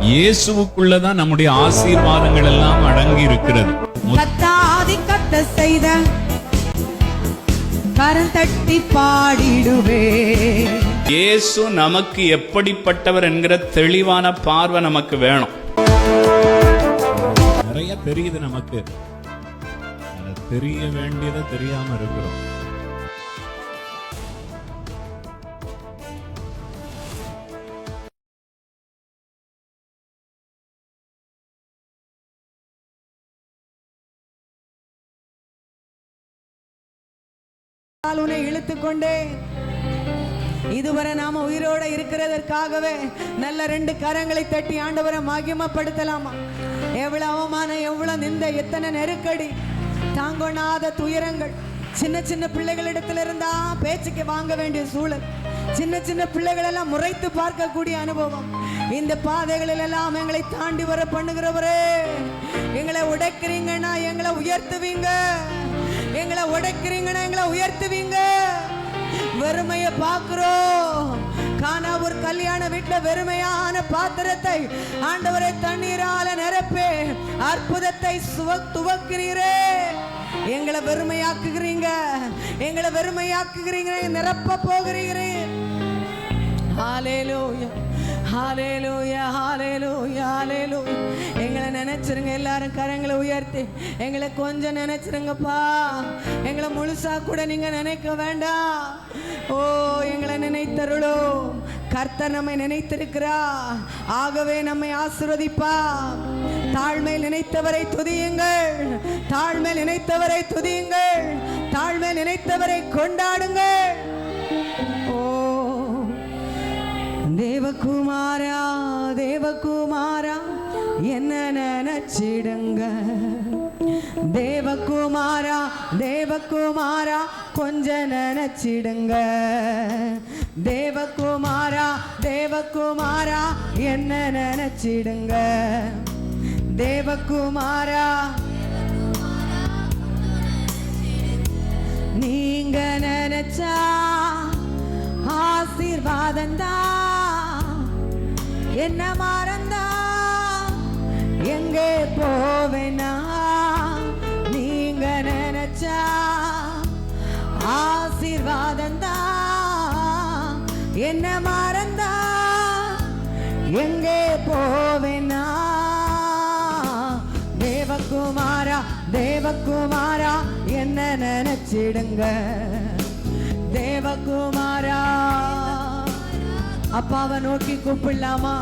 இயேசுவுக்குள்ளதான் நம்முடைய ஆசீர்வாதங்கள் எல்லாம் அடங்கி இருக்கிறது. கத்தாதி கத்த செய்த கரம் தட்டி பாடிடுவே. இயேசு நமக்கு எப்படிப்பட்டவர் என்கிற தெளிவான பார்வை நமக்கு வேணும். நிறைய தெரியுது நமக்கு, தெரிய வேண்டியதை தெரியாம இருக்கிறோம். உன்னை இழுத்துக்கொண்டே இதுவரை நாம உயிரோட இருக்கிறதற்காகவே நல்ல 2 கரங்களை தட்டி ஆண்டவரை மகிமைப்படுத்தலாமா? எவ்வளவு அவமானம், எவ்வளவு நிந்தை, எத்தனை நெருக்கடி, தாங்கொண்ணாத துயரங்கள், சின்ன சின்ன பிள்ளைகளிடத்துல இருந்தா பேச்சுக்கு வாங்க வேண்டிய சூழல், சின்ன சின்ன பிள்ளைகள் எல்லாம் முறைத்து பார்க்கக்கூடிய அனுபவம். இந்த பாதைகளில் எல்லாம் எங்களை தாண்டி வர பண்ணுகிறவரே, எங்களை உடைக்கிறீங்கன்னா எங்களை உயர்த்துவீங்க, எங்களை உடைக்கிறீங்கன்னா எங்களை உயர்த்துவீங்க. வெறுமையை பார்க்கிறோம். கானாவூர் கல்யாண வீட்டுல வெறுமையான பாத்திரத்தை ஆண்டவரை தண்ணீரால நிரப்பே அற்புதத்தை துவக்கிறீரே. எங்களை வெறுமையாக்குகிறீங்க, எங்களை வெறுமையாக்குகிறீங்க, நிரப்ப போகிறீரே. ஹல்லேலூயா, ஹல்லேலூயா, ஹல்லேலூயா, ஹல்லேலூயா. எங்களை நினைச்சிருங்க, எல்லாரும் கரங்களை உயர்த்தி எங்களை கொஞ்சம் நினைச்சிருங்கப்பா. எங்களை முழுசா கூட நீங்க நினைக்க வேண்டாம். ஓ, எங்களை நினைத்தருளோ. கர்த்தர் நம்மை நினைத்திருக்கிறா, ஆகவே நம்மை ஆசீர்வதிப்பா. தாழ்மை நினைத்தவரை துதியுங்கள், தாழ்மை நினைத்தவரை துதியுங்கள், தாழ்மை நினைத்தவரை கொண்டாடுங்கள். ஓ தேவகுமாரா, தேவகுமாரா என்ன நினைச்சிடுங்க. தேவகுமாரா, தேவகுமாரா கொஞ்சம் நினைச்சிடுங்க. தேவகுமாரா, தேவகுமாரா என்ன நினைச்சிடுங்க. தேவகுமாரா நீங்க நினைச்சா ஆசீர்வாதந்தா. என்ன மறந்தா எங்கே போவேனா? நீங்க நினைச்சா ஆசீர்வாதந்தா. என்ன மறந்தா எங்கே போவேனா? தேவகுமாரா, தேவகுமாரா என்ன நினைச்சிடுங்க. தேவகுமாரா அப்பாவை நோக்கி கூப்பிடலாமா?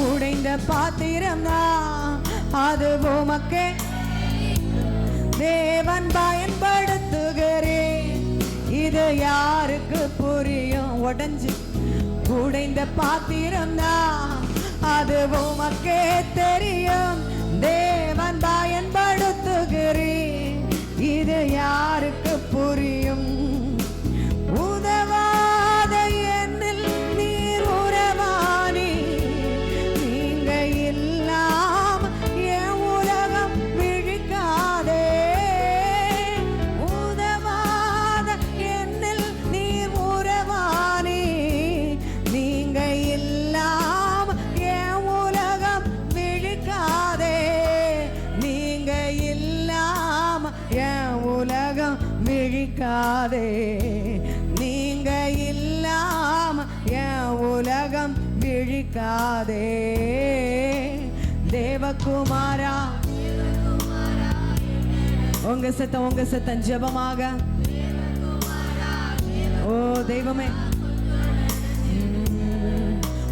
உடைந்த பாத்திரம் தான் அது உமக்கே தேவன் பயன்படுத்துகிறேன். இது யாருக்கு புரியும்? உடைஞ்சு உடைந்த பாத்திரம் தான் அது உமக்கே தெரியும். தேவன் பயன்படுத்துகிறேன். இது யாருக்கு புரியும்? உதவாத என்னில் நீர் உறவானி. நீங்க இல்லாம என் உலகம் விழிக்காதே. உதவாத என்னில் நீர் உறவானி. நீங்க இல்லாம என் உலகம் விழிக்காதே. நீங்க இல்லாம என் உலகம் விழிக்காதே. நீங்க இல்லாம என் உலகம் விழிக்காதே. தேவகுமாரா உங்க சத்தம் ஜெபமாக. ஓ தெய்வமே,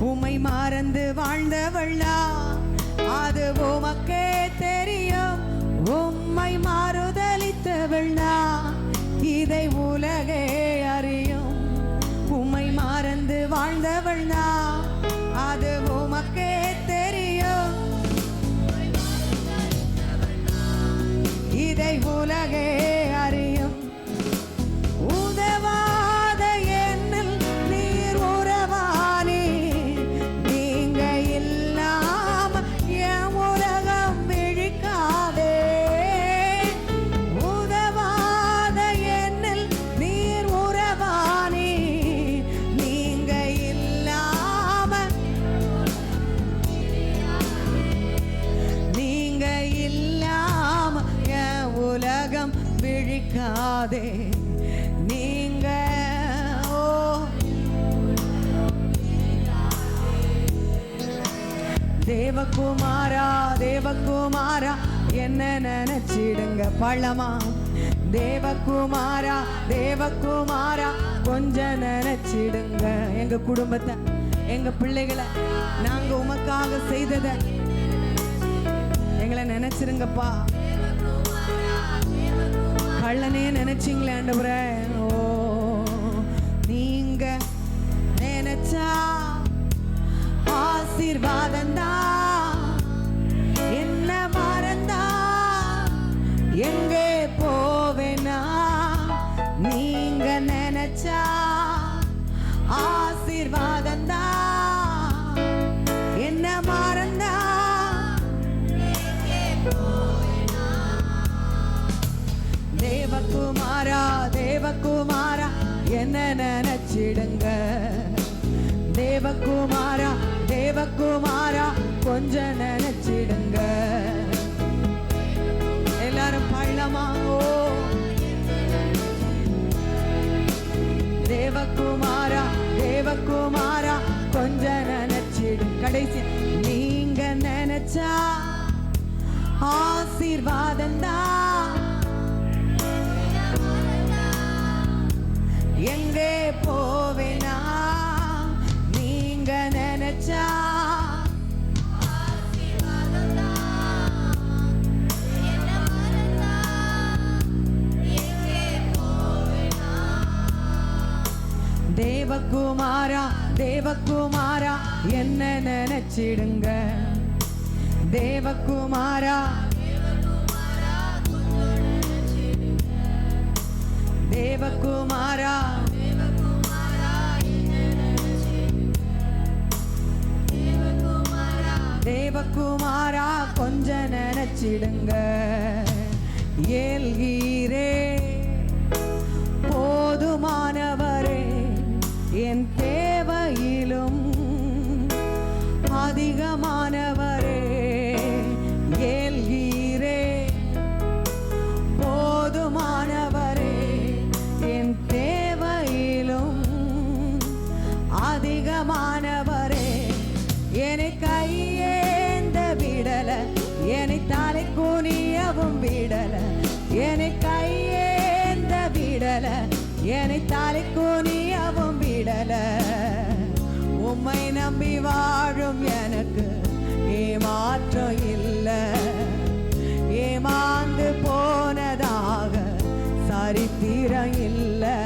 உம்மை மறந்து வாழ்ந்தவள்ளா அது உமக்கே தெரியும். உம்மை மாறுதலித்தவள்ளா இதை உலகே அறியும். உம்மை மறந்து வாழ்ந்தவள்னா அது உமக்கே தெரியும். இதை உலகே அறியும். உதவாத என்னில் நீர் உறவானி. நீங்க இல்லாம என் உலகம் விழிக்காதே. உதவாத என்னில் நீர் உறவானி. நீங்க இல்லாம தீராதே நீங்க ஓ தேவகுமாரா தேவகுமாரா என்ன நினைச்சிடுங்க பள்ளமா தேவகுமாரா தேவகுமாரா கொஞ்சம் நினைச்சிடுங்க எங்க குடும்பத்தை எங்க பிள்ளைகளை நாங்க உமக்காக செய்தத எங்களை நினைச்சிருங்கப்பா கள்ளனே நினைச்சிங்களே ஆண்டவரே ஓ நீங்க நினைச்சா ஆசீர்வாதந்தா என்ன மறந்தா எங்கே போவேனா நீங்க நினைச்சா ஆசீர்வாதந்தா என்ன மறந்தா தேவகுமாரா தேவகுமாரா என்ன நினைச்சிடுங்க தேவகுமாரா தேவகுமாரா கொஞ்சம் நினைச்சிடுங்க எல்லாரும் பள்ளமா ஓ தேவகுமாரா தேவகுமாரா கொஞ்சம் நினைச்சிடுங்க கடைசி நீங்க நினைச்சா ஆசீர்வாதந்தா எங்கே போவேனா நீங்க நினைச்சா தேவகுமாரா தேவகுமாரா என்ன நினைச்சிடுங்க தேவகுமாரா தேவகுமாரா தேவகுமாரா கொஞ்சம் நினைச்சிடுங்க ஏல்கீரே போதுமானவரே என் தேவையிலும் அதிகமானவரே ஏல்கீரே போதுமானவரே என் தேவையிலும் அதிகமானவரே என்னை கையேந்த விடல என்னை தலை குனியவும் விடல என்னை கையேந்த விடல என்னை தலை குனியவும் விடல உம்மை நம்பி வாழும் எனக்கு ஏமாற்றம் இல்லை ஏமாந்து போனதாக சரித்திரம் இல்லை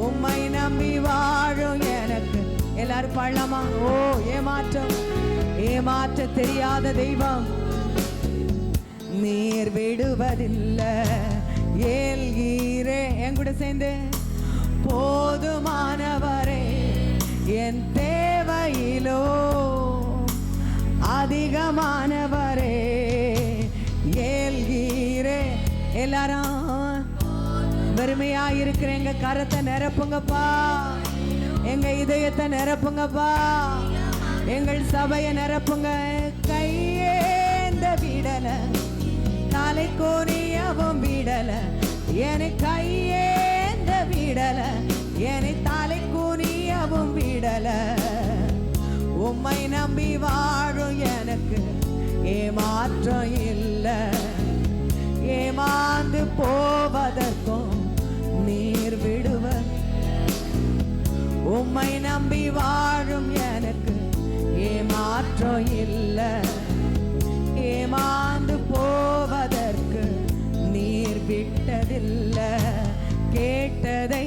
உம்மை நம்பி வாழும் எனக்கு எல்லாரும் பள்ளமா ஓ ஏமாற்ற தெரியாத தெய்வம் நீர் விடுவதில்லை ஏல்கீரே என் கூட சேர்ந்து போதுமானவரே என் தேவையிலோ அதிகமானவரே ஏல்கீரே எல்லாரும் வெறுமையா இருக்கிற எங்க கரத்தை நிரப்புங்கப்பா எங்க இதயத்தை நிரப்புங்கப்பா எங்கள் சபையை நிரப்புங்க கையேந்த விடல தலை கோணியவும் விடல என்னை கையேந்த விடல என்னை தலை கோணியவும் விடல உம்மை நம்பி வாழும் எனக்கு ஏமாற்றம் இல்லை ஏமாந்து போவதற்கும் நீர் விடுவர் உம்மை நம்பி வாழும் எனக்கு ஏமாற்றம் இல்லை ஏமாந்து போவதற்கு நீர் விட்டதில்லை கேட்டதை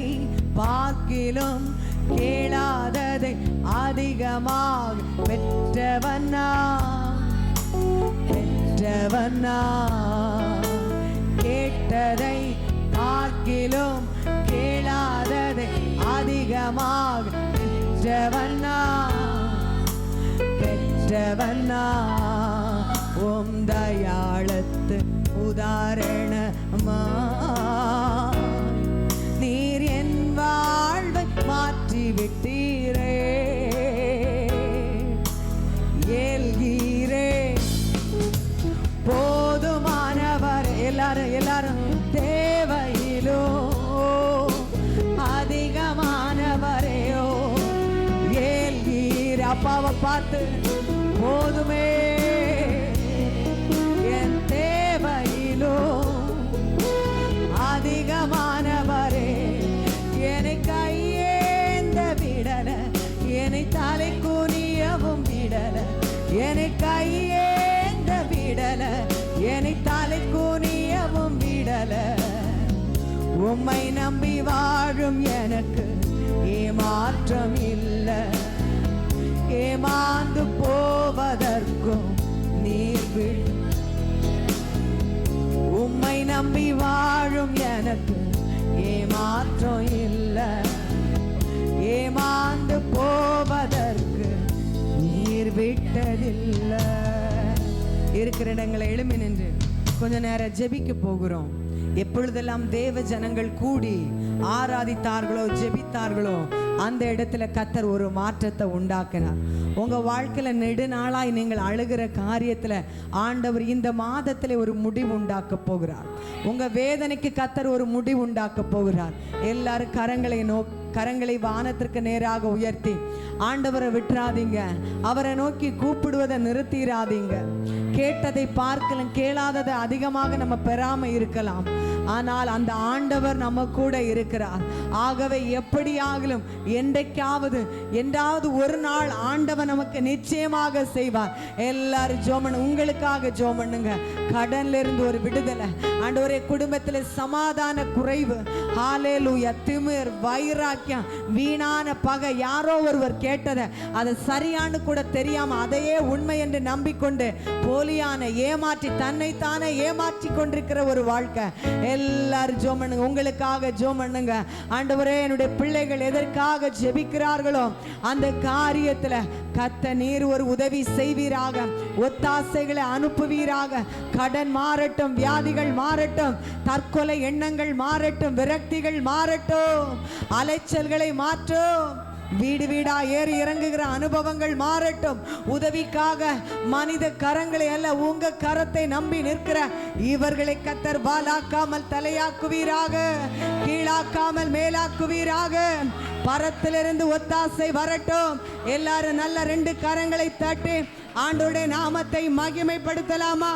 பார்க்கிலும் கேளாததை அதிகமாக பெற்றவனா கேட்டதை பார்க்கிலும் கேளாததை அதிகமாக பெற்றவனா உம் தயாளத்து உதாரணமா நீர் என் வாழ்வை மாற்றி விட்டீரே ஏல்கீரே போதுமானவர் எல்லாரும் தேவையிலோ அப்பாவை பார்த்து போதுமே என் தேவையிலும் அதிகமானவரே, என்னை கையேந்த விடல, என்னை தலை குனியவும் விடல, என்னை கையேந்த விடல, என்னை தலை குனியவும் விடல. உம்மை நம்பி வாழும் எனக்கு ஏமாற்றம் இல்லை, ஏமாந்து போவதற்கும் நீர் விடு. உம்மை நம்பி வாழும் எனக்கு ஏமாற்றம் இல்லை, ஏமாந்து போவதற்கு நீர் விட்டதில்லை. இருக்கிற இடங்களை எழும்பி நின்று கொஞ்ச நேரம் ஜெபிக்க போகிறோம். எப்பொழுதெல்லாம் தேவ ஜனங்கள் கூடி ஆராதித்தார்களோ ஜெபித்தார்களோ அந்த இடத்துல கர்த்தர் ஒரு மாற்றத்தை உண்டாக்கினார். உங்க வாழ்க்கையில நெடுநாளாய் நீங்கள் அழுகிற காரியத்துல ஆண்டவர் இந்த மாதத்துல ஒரு முடிவு உண்டாக்க போகிறார். உங்க வேதனைக்கு கர்த்தர் ஒரு முடிவு உண்டாக்க போகிறார். எல்லாரும் கரங்களை வானத்திற்கு நேராக உயர்த்தி ஆண்டவரை விட்டுறாதீங்க, அவரை நோக்கி கூப்பிடுவதை நிறுத்திடாதீங்க. கேட்டதை பார்க்கலாம், கேளாததை அதிகமாக நம்ம பெறாம இருக்கலாம், ஆனால் அந்த ஆண்டவர் நம்ம கூட இருக்கிறார். ஆகவே எப்படியாகலும் என்றாவது ஒரு நாள் ஆண்டவர் நமக்கு நிச்சயமாக செய்வார். எல்லாரும் ஜோமன், உங்களுக்காக ஜோம் பண்ணுங்க. கடன்ல இருந்து ஒரு விடுதலை ஆண்டவரே, குடும்பத்தில் சமாதான குறைவு, ஹல்லேலூயா, திமிர், வைராக்கியம், வீணான பகை, யாரோ ஒருவர் கேட்டதை அதை சரியானு கூட தெரியாம அதையே உண்மை என்று நம்பிக்கொண்டு போலியான ஏமாற்றி தன்னைத்தானே ஏமாற்றி கொண்டிருக்கிற ஒரு வாழ்க்கை. எல்லாரும் ஜெபம் பண்ணுங்க, உங்களுக்காக ஜெபம் பண்ணுங்க. ஆண்டவரே, என்னுடைய பிள்ளைகள் எதற்காக ஜெபிக்கிறார்களோ அந்த காரியத்துல கர்த்தர் நீர் ஒரு உதவி செய்வீராக, ஒத்தாசைகளை அனுப்புவீராக. கடன் மாறட்டும், வியாதிகள் மாறட்டும், தற்கொலை எண்ணங்கள் மாறட்டும், விரக்திகள் மாறட்டும், அலைச்சல்களை மாற்றும், வீடு வீடா ஏறி இறங்குகிற அனுபவங்கள் மாறட்டும். உதவிக்காக மனித கரங்களை அல்ல, உங்க கரத்தை நம்பி நிற்கிற இவர்களை கர்த்தர் வாலாக்காமல் தலையாக்குவீராக, கீழாக்காமல் மேலாக்குவீராக. பரத்திலிருந்து ஒத்தாசை வரட்டும். எல்லாரும் நல்ல 2 கரங்களை தட்டி ஆண்டவருடைய நாமத்தை மகிமைப்படுத்தலாமா?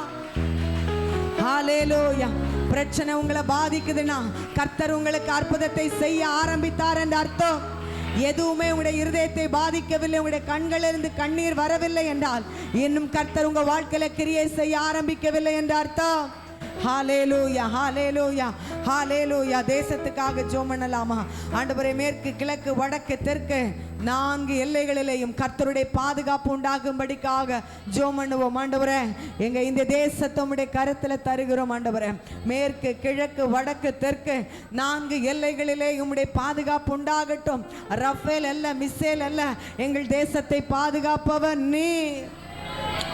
ஹல்லேலூயா. பிரச்சனை உங்களை பாதிக்குதுன்னா கர்த்தர் உங்களுக்கு அற்புதத்தை செய்ய ஆரம்பித்தார் என்ற அர்த்தம். எதுவுமே உங்களுடைய இருதயத்தை பாதிக்கவில்லை, உங்களுடைய கண்களிலிருந்து கண்ணீர் வரவில்லை என்றால் இன்னும் கர்த்தர் உங்க வாழ்க்கையில கிரியை செய்ய ஆரம்பிக்கவில்லை என்ற அர்த்தம். ஹல்லேலூயா, ஹல்லேலூயா, ஹல்லேலூயா. தேசத்துக்காக ஜெபம் பண்ணலாமா? ஆண்டவரே, மேற்கு கிழக்கு வடக்கு தெற்கு 4 எல்லைகளிலேயும் கர்த்தருடைய பாதுகாப்பு உண்டாகும்படிக்காக ஜெபம் பண்ணுவோம். ஆண்டவரே, எங்க இந்த தேசத்தை உம்முடைய கரத்துல தருகிறோம். ஆண்டவரே, மேற்கு கிழக்கு வடக்கு தெற்கு 4 எல்லைகளிலே உம்முடைய பாதுகாப்பு உண்டாகட்டும். ரஃபேல் அல்ல, மிசேல் அல்ல, எங்கள் தேசத்தை பாதுகாப்பவர் நீர்.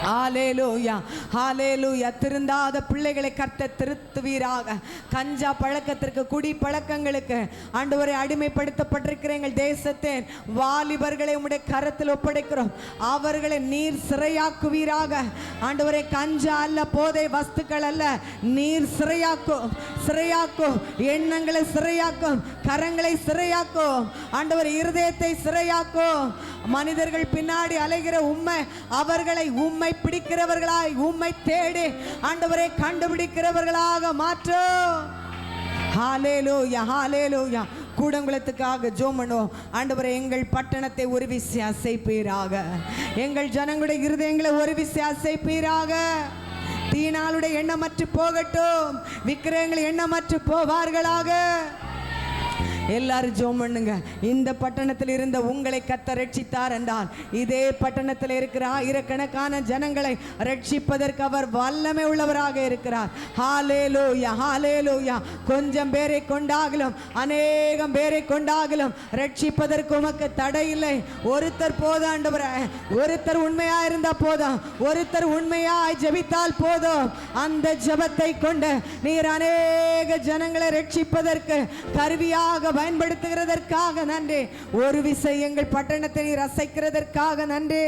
ஹல்லேலூயா, ஹல்லேலூயா. திருந்தாத பிள்ளைகளை கர்த்தர் திருத்துவீராக. கஞ்சா பழக்கத்திற்கு, குடி பழக்கங்களுக்கு ஆண்டவரே அடிமைப்படுத்தப்பட்டிருக்கிற எங்கள் தேசத்தின் வாலிபர்களை உம்முடைய கரத்தில் ஒப்படைக்கிறோம். அவர்களை நீர் சிறையாக்குவீராக. ஆண்டவரே, கஞ்சா அல்ல, போதை வஸ்துக்கள் அல்ல, நீர் சிறையாக்கும், சிறையாக்கும். எண்ணங்களை சிறையாக்கும், கரங்களை சிறையாக்கும். ஆண்டவர், இருதயத்தை சிறையாக்கும். மனிதர்கள் பின்னாடி அலைகிற உம்மை அவர்களை உம்மை பிடிக்கிறவர்களாய், உம்மை தேடி ஆண்டவரை கண்டுபிடிக்கிறவர்களாக மாற்றும். ஹல்லேலூயா, ஹல்லேலூயா. கூடங்குளத்துக்காக ஜெபம் பண்ணுவோம். ஆண்டவரே, எங்கள் பட்டணத்தை ஒரு விசை அசைப்பீராக, எங்கள் ஜனங்களுடைய இருதயங்களை ஒரு விசை அசைப்பீராக. தீனாளுடைய எண்ணமற்று போகட்டும், விக்கிரகங்கள் எண்ணமற்று போவார்களாக. எல்லாரும் ஜெபம் பண்ணுங்க. இந்த பட்டணத்தில் இருந்த உங்களை கர்த்தர் ரட்சித்தார் என்றால் இதே பட்டணத்தில் இருக்கிற ஆயிரக்கணக்கான ஜனங்களை ரட்சிப்பதற்கு அவர் வல்லமை உள்ளவராக இருக்கிறார். ஹல்லேலூயா, ஹல்லேலூயா. கொஞ்சம் பேரை கொண்டாகலும் அநேகம் பேரை கொண்டாகலும் ரட்சிப்பதற்கு உமக்கு தடை இல்லை. ஒருத்தர் போதும் ஆண்டவரே, ஒருத்தர் உண்மையா இருந்தா போதும், ஒருத்தர் உண்மையாய் ஜெபித்தால் போதும். அந்த ஜெபத்தை கொண்டு நீர் அநேக ஜனங்களை ரட்சிப்பதற்கு கருவியாக பயன்படுத்துகிறதற்காக நன்றி. ஒரு விசை எங்கள் பட்டணத்தை நீர் அசைக்கிறதற்காக நன்றி.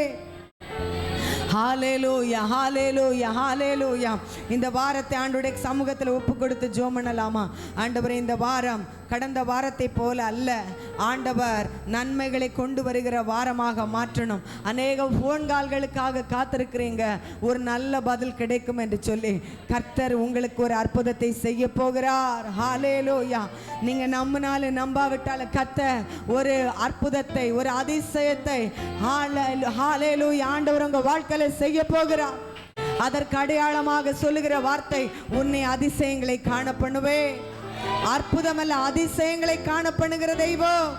ஹalleluya ஹalleluya ஹalleluya. இந்த வாரத்தை ஆண்டவருடைய சமூகத்தில் ஒப்பு கொடுத்து ஜெபம் பண்ணலாமா? ஆண்டவரே, இந்த வாரம் கடந்த வாரத்தை போல அல்ல ஆண்டவர், நன்மைகளை கொண்டு வருகிற வாரமாக மாற்றணும். அநேக ஃபோன் கால்களுக்காக காத்திருக்கிறீங்க, ஒரு நல்ல பதில் கிடைக்கும் என்று சொல்லி கர்த்தர் உங்களுக்கு ஒரு அற்புதத்தை செய்ய போகிறார். ஹalleluya. நீங்க நம்பினாலும் நம்பாவிட்டாலும் கர்த்தர் ஒரு அற்புதத்தை, ஒரு அதிசயத்தை ஹalleluya ஆண்டவர் உங்க வாழ்க்கையில செய்ய போகிறார். அதற்கு அடையாளமாக சொல்லுகிற வார்த்தை, உன்னை அதிசயங்களை காண பண்ணுவே. அற்புதமல்ல, அதிசயங்களை காண பண்ணுகிற தெய்வம்.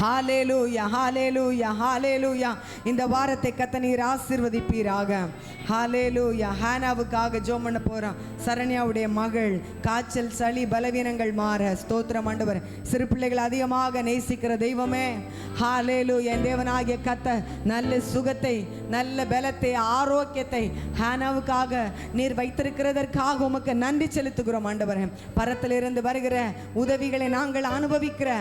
ஹalleluya ஹalleluya ஹalleluya. இந்த வாரத்தை கர்த்தர் நீர் ஆசீர்வதிப்பீராக. ஹalleluya. ஹானாவுக்காக ஜெபம் பண்ண போறோம். சரண்யாவுடைய மகள் காய்ச்சல், சளி, பலவீனங்கள் மாற ஸ்தோத்திரம் ஆண்டவர். சிறு பிள்ளைகள் அதிகமாக நேசிக்கிற தெய்வமே, ஹalleluya. என் தேவனாகிய கர்த்தர் நல்ல சுகத்தை, நல்ல பலத்தை, ஆரோக்கியத்தை ஹானாவுக்காக நீர் வைத்திருக்கிறதற்காக உமக்கு நன்றி செலுத்துகிறோம் ஆண்டவரே. பரத்திலிருந்து வருகிற உதவிகளை நாங்கள் அனுபவிக்கிற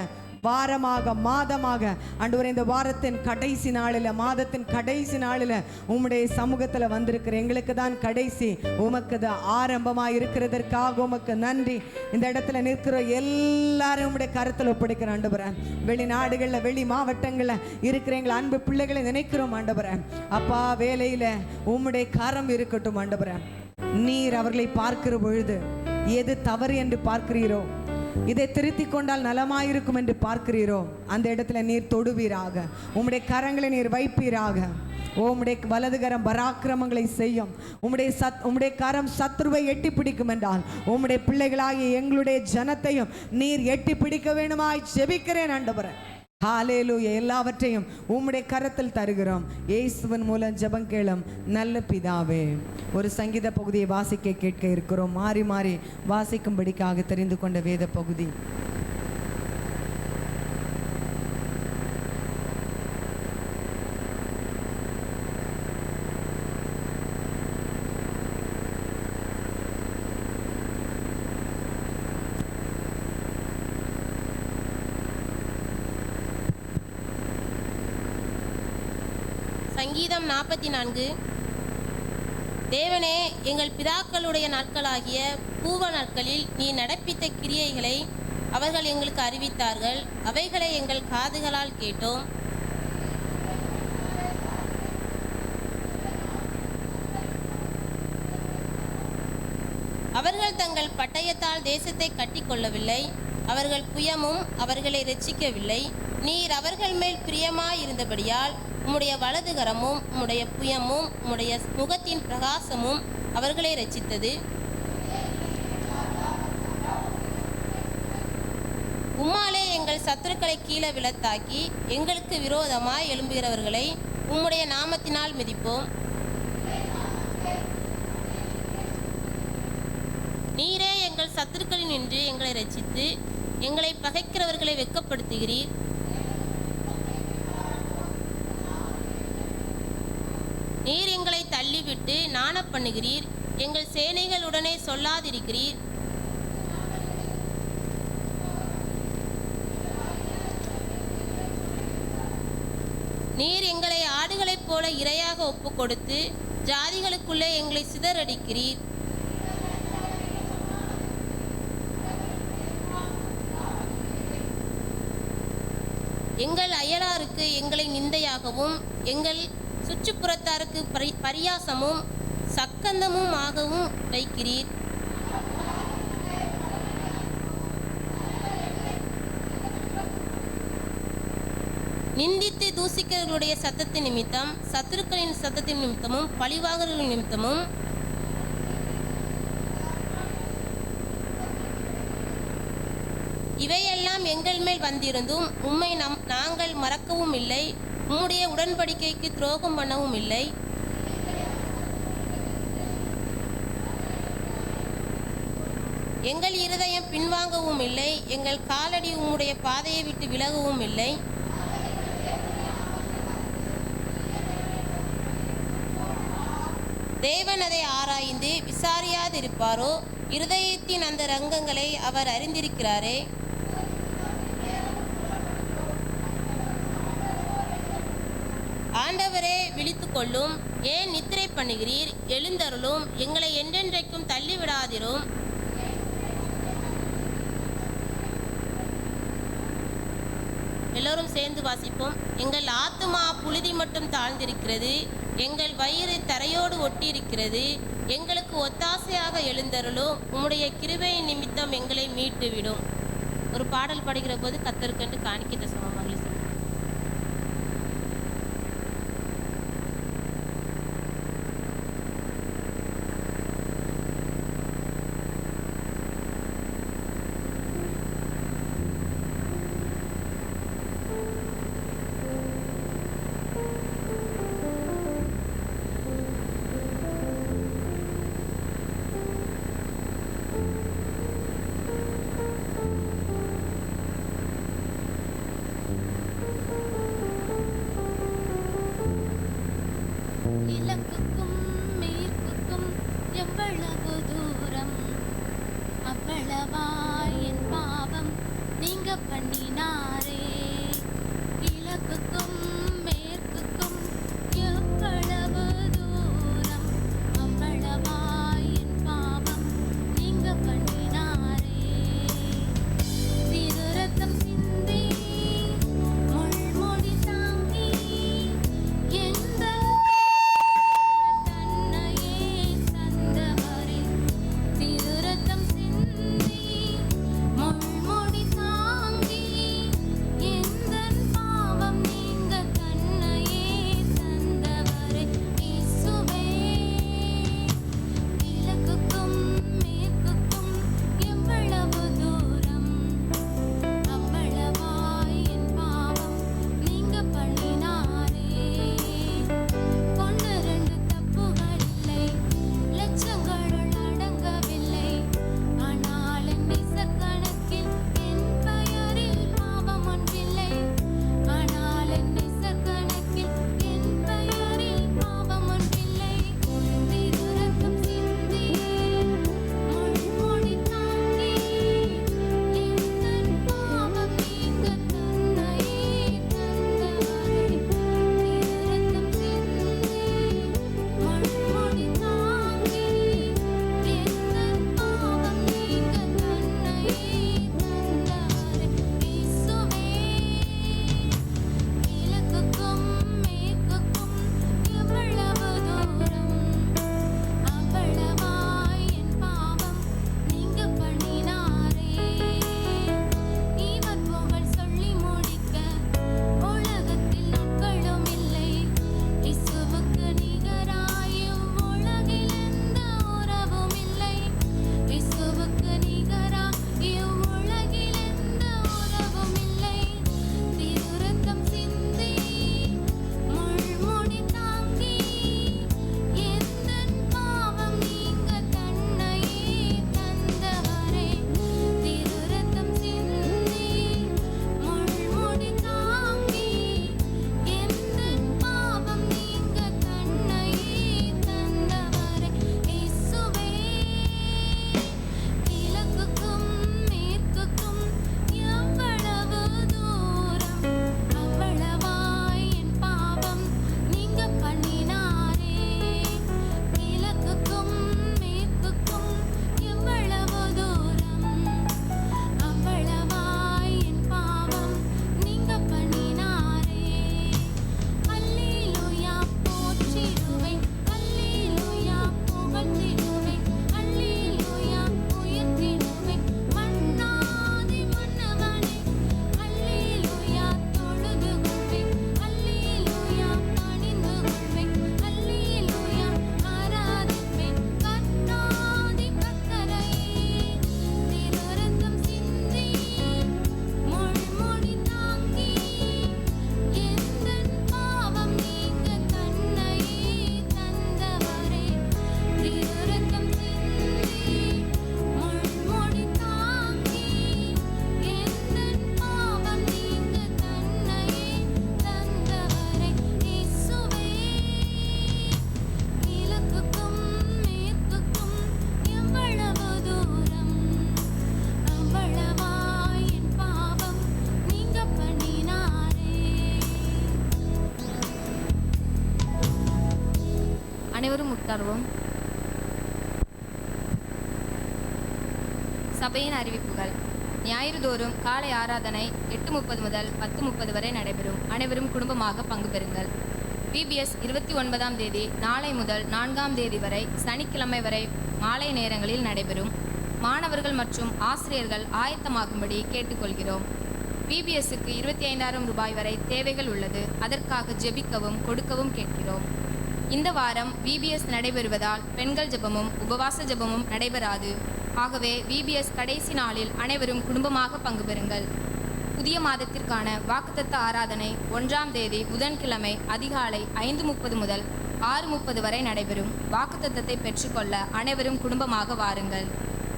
வாரமாக, மாதமாக ஆண்டவரே, இந்த வாரத்தின் கடைசி நாளில், மாதத்தின் கடைசி நாளில் உம்முடைய சமூகத்தில் வந்திருக்கிற எங்களுக்கு தான் கடைசி, உமக்கு தான் ஆரம்பமாக இருக்கிறதற்காக உமக்கு நன்றி. இந்த இடத்துல நிற்கிற எல்லாரும் உம்முடைய கருத்தில் ஒப்படைக்கிற ஆண்டவரே. வெளிநாடுகளில், வெளி மாவட்டங்களில் இருக்கிற எங்கள் அன்பு பிள்ளைகளை நினைக்கிறோம் ஆண்டவரே. அப்பா, வேலையில் உம்முடைய கரம் இருக்கட்டும் ஆண்டவரே. நீர் அவர்களை பார்க்கிற பொழுது எது தவறு என்று பார்க்கிறீரோ, இதை திருத்தி கொண்டால் நலமாயிருக்கும் என்று பார்க்கிறீரோ, அந்த இடத்துல நீர் தொடுவீராக. உம்முடைய கரங்களை நீர் வைப்பீராக. உம்முடைய வலதுகரம் பராக்கிரமங்களை செய்யும். உம்முடைய கரம் சத்ருவை எட்டி பிடிக்கும் என்றால் உம்முடைய பிள்ளைகளாகிய எங்களுடைய ஜனத்தையும் நீர் எட்டி பிடிக்க வேண்டுமாய் ஜெபிக்கிறேன் ஆண்டவரே. ஹalleluya. எல்லாவற்றையும் உம்முடைய கரத்தில் தருகிறோம். இயேசுவின் மூலம் ஜெபம் கேளும் நல்ல பிதாவே. ஒரு சங்கீத பகுதியை வாசிக்க கேட்க இருக்கிறோம். மாறி மாறி வாசிக்கும்படிக்காக தெரிந்து கொண்ட வேத பகுதி. சங்கீதம் 44. தேவனே, எங்கள் பிதாக்களுடைய நாட்களாகிய பூர்வ நாட்களில் நீ நடப்பித்த கிரியைகளை அவர்கள் எங்களுக்கு அறிவித்தார்கள். அவைகளை எங்கள் காதுகளால் கேட்டோம். அவர்கள் தங்கள் பட்டயத்தால் தேசத்தை கட்டிக்கொள்ளவில்லை. அவர்கள் புயமும் அவர்களை இரட்சிக்கவில்லை. நீர் அவர்கள் மேல் பிரியமாயிருந்தபடியால் உம்முடைய வலதுகரமும் உம்முடைய புயமும் உம்முடைய முகத்தின் பிரகாசமும் அவர்களை இரட்சித்தது. உம்மாலே எங்கள் சத்துருக்களை கீழே விழத்தாக்கி எங்களுக்கு விரோதமாய் எழும்புகிறவர்களை உம்முடைய நாமத்தினால் மிதிப்போம். நீரே எங்கள் சத்துருக்களில் நின்று எங்களை இரட்சித்து எங்களை பகைக்கிறவர்களை வெட்கப்படுத்துகிறீர். நீர் எங்களை தள்ளிவிட்டு நாண பண்ணுகிறீர். எங்கள் சேனைகளுடனே சொல்லாதிருக்கிறீர். நீர் எங்களை ஆடுகளைப் போல இரையாக ஒப்பு கொடுத்து ஜாதிகளுக்குள்ளே எங்களை சிதறடிக்கிறீர். எங்கள் அயலாருக்கு எங்களை நிந்தையாகவும் எங்கள் சுற்றுப்புறத்தாருக்கு பரியாசமும் சக்கந்தமும் ஆகவும் வைக்கிறீர். நிந்தித்து தூசிக்கிறவர்களுடைய சத்தத்தின் நிமித்தம், சத்துருக்களின் சத்தத்தின் நிமித்தமும், பழிவாங்கர்களின் நிமித்தமும் இவையெல்லாம் எங்கள் மேல் வந்திருந்தும் உம்மை நாங்கள் மறக்கவும் இல்லை. உம்முடைய உடன்படிக்கைக்கு துரோகம் பண்ணவும் இல்லை. எங்கள் இருதயம் பின்வாங்கவும் இல்லை. எங்கள் காலடி உம்முடைய பாதையை விட்டு விலகவும் இல்லை. தேவன் அதை ஆராய்ந்து விசாரியாதிருப்பாரோ? இருதயத்தின் அந்த ரங்கங்களை அவர் அறிந்திருக்கிறாரே. ஆண்டவரே விழித்துக் கொள்ளும். ஏன் நித்திரை பண்ணுகிறீர்? எழுந்தருளும். எங்களை என்றென்றைக்கும் தள்ளிவிடாதிரும். எல்லோரும் சேர்ந்து வாசிப்போம். எங்கள் ஆத்துமா புழுதி மட்டும் தாழ்ந்திருக்கிறது, எங்கள் வயிறு தரையோடு ஒட்டியிருக்கிறது. எங்களுக்கு ஒத்தாசையாக எழுந்தருளும். உம்முடைய கிருபையின் நிமித்தம் எங்களை மீட்டுவிடும். ஒரு பாடல் பாடுகிற போது கர்த்தருக்கென்று காணிக்கிற சமமாக சொல்லுங்கள். கிழக்குக்கும் மேற்குக்கும் எவ்வளவு தூரம், அவ்வளவாய் என் பாவம் நீங்க பண்ணினாரே. கிழக்குக்கும் மேற்குக்கும் எவ்வளவு தூரம், அவ்வளவாய் என் பாவம் நீங்க பண்ணினாரே. திருரத்தம் சிந்தி முள்முடி தாங்கி எந்த திருரத்தம் சிந்தி முள்முடி தாங்கி உட்காருவோம். சபையின் அறிவிப்புகள். ஞாயிறுதோறும் காலை ஆராதனை 8:30 முதல் 10:30 வரை நடைபெறும். அனைவரும் குடும்பமாக பங்கு பெறுங்கள். VBS 29ஆம் தேதி நாளை முதல் 4ஆம் தேதி வரை சனிக்கிழமை வரை மாலை நேரங்களில் நடைபெறும். மாணவர்கள் மற்றும் ஆசிரியர்கள் ஆயத்தமாகும்படி கேட்டுக்கொள்கிறோம். VBSக்கு 25,000 ரூபாய் வரை தேவைகள் உள்ளது. அதற்காக ஜெபிக்கவும் கொடுக்கவும் கேட்கிறோம். இந்த வாரம் VBS நடைபெறுவதால் பெண்கள் ஜெபமும் உபவாச ஜெபமும் நடைபெறாது. ஆகவே VBS கடைசி நாளில் அனைவரும் குடும்பமாக பங்கு பெறுங்கள். புதிய மாதத்திற்கான வாக்குத்தத்த ஆராதனை 1ஆம் தேதி புதன்கிழமை அதிகாலை 5:30 முதல் 6:30 வரை நடைபெறும். வாக்குத்தத்தத்தை பெற்றுக்கொள்ள அனைவரும் குடும்பமாக வாருங்கள்.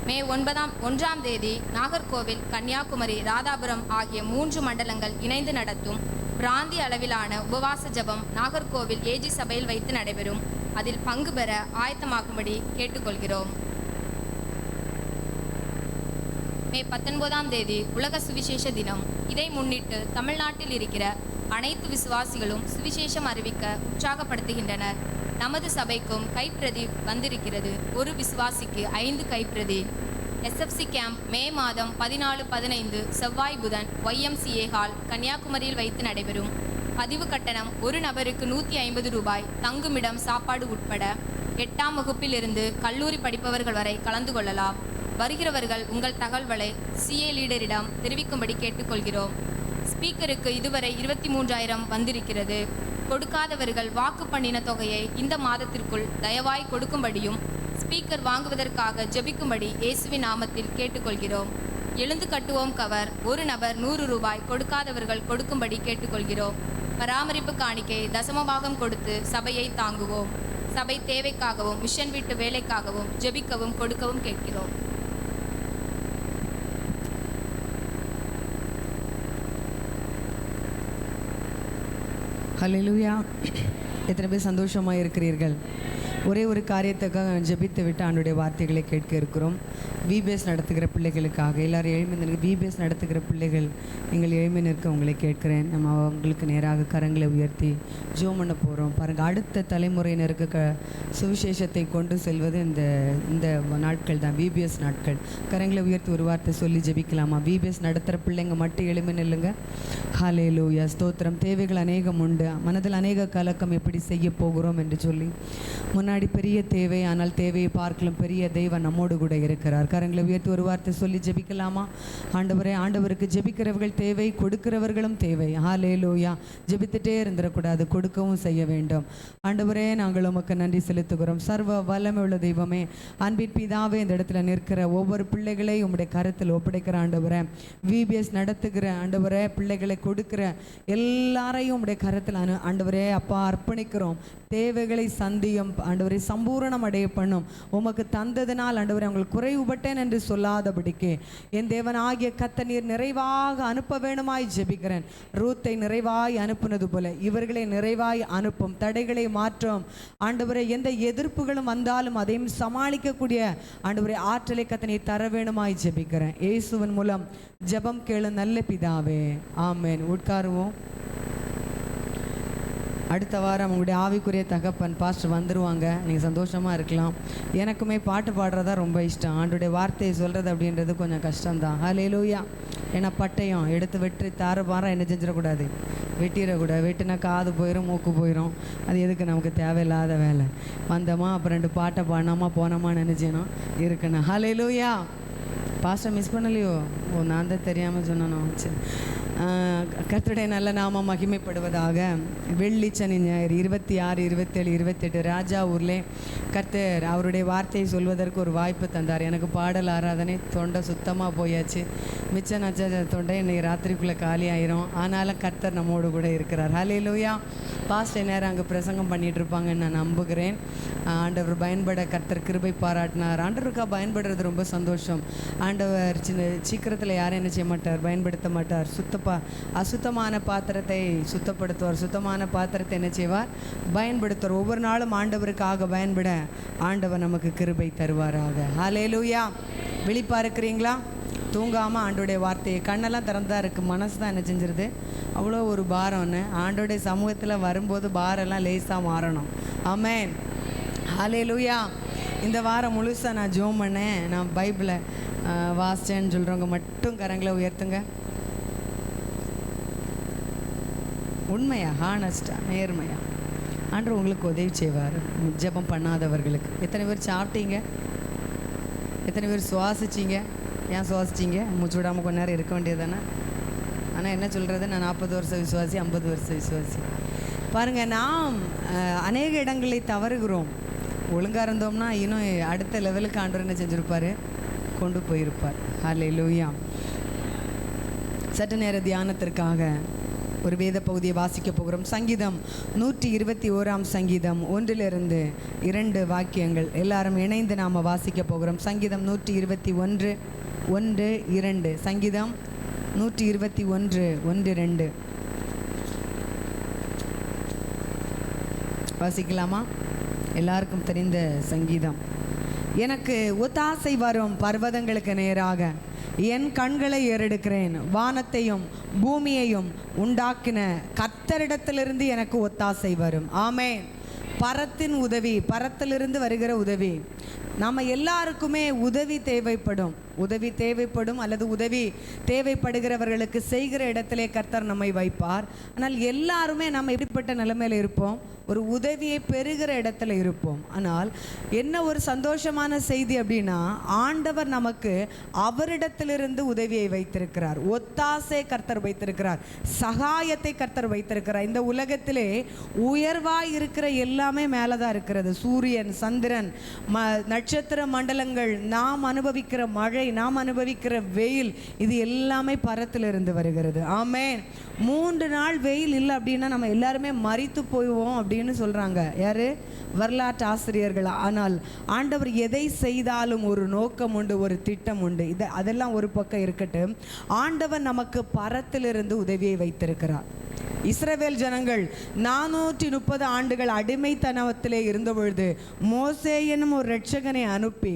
மே 1ஆம் தேதி நாகர்கோவில், கன்னியாகுமரி, ராதாபுரம் ஆகிய 3 மண்டலங்கள் இணைந்து நடத்தும் பிராந்திய அளவிலான உபவாச ஜெபம் நாகர்கோவில் AG சபையில் வைத்து நடைபெறும். அதில் பங்கு பெற ஆயத்தமாகும்படி கேட்டுக்கொள்கிறோம். மே 19ஆம் தேதி உலக சுவிசேஷ தினம். இதை முன்னிட்டு தமிழ்நாட்டில் இருக்கிற அனைத்து விசுவாசிகளும் சுவிசேஷம் அறிவிக்க உற்சாகப்படுத்துகின்றனர். நமது சபைக்கும் கைப்பிரதி வந்திருக்கிறது. ஒரு விசுவாசிக்கு 5 கைப்பிரதி. SFC கேம்ப் மே மாதம் 14, 15 செவ்வாய் புதன் YMCA ஹால் கன்னியாகுமரியில் வைத்து நடைபெறும். பதிவு கட்டணம் ஒரு நபருக்கு 150 ரூபாய். தங்குமிடம், சாப்பாடு உட்பட. 8ஆம் வகுப்பில் இருந்து கல்லூரி படிப்பவர்கள் வரை கலந்து கொள்ளலாம். வருகிறவர்கள் உங்கள் தகவல்களை CA லீடரிடம் தெரிவிக்கும்படி கேட்டுக்கொள்கிறோம். ஸ்பீக்கருக்கு இதுவரை 23,000 வந்திருக்கிறது. கொடுக்காதவர்கள் வாக்கு பண்ணின தொகையை இந்த மாதத்திற்குள் தயவாய் கொடுக்கும்படியும் ஸ்பீக்கர் வாங்குவதற்காக ஜெபிக்கும்படி இயேசுவின் நாமத்தில் கேட்டுக்கொள்கிறோம். எழுந்து கட்டுவோம் கவர் ஒரு நபர் 100 ரூபாய் கொடுக்காதவர்கள் கொடுக்கும்படி கேட்டுக்கொள்கிறோம். பராமரிப்பு காணிக்கை தசமபாகம் கொடுத்து சபையை தாங்குவோம். சபை தேவைக்காகவும் மிஷன் வீட்டு வேலைக்காகவும் ஜெபிக்கவும் கொடுக்கவும் கேட்கிறோம். ஹல்லேலூயா. எத்தனை பேர் சந்தோஷமாக இருக்கிறீர்கள்? ஒரே ஒரு காரியத்துக்காக ஜெபித்து விட்டு ஆண்டுடைய வார்த்தைகளை கேட்க இருக்கிறோம். VBS நடத்துகிற பிள்ளைகளுக்காக எல்லாரும் எழுமி நிற்க. VBS நடத்துகிற பிள்ளைகள் நீங்கள் எழுமி நிற்க உங்களை கேட்குறேன். நம்ம அவங்களுக்கு நேராக கரங்களை உயர்த்தி ஜெபம் பண்ண போகிறோம். பாருங்கள், அடுத்த தலைமுறையினருக்கு சுவிசேஷத்தை கொண்டு செல்வது இந்த நாட்கள் தான், VBS நாட்கள். கரங்களை உயர்த்தி ஒரு வார்த்தை சொல்லி ஜெபிக்கலாமா? VBS நடத்துகிற பிள்ளைங்க மட்டும் எழுமி நில்லுங்க. ஹல்லேலூயா, ஸ்தோத்திரம். தேவைகள் அநேகம் உண்டு. மனதில் அநேக கலக்கம், எப்படி செய்ய போகிறோம் என்று சொல்லி. முன்னாடி பெரிய தேவை, ஆனால் தேவையை பார்க்கலாம் பெரிய தெய்வம் நம்மோடு கூட இருக்கிறார். கரங்களை உயர்த்தி ஒரு வார்த்தை சொல்லி ஜெபிக்கலாமா? ஆண்டவரே, ஆண்டவருக்கு ஜெபிக்கிறவர்கள் தேவை, கொடுக்கிறவர்களும் தேவை. ஹல்லேலூயா. ஜெபித்துட்டே இருந்துடக்கூடாது, கொடுக்கவும் செய்ய வேண்டும். ஆண்டவரே, நாங்கள் உமக்கு நன்றி செலுத்துகிறோம். சர்வ வல்லமை உள்ள தெய்வமே, அன்பின் பிதாவே, இந்த இடத்துல நிற்கிற ஒவ்வொரு பிள்ளைகளை உம்முடைய கருத்தில் ஒப்படைக்கிற ஆண்டவரே, VBS நடத்துகிற ஆண்டவரே, பிள்ளைகளை கொடுக்கிற எல்லாரையும் உம்முடைய கருத்தில் ஆண்டவரே அப்பா அர்ப்பணிக்கிறோம். தேவைகளை சந்தியும் ஆண்டவரை சம்பூரணம் அடைய பண்ணும். உமக்கு தந்ததினால் ஆண்டவரை அவங்களுக்கு குறைவுபட்டேன் என்று சொல்லாதபடிக்கு என் தேவன் ஆகிய கர்த்தர் நீர் நிறைவாக அனுப்ப வேணுமாய் ஜெபிக்கிறேன். ரூத்தை நிறைவாய் அனுப்புனது போல இவர்களை நிறைவாய் அனுப்பும். தடைகளை மாற்றும் ஆண்டவரை. எந்த எதிர்ப்புகளும் வந்தாலும் அதையும் சமாளிக்கக்கூடிய ஆண்டவரை ஆற்றலை கர்த்தர் நீர் தர வேணுமாய் ஜெபிக்கிறேன். இயேசுவின் மூலம் ஜெபம் கேளு நல்ல பிதாவே, ஆமென். உட்காருவோம். அடுத்த வாரம் உங்களுடைய ஆவிக்குரிய தகப்பன் பாஸ்டர் வந்துடுவாங்க. நீங்கள் சந்தோஷமாக இருக்கலாம். எனக்குமே பாட்டு பாடுறதா ரொம்ப இஷ்டம். ஆண்டுடைய வார்த்தையை சொல்கிறது அப்படின்றது கொஞ்சம் கஷ்டம்தான். ஹல்லேலூயா. ஏன்னா பட்டயம் எடுத்து வெற்றி தாரபாரம் என்ன செஞ்சிடக்கூடாது, வெட்டிடக்கூடாது. வெட்டினா காது போயிடும், மூக்கு போயிடும். அது எதுக்கு நமக்கு தேவையில்லாத வேலை. வந்தோமா அப்புறம் 2 பாட்டை பாடினோமா போனோமா நினைச்சேனோ இருக்குண்ணா. ஹல்லேலூயா. Pastor miss பண்ணலையோ? ஓ, நான் தான் தெரியாமல் சொன்னனோ. சரி. கர்த்தருடைய நல்ல நாமம் மகிமைப்படுவதாக. வெள்ளி சனி ஞாயிறு 26, 27, 28 ராஜா ஊர்லே கர்த்தர் அவருடைய வார்த்தையை சொல்வதற்கு ஒரு வாய்ப்பு தந்தார். எனக்கு பாடல் ஆராதனை தொண்டை சுத்தமாக போயாச்சு. மிச்ச நச்ச தொண்டை இன்னைக்கு ராத்திரிக்குள்ளே காலி ஆயிரும். ஆனாலும் கர்த்தர் நம்மோடு கூட இருக்கிறார். ஹல்லேலூயா. பாஸ்டர் நேரம் அங்கே பிரசங்கம் பண்ணிகிட்டு இருப்பாங்கன்னு நான் நம்புகிறேன். ஆண்டவர் பயன்பட கர்த்தர் கிருபை பாராட்டினார். ஆண்டவருக்காக பயன்படுறது ரொம்ப சந்தோஷம். ஆண்டவர் சீக்கிரத்தில் யாரும் என்ன செய்ய மாட்டார், பயன்படுத்த மாட்டார். அசுத்தமான பாத்திரத்தை சுத்தப்படுத்துவார். சுத்தமான பாத்திரத்தை என்ன செய்வார், பயன்படுத்துவார். ஒவ்வொரு நாளும் ஆண்டவருக்காக பயன்பட ஆண்டவர் நமக்கு கிருபை தருவாராக. ஹல்லேலூயா. விழிப்பா இருக்கிறீங்களா? தூங்காமல் ஆண்டோடைய வார்த்தையை கண்ணெல்லாம் திறந்தா இருக்குது, மனசு தான் என்ன செஞ்சிருது அவ்வளோ ஒரு பாரம்னு. ஆண்டோடைய சமூகத்தில் வரும்போது பாரெல்லாம் லேசாக மாறணும். ஆமென். ஹல்லேலூயா. இந்த வாரம் முழுசாக நான் ஜோம் பண்ணேன், நான் பைபிளை வாசிச்சேன்னு சொல்கிறவங்க மட்டும் கரங்களை உயர்த்துங்க. உண்மையா, ஹானஸ்டா, நேர்மையா ஆண்டவர் உங்களுக்கு உதவி செய்வார். ஜெபம் பண்ணாதவர்களுக்கு. எத்தனை பேர் சாப்பிட்டீங்க? எத்தனை பேர் சுவாசிச்சிங்க? ஏன் சுவாசிச்சிங்க? மூச்சு விடாமல் கொஞ்ச நேரம் இருக்க வேண்டியது தானே. ஆனால் என்ன சொல்கிறது, நான் 40 வருஷம் விசுவாசி, 50 வருஷம் விசுவாசி. பாருங்கள், நாம் அநேக இடங்களை தவறுகிறோம். ஒழுங்காக இருந்தோம்னா இன்னும் அடுத்த லெவலுக்கு ஆண்டவர் என்ன செஞ்சுருப்பார், கொண்டு போயிருப்பார். ஹல்லேலூயா. சற்று நேர தியானத்திற்காக ஒரு வேத பகுதியை வாசிக்க போகிறோம். சங்கீதம் 121 சங்கீதம் 1 to 2 வாக்கியங்கள் எல்லாரும் இணைந்து நாம் வாசிக்க போகிறோம். சங்கீதம் 121 1 2. சங்கீதம் 121 1 2 வாசிக்கலாமா? எல்லாருக்கும் தெரிந்த சங்கீதம். எனக்கு ஒத்தாசை வரும் பர்வதங்களுக்கு நேராக என் கண்களை ஏறெடுக்கிறேன். வானத்தையும் பூமியையும் உண்டாக்கின கர்த்தரிடத்திலிருந்து எனக்கு ஒத்தாசை வரும். ஆமென். பரத்தின் உதவி, பரத்திலிருந்து வருகிற உதவி. நாம் எல்லாருக்குமே உதவி தேவைப்படும் அல்லது உதவி தேவைப்படுகிறவர்களுக்கு செய்கிற இடத்திலே கர்த்தர் நம்மை வைப்பார். ஆனால் எல்லாருமே நம்ம எப்படிப்பட்ட நிலைமையில் இருப்போம், ஒரு உதவியை பெறுகிற இடத்துல இருப்போம். ஆனால் என்ன ஒரு சந்தோஷமான செய்தி அப்படின்னா, ஆண்டவர் நமக்கு அவரிடத்திலிருந்து உதவியை வைத்திருக்கிறார், ஒத்தாசை கர்த்தர் வைத்திருக்கிறார், சகாயத்தை கர்த்தர் வைத்திருக்கிறார். இந்த உலகத்திலே உயர்வாய் இருக்கிற எல்லாமே மேலே தான் இருக்கிறது. சூரியன், சந்திரன், நட்சத்திர மண்டலங்கள், நாம் அனுபவிக்கிற மழை, நாம் அனுபவிக்கிற வெயில், இது எல்லாமே பரத்திலிருந்து வருகிறது. ஆமென். 3 நாள் வெயில் இல்லை அப்படின்னா நம்ம எல்லாருமே மரித்து போய்வோம் அப்படின்னு சொல்கிறாங்க. யார்? வரலாற்று ஆசிரியர்கள். ஆனால் ஆண்டவர் எதை செய்தாலும் ஒரு நோக்கம் உண்டு, ஒரு திட்டம் உண்டு. அதெல்லாம் ஒரு பக்கம் இருக்கட்டும், ஆண்டவர் நமக்கு பரத்திலிருந்து உதவியை வைத்திருக்கிறார். இஸ்ரவேல் ஜனங்கள் 430 ஆண்டுகள் அடிமைத்தனத்திலே இருந்தபொழுது மோசே என்னும் ஒரு இரட்சகனை அனுப்பி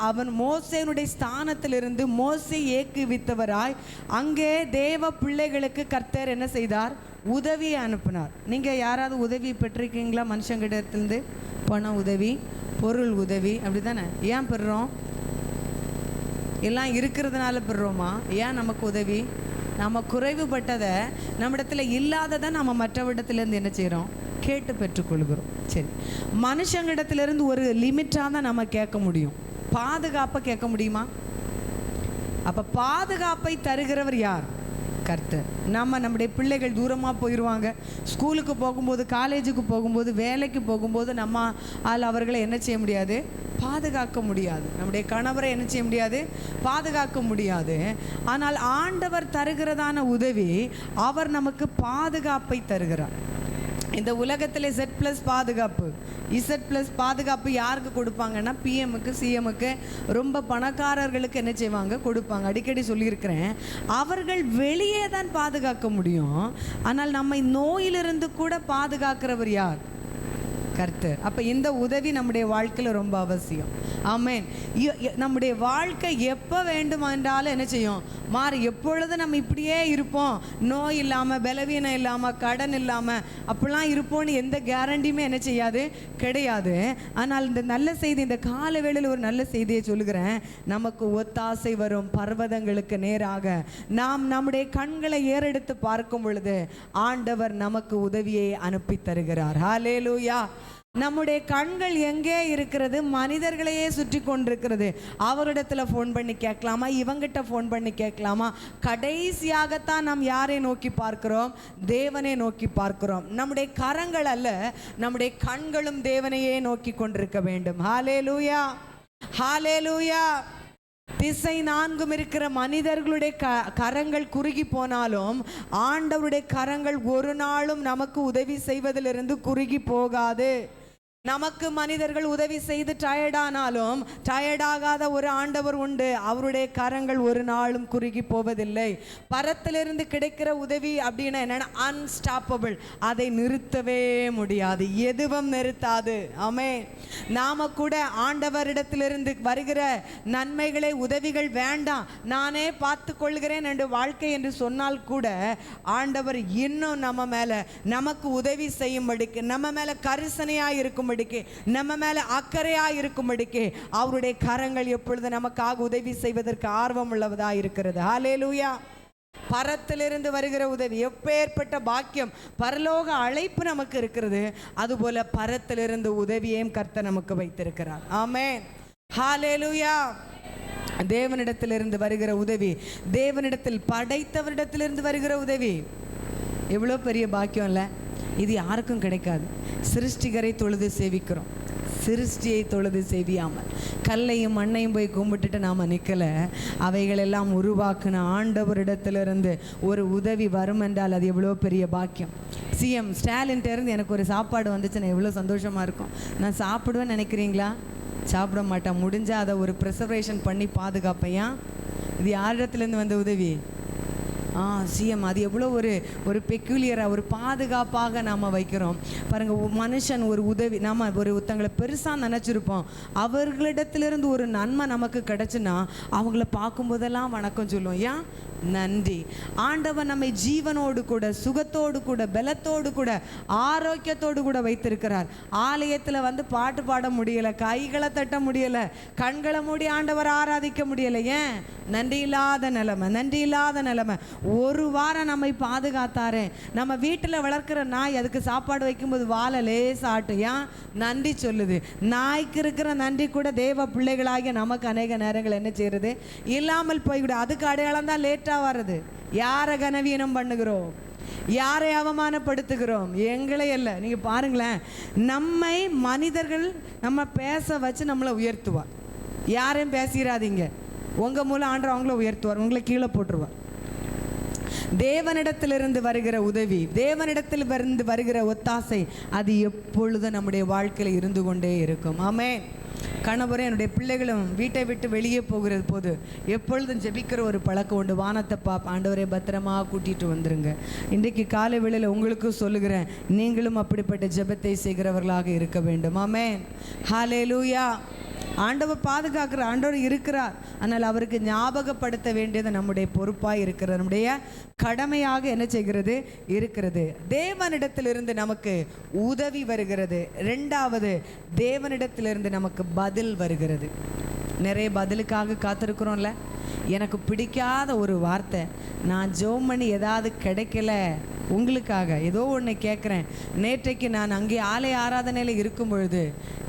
அவன் மோசேனுடைய ஸ்தானத்திலிருந்து மோசே ஏக்குவித்தவராய் அங்கே தேவ பிள்ளைகளுக்கு கர்த்தர் என்ன செய்தார், உதவியை அனுப்பினார். நீங்கள் யாராவது உதவி பெற்றிருக்கீங்களா? மனுஷங்கிட்டத்திலிருந்து பண உதவி, பொருள் உதவி, அப்படி தானே? ஏன் பெறுறோம்? எல்லாம் இருக்கிறதுனால பெறுறோமா? ஏன் நமக்கு உதவி? நம்ம குறைவுபட்டதை, நம்மிடத்தில் இல்லாததை நம்ம மற்றவரிடத்துலேருந்து என்ன செய்கிறோம், கேட்டு பெற்றுக்கொள்கிறோம். சரி, மனுஷங்கிடத்திலிருந்து ஒரு லிமிட்டாக தான் நம்ம கேட்க முடியும். பாதுகாப்பை கேட்க முடியுமா? அப்போ பாதுகாப்பை தருகிறவர் யார்? கர்த்தர். நம்முடைய பிள்ளைகள் தூரமாக போயிடுவாங்க, ஸ்கூலுக்கு போகும்போது, காலேஜுக்கு போகும்போது, வேலைக்கு போகும்போது நம்ம அவர்களை என்ன செய்ய முடியாது, பாதுகாக்க முடியாது. நம்முடைய கணவரை என்ன செய்ய முடியாது, பாதுகாக்க முடியாது. ஆனால் ஆண்டவர் தருகிறதான உதவி, அவர் நமக்கு பாதுகாப்பை தருகிறார். இந்த உலகத்தில் Z+ பாதுகாப்பு, Z+ பாதுகாப்பு யாருக்கு கொடுப்பாங்கன்னா, PMக்கு, CMக்கு, ரொம்ப பணக்காரர்களுக்கு என்ன செய்வாங்க, கொடுப்பாங்க. அடிக்கடி சொல்லியிருக்கிறேன், அவர்கள் வெளியே தான் பாதுகாக்க முடியும். ஆனால் நம்மை நோயிலிருந்து கூட பாதுகாக்கிறவர் யார்? கர்த்தர். அப்போ இந்த உதவி நம்முடைய வாழ்க்கையில் ரொம்ப அவசியம். ஆமென். நம்முடைய வாழ்க்கை எப்போ வேண்டுமென்றாலும் என்ன செய்யும், மாறி. எப்பொழுது நம்ம இப்படியே இருப்போம், நோய் இல்லாமல், பலவீனம் இல்லாமல், கடன் இல்லாமல் அப்படிலாம் இருப்போம்னு எந்த கேரண்டியுமே என்ன செய்யாது, கிடையாது. ஆனால் இந்த நல்ல செய்தி, இந்த கால வேளையில் ஒரு நல்ல செய்தியை சொல்லுகிறேன். நமக்கு ஒத்தாசை வரும் பர்வதங்களுக்கு நேராக நாம் நம்முடைய கண்களை ஏறெடுத்து பார்க்கும் பொழுது ஆண்டவர் நமக்கு உதவியை அனுப்பி தருகிறார். ஹல்லேலூயா. நம்முடைய கண்கள் எங்கே இருக்கிறது? மனிதர்களையே சுற்றி கொண்டிருக்கிறது. அவரிடத்துல ஃபோன் பண்ணி கேட்கலாமா, இவங்கிட்ட ஃபோன் பண்ணி கேட்கலாமா? கடைசியாகத்தான் நாம் யாரை நோக்கி பார்க்கிறோம்? தேவனை நோக்கி பார்க்கிறோம். நம்முடைய கரங்கள் அல்ல, நம்முடைய கண்களும் தேவனையே நோக்கி கொண்டிருக்க வேண்டும். ஹல்லேலூயா, ஹல்லேலூயா. திசை 4 இருக்கிற மனிதர்களுடைய கரங்கள் குறுகி போனாலும் ஆண்டவருடைய கரங்கள் ஒரு நாளும் நமக்கு உதவி செய்வதிலிருந்து குறுகி போகாது. நமக்கு மனிதர்கள் உதவி செய்து டயர்டானாலும் டயர்டாகாத ஒரு ஆண்டவர் உண்டு. அவருடைய கரங்கள் ஒரு நாளும் குறுகி போவதில்லை. பரத்திலிருந்து கிடைக்கிற உதவி அப்படின்னா என்னன்னா, அன்ஸ்டாப்பபிள். அதை நிறுத்தவே முடியாது, எதுவும் நிறுத்தாது. ஆமென். நாம கூட ஆண்டவரிடத்திலிருந்து வருகிற நன்மைகளை, உதவிகள் வேண்டாம், நானே பார்த்து கொள்கிறேன் என்று வாழ்க்கை என்று சொன்னால் கூட ஆண்டவர் இன்னும் நம்ம மேல, நமக்கு உதவி செய்யும்படிக்கு, நம்ம மேல கரிசனையாய் இருக்கும் இருக்கும்படிக்கு, நம்ம மேல அக்கறையா இருக்கும்படிக்கு அவருடைய கரங்கள் எப்பொழுது நமக்காக உதவி செய்வதற்கு ஆர்வம் உள்ளதா இருக்கிறது. ஹல்லேலூயா. பரத்திலிருந்து வருகிற உதவி எப்பேற்பட்ட பாக்கியம், பரலோக அழைப்பு நமக்கு இருக்கிறது. அதுபோல பரத்திலிருந்து உதவியையும் கர்த்தர் நமக்கு வைத்திருக்கிறார். ஆமென். ஹல்லேலூயா. தேவனிடத்திலிருந்து வருகிற உதவி, தேவனிடத்தில் படைத்தவரிடத்திலிருந்து வருகிற உதவி எவ்வளோ பெரிய பாக்கியம் இல்லை? இது யாருக்கும் கிடைக்காது. சிருஷ்டிகரை தொழுது சேவிக்கிறோம், சிருஷ்டியை தொழுது சேவியாமல் கல்லையும் மண்ணையும் போய் கும்பிட்டுட்டு நாம் நிற்கலை. அவைகளெல்லாம் உருவாக்குன ஆண்டவரிடத்திலிருந்து ஒரு உதவி வரும் என்றால் அது எவ்வளோ பெரிய பாக்கியம். சிஎம் ஸ்டாலின்கிட்டேருந்து எனக்கு ஒரு சாப்பாடு வந்துச்சுன்னா எவ்வளோ சந்தோஷமாக இருக்கும். நான் சாப்பிடுவேன்னு நினைக்கிறீங்களா? சாப்பிட மாட்டேன். முடிஞ்சால் அதை ஒரு ப்ரிசர்வேஷன் பண்ணி பாதுகாப்பையா. இது யாரிடத்துலேருந்து வந்த உதவி? சிஎம். அது எவ்வளோ ஒரு பெக்யூலியராக ஒரு பாதுகாப்பாக நாம் வைக்கிறோம் பாருங்கள். மனுஷன் ஒரு உதவி, நம்ம ஒருத்தங்களை பெருசாக நினச்சிருப்போம், அவர்களிடத்திலிருந்து ஒரு நன்மை நமக்கு கிடச்சுன்னா அவங்கள பார்க்கும்போதெல்லாம் வணக்கம் சொல்லுவோம். ஏன்? நன்றி. ஆண்டவன் நம்மை ஜீவனோடு கூட, சுகத்தோடு கூட, பலத்தோடு கூட, ஆரோக்கியத்தோடு கூட வைத்திருக்கிறார். ஆலயத்தில் வந்து பாட்டு பாட முடியலை, கைகளை தட்ட முடியலை, கண்களை மூடி ஆண்டவர் ஆராதிக்க முடியலை. ஏன்? நன்றி இல்லாத நிலைமை, நன்றி இல்லாத நிலைமை. ஒரு வாரம் நம்மை பாதுகாத்தாரே. நம்ம வீட்டில் வளர்க்குற நாய், அதுக்கு சாப்பாடு வைக்கும்போது வாழை லேசாட்டு. ஏன்? நன்றி சொல்லுது. நாய்க்கு இருக்கிற நன்றி கூட தேவ பிள்ளைகளாகிய நமக்கு அநேக நேரங்கள் என்ன செய்யறது? இல்லாமல் போய்விடும். அதுக்கு அடையாளம் தான் லேட்டாக வர்றது. யாரை கனவீனம் பண்ணுகிறோம்? யாரை அவமானப்படுத்துகிறோம்? எங்களை அல்ல. நீங்கள் பாருங்களேன், நம்மை மனிதர்கள் நம்ம பேச வச்சு நம்மளை உயர்த்துவார். யாரையும் பேசிடாதீங்க. உங்கள் மூலம் ஆண்டவர் அவங்கள உயர்த்துவார், உங்களை கீழே போட்டுருவார். தேவனிடத்திலிருந்து வருகிற உதவி, தேவனிடத்திலிருந்து வருகிற ஒத்தாசை, அது எப்பொழுதும் நம்முடைய வாழ்க்கையில் இருந்து கொண்டே இருக்கும். ஆமென். கணவரும் என்னுடைய பிள்ளைகளும் வீட்டை விட்டு வெளியே போகிறது போது எப்பொழுதும் ஜெபிக்கிற ஒரு பழக்கம் உண்டு. வானத்தை ஆண்டவரே பத்திரமா கூட்டிகிட்டு வந்துருங்க. இன்றைக்கு காலை வேளையில் உங்களுக்கு சொல்லுகிறேன், நீங்களும் அப்படிப்பட்ட ஜெபத்தை செய்கிறவர்களாக இருக்க வேண்டும். ஆமென். ஹல்லேலூயா. ஆண்டவர் பாதுகாக்கிற ஆண்டவர் இருக்கிறார். ஆனால் அவருக்கு ஞாபகப்படுத்த வேண்டியது நம்முடைய பொறுப்பாக இருக்கிறது, நம்முடைய கடமையாக என்ன செய்கிறது இருக்கிறது. தேவனிடத்திலிருந்து நமக்கு உதவி வருகிறது. ரெண்டாவது, தேவனிடத்திலிருந்து நமக்கு பதில் வருகிறது. நிறைய பதிலுக்காக காத்திருக்கிறோம்ல. எனக்கு பிடிக்காத ஒரு வார்த்தை, நான் ஜெபம் பண்ணி ஏதாவது கிடைக்கல, உங்களுக்காக ஏதோ ஒன்று கேட்குறேன். நேற்றைக்கு நான் அங்கே ஆலய ஆராதனையில் இருக்கும் பொழுது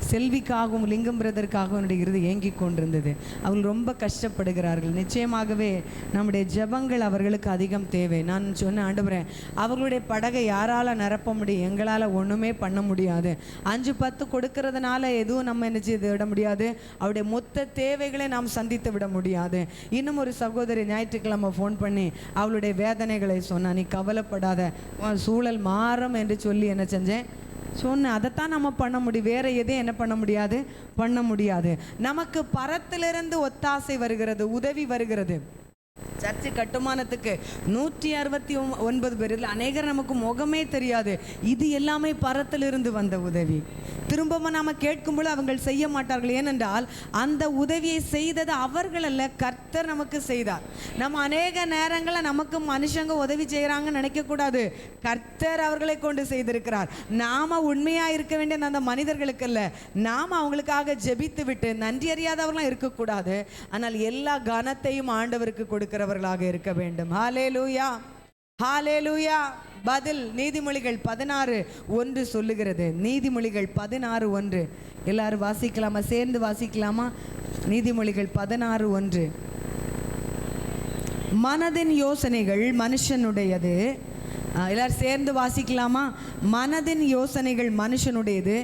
செல்விக்காகவும் லிங்கம் பிரதருக்காகவும் என்னுடைய இறுதி ஏங்கி கொண்டிருந்தது. அவர்கள் ரொம்ப கஷ்டப்படுகிறார்கள். நிச்சயமாகவே நம்முடைய ஜெபங்கள் அவர்களுக்கு அதிகம் தேவை. நான் சொன்னேன், ஆண்டவரே அவர்களுடைய படகை யாரால் நிரப்ப முடியும்? எங்களால் ஒன்றுமே பண்ண முடியாது. 5-10 கொடுக்கறதுனால எதுவும் நம்ம என்ன செய்து விட முடியாது. அவருடைய மொத்த தேவைகளை நாம் சந்தித்து விட முடியாது. இன்னும் ஒரு சகோதரி ஞாயிற்றுக்கிழமை ஃபோன் பண்ணி அவளுடைய வேதனைகளை சொன்னா, நீ கவலைப்படாத, சூழல் மாறும் என்று சொல்லி என்ன செஞ்சேன் சொன்னேன். அதைத்தான் நம்ம பண்ண முடியும். வேற எதையும் என்ன பண்ண முடியாது, பண்ண முடியாது. நமக்கு பரத்திலிருந்து ஒத்தாசை வருகிறது, உதவி வருகிறது. சர்ச்சு கட்டுமானத்துக்கு 169 பேர், இதில் அநேகர் நமக்கு முகமே தெரியாது. இது எல்லாமே பரத்திலிருந்து வந்த உதவி. திரும்பவும் நாம் கேட்கும்போது அவங்க செய்ய மாட்டார்கள். ஏனென்றால் அந்த உதவியை செய்தது அவர்கள் அல்ல, கர்த்தர் நமக்கு செய்தார். நம்ம அநேக நேரங்களில் நமக்கு மனுஷங்க உதவி செய்கிறாங்கன்னு நினைக்கக்கூடாது. கர்த்தர் அவர்களை கொண்டு செய்திருக்கிறார். நாம் உண்மையாக இருக்க வேண்டிய அந்த மனிதர்களுக்கு அல்ல, நாம் அவங்களுக்காக ஜெபித்து விட்டு நன்றி அறியாதவர்களாம் இருக்கக்கூடாது. ஆனால் எல்லா கனத்தையும் ஆண்டவருக்கு கொடுக்கிறவர்களாக இருக்க வேண்டும். ஹல்லேலூயா, ஹல்லேலூயா. பதில் நீதிமொழிகள் 16:1 சொல்லுகிறது. நீதிமொழிகள் 16:1 எல்லாரும் வாசிக்கலாமா? சேர்ந்து வாசிக்கலாமா? நீதிமொழிகள் 16:1. மனதின் யோசனைகள் மனுஷனுடையது. எல்லாரும் சேர்ந்து வாசிக்கலாமா? மனதின் யோசனைகள் மனுஷனுடையது,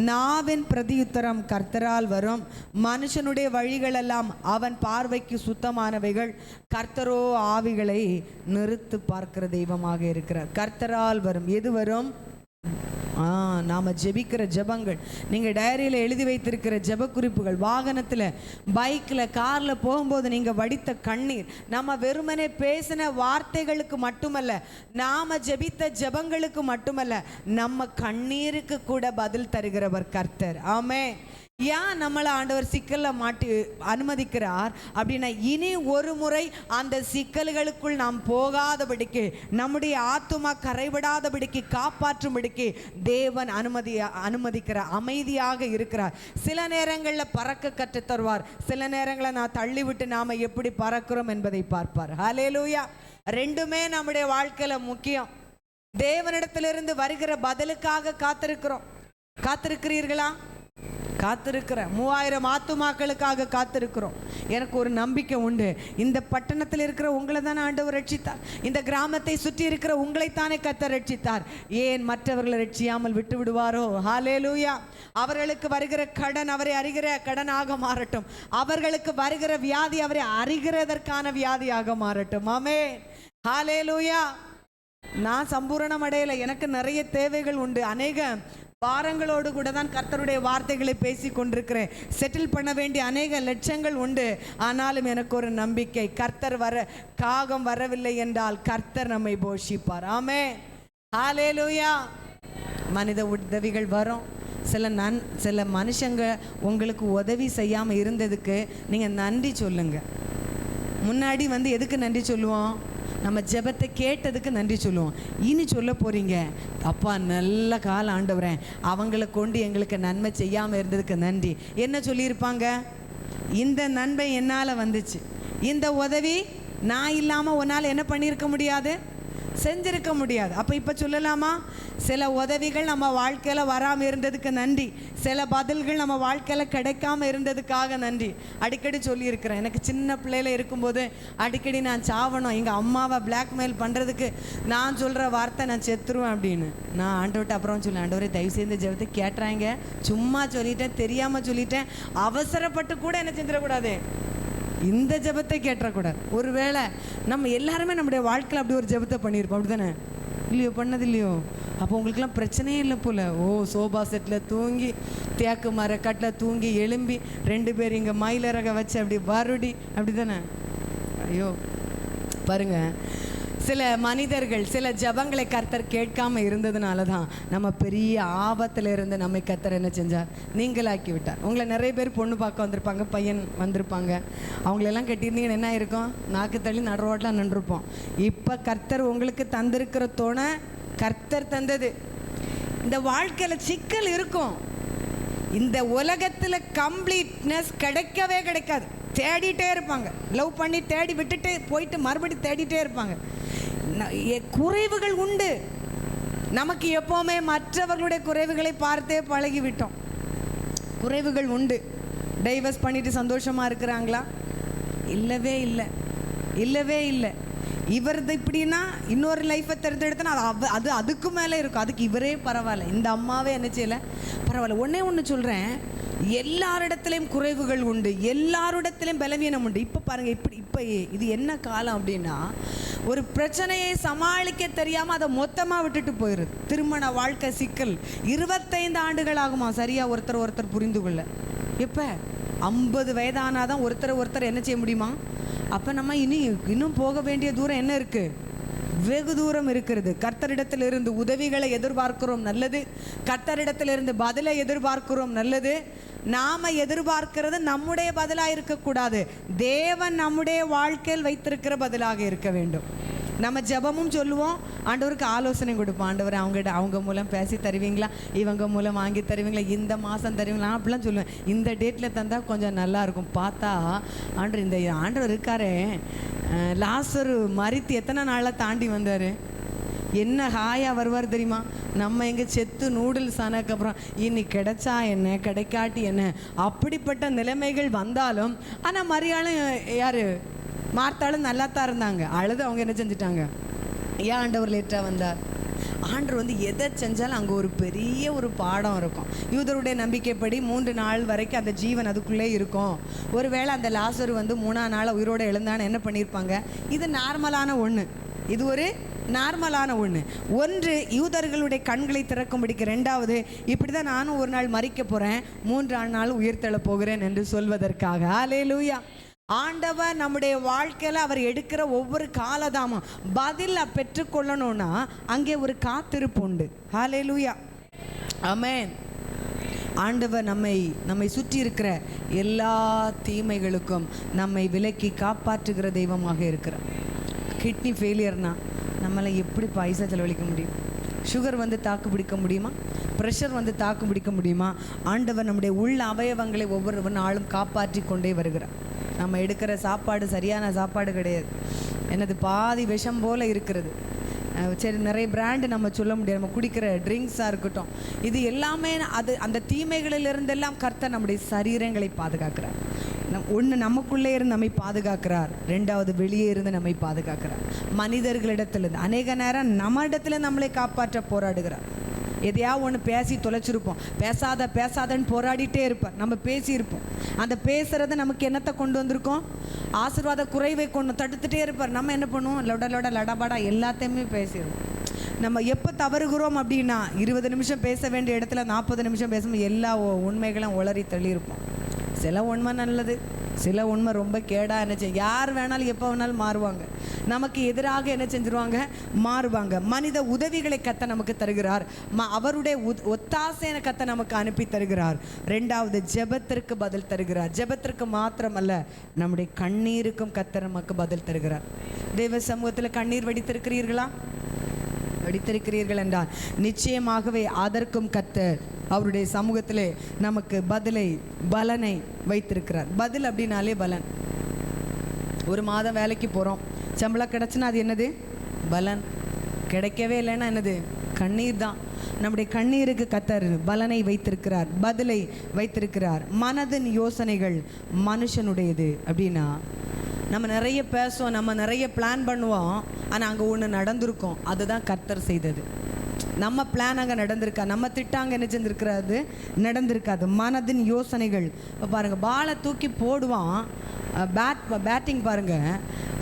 நாவின் பிரதியுத்தரம் கர்த்தரால் வரும். மனுஷனுடைய வழிகளெல்லாம் அவன் பார்வைக்கு சுத்தமானவைகள், கர்த்தரோ ஆவிகளை நிறுத்து பார்க்கிற தெய்வமாக இருக்கிறார். கர்த்தரால் வரும். எது வரும்? நாம் ஜெபிக்கிற ஜெபங்கள், நீங்கள் டைரியில் எழுதி வைத்திருக்கிற ஜெப குறிப்புகள், வாகனத்தில், பைக்கில், காரில் போகும்போது நீங்கள் வடித்த கண்ணீர், நம்ம வெறுமனே பேசின வார்த்தைகளுக்கு மட்டுமல்ல, நாம் ஜெபித்த ஜெபங்களுக்கு மட்டுமல்ல, நம்ம கண்ணீருக்கு கூட பதில் தருகிறவர் கர்த்தர். ஆமென். ஏன் நம்மளை ஆண்டவர் சிக்கல்ல மாட்டி அனுமதிக்கிறார் அப்படின்னா, இனி ஒரு முறை அந்த சிக்கல்களுக்குள் நாம் போகாதபடிக்கு, நம்முடைய ஆத்துமா கரைவிடாதபடிக்கு காப்பாற்றும்படிக்கு தேவன் அனுமதிக்கிற அமைதியாக இருக்கிறார். சில நேரங்களில் பறக்க கற்றுத் தருவார், சில நேரங்களில் நான் தள்ளிவிட்டு நாம எப்படி பறக்கிறோம் என்பதை பார்ப்பார். ஹல்லேலூயா. ரெண்டுமே நம்முடைய வாழ்க்கையில முக்கியம். தேவனிடத்திலிருந்து வருகிற பதிலுக்காக காத்திருக்கிறீர்களா? காத்திருக்கிற 3000 ஆத்துமாக்களுக்காக காத்திருக்கிறோம். எனக்கு ஒரு நம்பிக்கை உண்டு, இந்த பட்டணத்தில் இருக்கிற உங்களை தானே ஆண்டவர் ரட்சித்தார், இந்த கிராமத்தை சுற்றி இருக்கிற உங்களைத்தானே கர்த்தர் ரட்சித்தார், ஏன் மற்றவர்களை ரட்சியாமல் விட்டு விடுவாரோ? ஹல்லேலூயா. அவர்களுக்கு வருகிற கடன் அவரை அறிகிற கடனாக மாறட்டும், அவர்களுக்கு வருகிற வியாதி அவரை அறிகிறதற்கான வியாதியாக மாறட்டும். ஆமென். ஹல்லேலூயா. நான் சம்பூரணம் அடையலை, எனக்கு நிறைய தேவைகள் உண்டு, அநேக பாரங்களோடு கூட தான் கர்த்தருடைய வார்த்தைகளை பேசி கொண்டிருக்கிறேன். செட்டில் பண்ண வேண்டிய அநேக லட்சங்கள் உண்டு. ஆனாலும் எனக்கு ஒரு நம்பிக்கை, கர்த்தர் காகம் வரவில்லை என்றால் கர்த்தர் நம்மை போஷிப்பார். ஆமென். ஹல்லேலூயா. மனித உதவிகள் வரும். சில மனுஷங்க உங்களுக்கு உதவி செய்யாமல் இருந்ததுக்கு நீங்கள் நன்றி சொல்லுங்க. முன்னாடி எதுக்கு நன்றி சொல்லுவோம்? நம்ம ஜெபத்தை கேட்டதுக்கு நன்றி சொல்லுவோம். இனி சொல்ல போறீங்க, அப்பா நல்ல காலம் ஆண்டவரே, அவங்களை கொண்டு எங்களுக்கு நன்மை செய்யாமல் இருந்ததுக்கு நன்றி. என்ன சொல்லியிருப்பாங்க? இந்த நன்மை என்னால் வந்துச்சு, இந்த உதவி நான் இல்லாமல் உன்னால் என்ன பண்ணியிருக்க முடியாது, செஞ்சிருக்க முடியாது. அப்போ இப்போ சொல்லலாமா? சில உதவிகள் நம்ம வாழ்க்கையில் வராமல் இருந்ததுக்கு நன்றி, சில பதில்கள் நம்ம வாழ்க்கையில் கிடைக்காம இருந்ததுக்காக நன்றி. அடிக்கடி சொல்லியிருக்கிறேன், எனக்கு சின்ன பிள்ளையில இருக்கும்போது அடிக்கடி நான் சாவணும், எங்கள் அம்மாவை பிளாக்மெயில் பண்ணுறதுக்கு நான் சொல்கிற வார்த்தை நான் செத்துருவேன் அப்படின்னு. நான் ஆண்டவர்கிட்ட அப்புறம் சொல்லேன், ஆண்டவரே தயவு செய்து ஜெபத்தை கேட்டுறாங்க, சும்மா சொல்லிட்டேன், தெரியாமல் சொல்லிட்டேன், அவசரப்பட்டு கூட என்ன செஞ்சிடக்கூடாது, இந்த ஜெபத்தை கேட்டக்கூடாது. ஒருவேளை நம்ம எல்லாருமே நம்முடைய வாழ்க்கையில் அப்படி ஒரு ஜெபத்தை பண்ணியிருப்போம், அப்படி தானே? இல்லையோ, பண்ணது இல்லையோ? அப்போ உங்களுக்குலாம் பிரச்சனையே இல்லை போல். சோபா செட்டில் தூங்கி, தேக்கு மர கட்டில் தூங்கி எழும்பி 2 பேர் இங்கே மயிலரக வச்சு அப்படி வருடி, அப்படி தானே? ஐயோ பாருங்க, சில மனிதர்கள் சில ஜபங்களை கர்த்தர் கேட்காம இருந்ததுனால தான் நம்ம பெரிய ஆபத்தில் இருந்து நம்மை கர்த்தர் என்ன செஞ்சார், நீங்களாக்கி விட்டார். உங்களை நிறைய பேர் பொண்ணு பார்க்க வந்திருப்பாங்க, பையன் வந்திருப்பாங்க, அவங்களெல்லாம் கட்டியிருந்தீங்கன்னு என்ன இருக்கும், நாக்கு தள்ளி நடு ரோட்டில் நின்றுருப்போம். இப்போ கர்த்தர் உங்களுக்கு தந்திருக்கிற துணை கர்த்தர் தந்தது. இந்த வாழ்க்கையில் சிக்கல் இருக்கும், இந்த உலகத்தில் கம்ப்ளீட்னஸ் கிடைக்கவே கிடைக்காது. தேடிட்டே இருப்பாங்க, லவ் பண்ணி தேடி விட்டுட்டு போயிட்டு மறுபடி தேடிட்டே இருப்பாங்க. குறைவுகள் உண்டு. நமக்கு எப்போவுமே மற்றவர்களுடைய குறைவுகளை பார்த்தே பழகிவிட்டோம். குறைவுகள் உண்டு. டைவர்ஸ் பண்ணிட்டு சந்தோஷமாக இருக்கிறாங்களா? இல்லவே இல்லை, இல்லவே இல்லை. இவரது இப்படின்னா இன்னொரு லைஃப்பை தேர்ந்தெடுத்தனா அது அதுக்கு மேலே இருக்கும், அதுக்கு இவரே பரவாயில்ல, இந்த அம்மாவே என்ன செய்யலை பரவாயில்ல. ஒன்று சொல்கிறேன், எல்லாரிடத்துலையும் குறைவுகள் உண்டு, எல்லாரிடத்துலையும் பலவீனம் உண்டு. இப்போ பாருங்கள், இப்போ இது என்ன காலம் அப்படின்னா, ஒரு பிரச்சனையை சமாளிக்க தெரியாமல் அதை மொத்தமாக விட்டுட்டு போயிடுது. திருமண வாழ்க்கை சிக்கல் 25 ஆண்டுகள் ஆகுமா சரியா ஒருத்தர் புரிந்து கொள்ள. இப்போ 50 வயதானாதான் ஒருத்தர் என்ன செய்ய முடியுமா? அப்போ நம்ம இன்னும் போக வேண்டிய தூரம் என்ன இருக்குது, வெகு தூரம் இருக்கிறது. கர்த்தரிடத்திலிருந்து உதவிகளை எதிர்பார்க்கிறோம், நல்லது. கர்த்தரிடத்திலிருந்து பதிலை எதிர்பார்க்கிறோம், நல்லது. நாம் எதிர்பார்க்கிறது நம்முடைய பதிலாக இருக்கக்கூடாது, தேவன் நம்முடைய வாழ்க்கையில் வைத்திருக்கிற பதிலாக இருக்க வேண்டும். நம்ம ஜெபமும் சொல்லுவோம், ஆண்டவருக்கு ஆலோசனை கொடுப்போம், ஆண்டவர் அவங்க மூலம் பேசி தருவீங்களா, இவங்க மூலம் வாங்கி தருவீங்களா, இந்த மாதம் தருவீங்களா, அப்படிலாம் சொல்லுவேன். இந்த டேட்டில் தந்தால் கொஞ்சம் நல்லாயிருக்கும். பார்த்தா இந்த ஆண்டவர் இருக்காரே, லாசரு மரித்து எத்தனை நாளாக தாண்டி வந்தார், என்ன ஹாயாக வருவார் தெரியுமா? நம்ம எங்கே செத்து நூடுல்ஸ் ஆனதுக்கப்புறம் இனி கிடைச்சா என்ன கிடைக்காட்டி என்ன, அப்படிப்பட்ட நிலைமைகள் வந்தாலும். ஆனால் மரியாளும் யார், மார்த்தாலும் நல்லா தான் இருந்தாங்க. அழுது அவங்க என்ன செஞ்சிட்டாங்க, ஏன் ஆண்டவர் லேட்டாக வந்தார்? ஆண்டவர் எதை செஞ்சாலும் அங்கே ஒரு பெரிய ஒரு பாடம் இருக்கும். யூதருடைய நம்பிக்கைப்படி 3 நாள் வரைக்கும் அந்த ஜீவன் அதுக்குள்ளே இருக்கும். ஒருவேளை அந்த லாசரு 3ஆம் நாள் உயிரோடு எழுந்தான்னு என்ன பண்ணியிருப்பாங்க? இது நார்மலான ஒன்று, இது ஒரு நார்மலான ஒன்று யூதர்களுடைய கண்களை திறக்கும்படிக்கு. 2வது, இப்படி தான் நானும் ஒரு நாள் மரிக்க போகிறேன், 3ஆம் நாள் உயிர்த்தெழ போகிறேன் என்று சொல்வதற்காக. ஹல்லேலூயா. ஆண்டவர் நம்முடைய வாழ்க்கையில் அவர் எடுக்கிற ஒவ்வொரு காலதாமம் பதில் பெற்றுக்கொள்ளணும்னா அங்கே ஒரு காத்திருப்பு உண்டு. ஹல்லேலூயா, ஆமென். ஆண்டவர் நம்மை சுற்றி இருக்கிற எல்லா தீமைகளுக்கும் நம்மை விலக்கி காப்பாற்றுகிற தெய்வமாக இருக்கிறார். கிட்னி ஃபெயிலியர்னா நம்மளை எப்படி பைசா செலவழிக்க முடியும்? சுகர் வந்து தாக்கு பிடிக்க முடியுமா? ப்ரெஷர் வந்து தாக்கு பிடிக்க முடியுமா? ஆண்டவர் நம்முடைய உள்ள அவயவங்களை ஒவ்வொரு நாளும் காப்பாற்றி கொண்டே வருகிறார். நம்ம எடுக்கிற சாப்பாடு சரியான சாப்பாடு கிடையாது, என்னது பாதி விஷம் போல் இருக்கிறது. சரி, நிறைய பிராண்டு நம்ம சொல்ல முடியாது, நம்ம குடிக்கிற ட்ரிங்க்ஸாக இருக்கட்டும், இது எல்லாமே அந்த தீமைகளிலிருந்தெல்லாம் கர்த்தர் நம்முடைய சரீரங்களை பாதுகாக்கிறார். ஒன்று நமக்குள்ளே இருந்து நம்மை பாதுகாக்கிறார், ரெண்டாவது வெளியே இருந்து நம்மை பாதுகாக்கிறார். மனிதர்களிடத்திலிருந்து அநேக நேரம் நம்ம இடத்துல நம்மளை காப்பாற்ற போராடுகிறார். எதையாவது ஒன்று பேசி தொலைச்சிருப்போம், பேசாதன்னு போராடிட்டே இருப்பார். நம்ம பேசியிருப்போம், அந்த பேசுகிறத நமக்கு என்னத்தை கொண்டு வந்திருக்கோம்? ஆசீர்வாத குறைவை கொண்டு தடுத்துட்டே இருப்பார். நம்ம என்ன பண்ணுவோம்? லடபாடா எல்லாத்தையுமே பேசிடுவோம். நம்ம எப்போ தவறுகிறோம் அப்படின்னா 20 நிமிஷம் பேச வேண்டிய இடத்துல 40 நிமிஷம் பேசும்போது எல்லா உண்மைகளும் உளறி தள்ளியிருப்போம். சில உண்மை நல்லது, சில உண்மை ரொம்ப கேடா என்ன செய்ய, யார் வேணாலும் எப்போ வேணாலும் மாறுவாங்க, நமக்கு எதிராக என்ன செஞ்சிருவாங்க? மாறுவாங்க. மனித உதவிகளை கத்த நமக்கு தருகிறார், அவருடைய ஒத்தாசையை கத்த நமக்கு அனுப்பி தருகிறார். ரெண்டாவது ஜெபத்திற்கு பதில் தருகிறார். ஜெபத்திற்கு மாத்திரமல்ல, நம்முடைய கண்ணீருக்கும் கத்த நமக்கு பதில் தருகிறார். தெய்வ சமூகத்தில் கண்ணீர் வடித்திருக்கிறீர்களா? வடித்திருக்கிறீர்கள் என்றால் நிச்சயமாகவே அதற்கும் கர்த்தர் அவருடைய சமூகத்திலே நமக்கு பலனை வைத்திருக்கிறார். பதில் அப்படின்னாலே பலன். ஒரு மாதம் வேலைக்கு போகிறோம், சம்பளம் கிடச்சுன்னா அது என்னது? பலன். கிடைக்கவே இல்லைன்னா என்னது? கண்ணீர் தான். நம்முடைய கண்ணீருக்கு கர்த்தர் பலனை வைத்திருக்கிறார், பதிலை வைத்திருக்கிறார். மனதின் யோசனைகள் மனுஷனுடையது அப்படின்னா, நம்ம நிறைய பேசுவோம், நம்ம நிறைய பிளான் பண்ணுவோம், ஆனால் அங்கே ஒன்று நடந்திருக்கும், அதுதான் கர்த்தர் செய்தது. நம்ம பிளான் அங்கே நடந்திருக்கா, நம்ம திட்டாங்க என்ன செஞ்சுருக்கிறாது? நடந்திருக்காது. மனதின் யோசனைகள். இப்போ பாருங்கள், பாலை தூக்கி போடுவான், பேட்டிங் பாருங்கள்,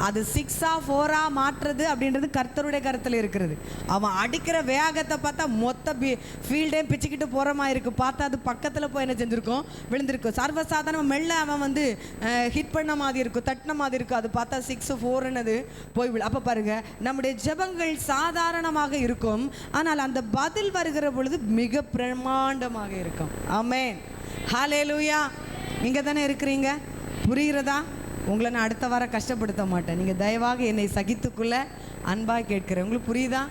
அது 6ஆ 4ஆ மாற்றுறது அப்படின்றது கர்த்தருடைய கருத்தில் இருக்கிறது. அவன் அடிக்கிற வேகத்தை பார்த்தா மொத்த ஃபீல்டே பிச்சுக்கிட்டு போகிற மாதிரி இருக்குது. பார்த்தா அது பக்கத்தில் போய் என்ன செஞ்சுருக்கோம்? விழுந்திருக்கும். சர்வசாதாரண மெல்ல அவன் வந்து ஹிட் பண்ண மாதிரி இருக்கும், தட்டின மாதிரி இருக்கும். அது பார்த்தா 6-4ன்னது போய் அப்போ பாருங்கள், நம்முடைய ஜெபங்கள் சாதாரணமாக இருக்கும், ஆனால் அந்த பதில் வருகிற பொழுது மிக பிரமாண்டமாக இருக்கும். ஆமென், ஹல்லேலூயா. இங்கே தானே இருக்கிறீங்க, புரிகிறதா? உங்களை நான் அடுத்த வாரம் கஷ்டப்படுத்த மாட்டேன். நீங்கள் தயவாக என்னை சகித்துக்குள்ள அன்பாக கேட்குறேன். உங்களுக்கு புரியுதா?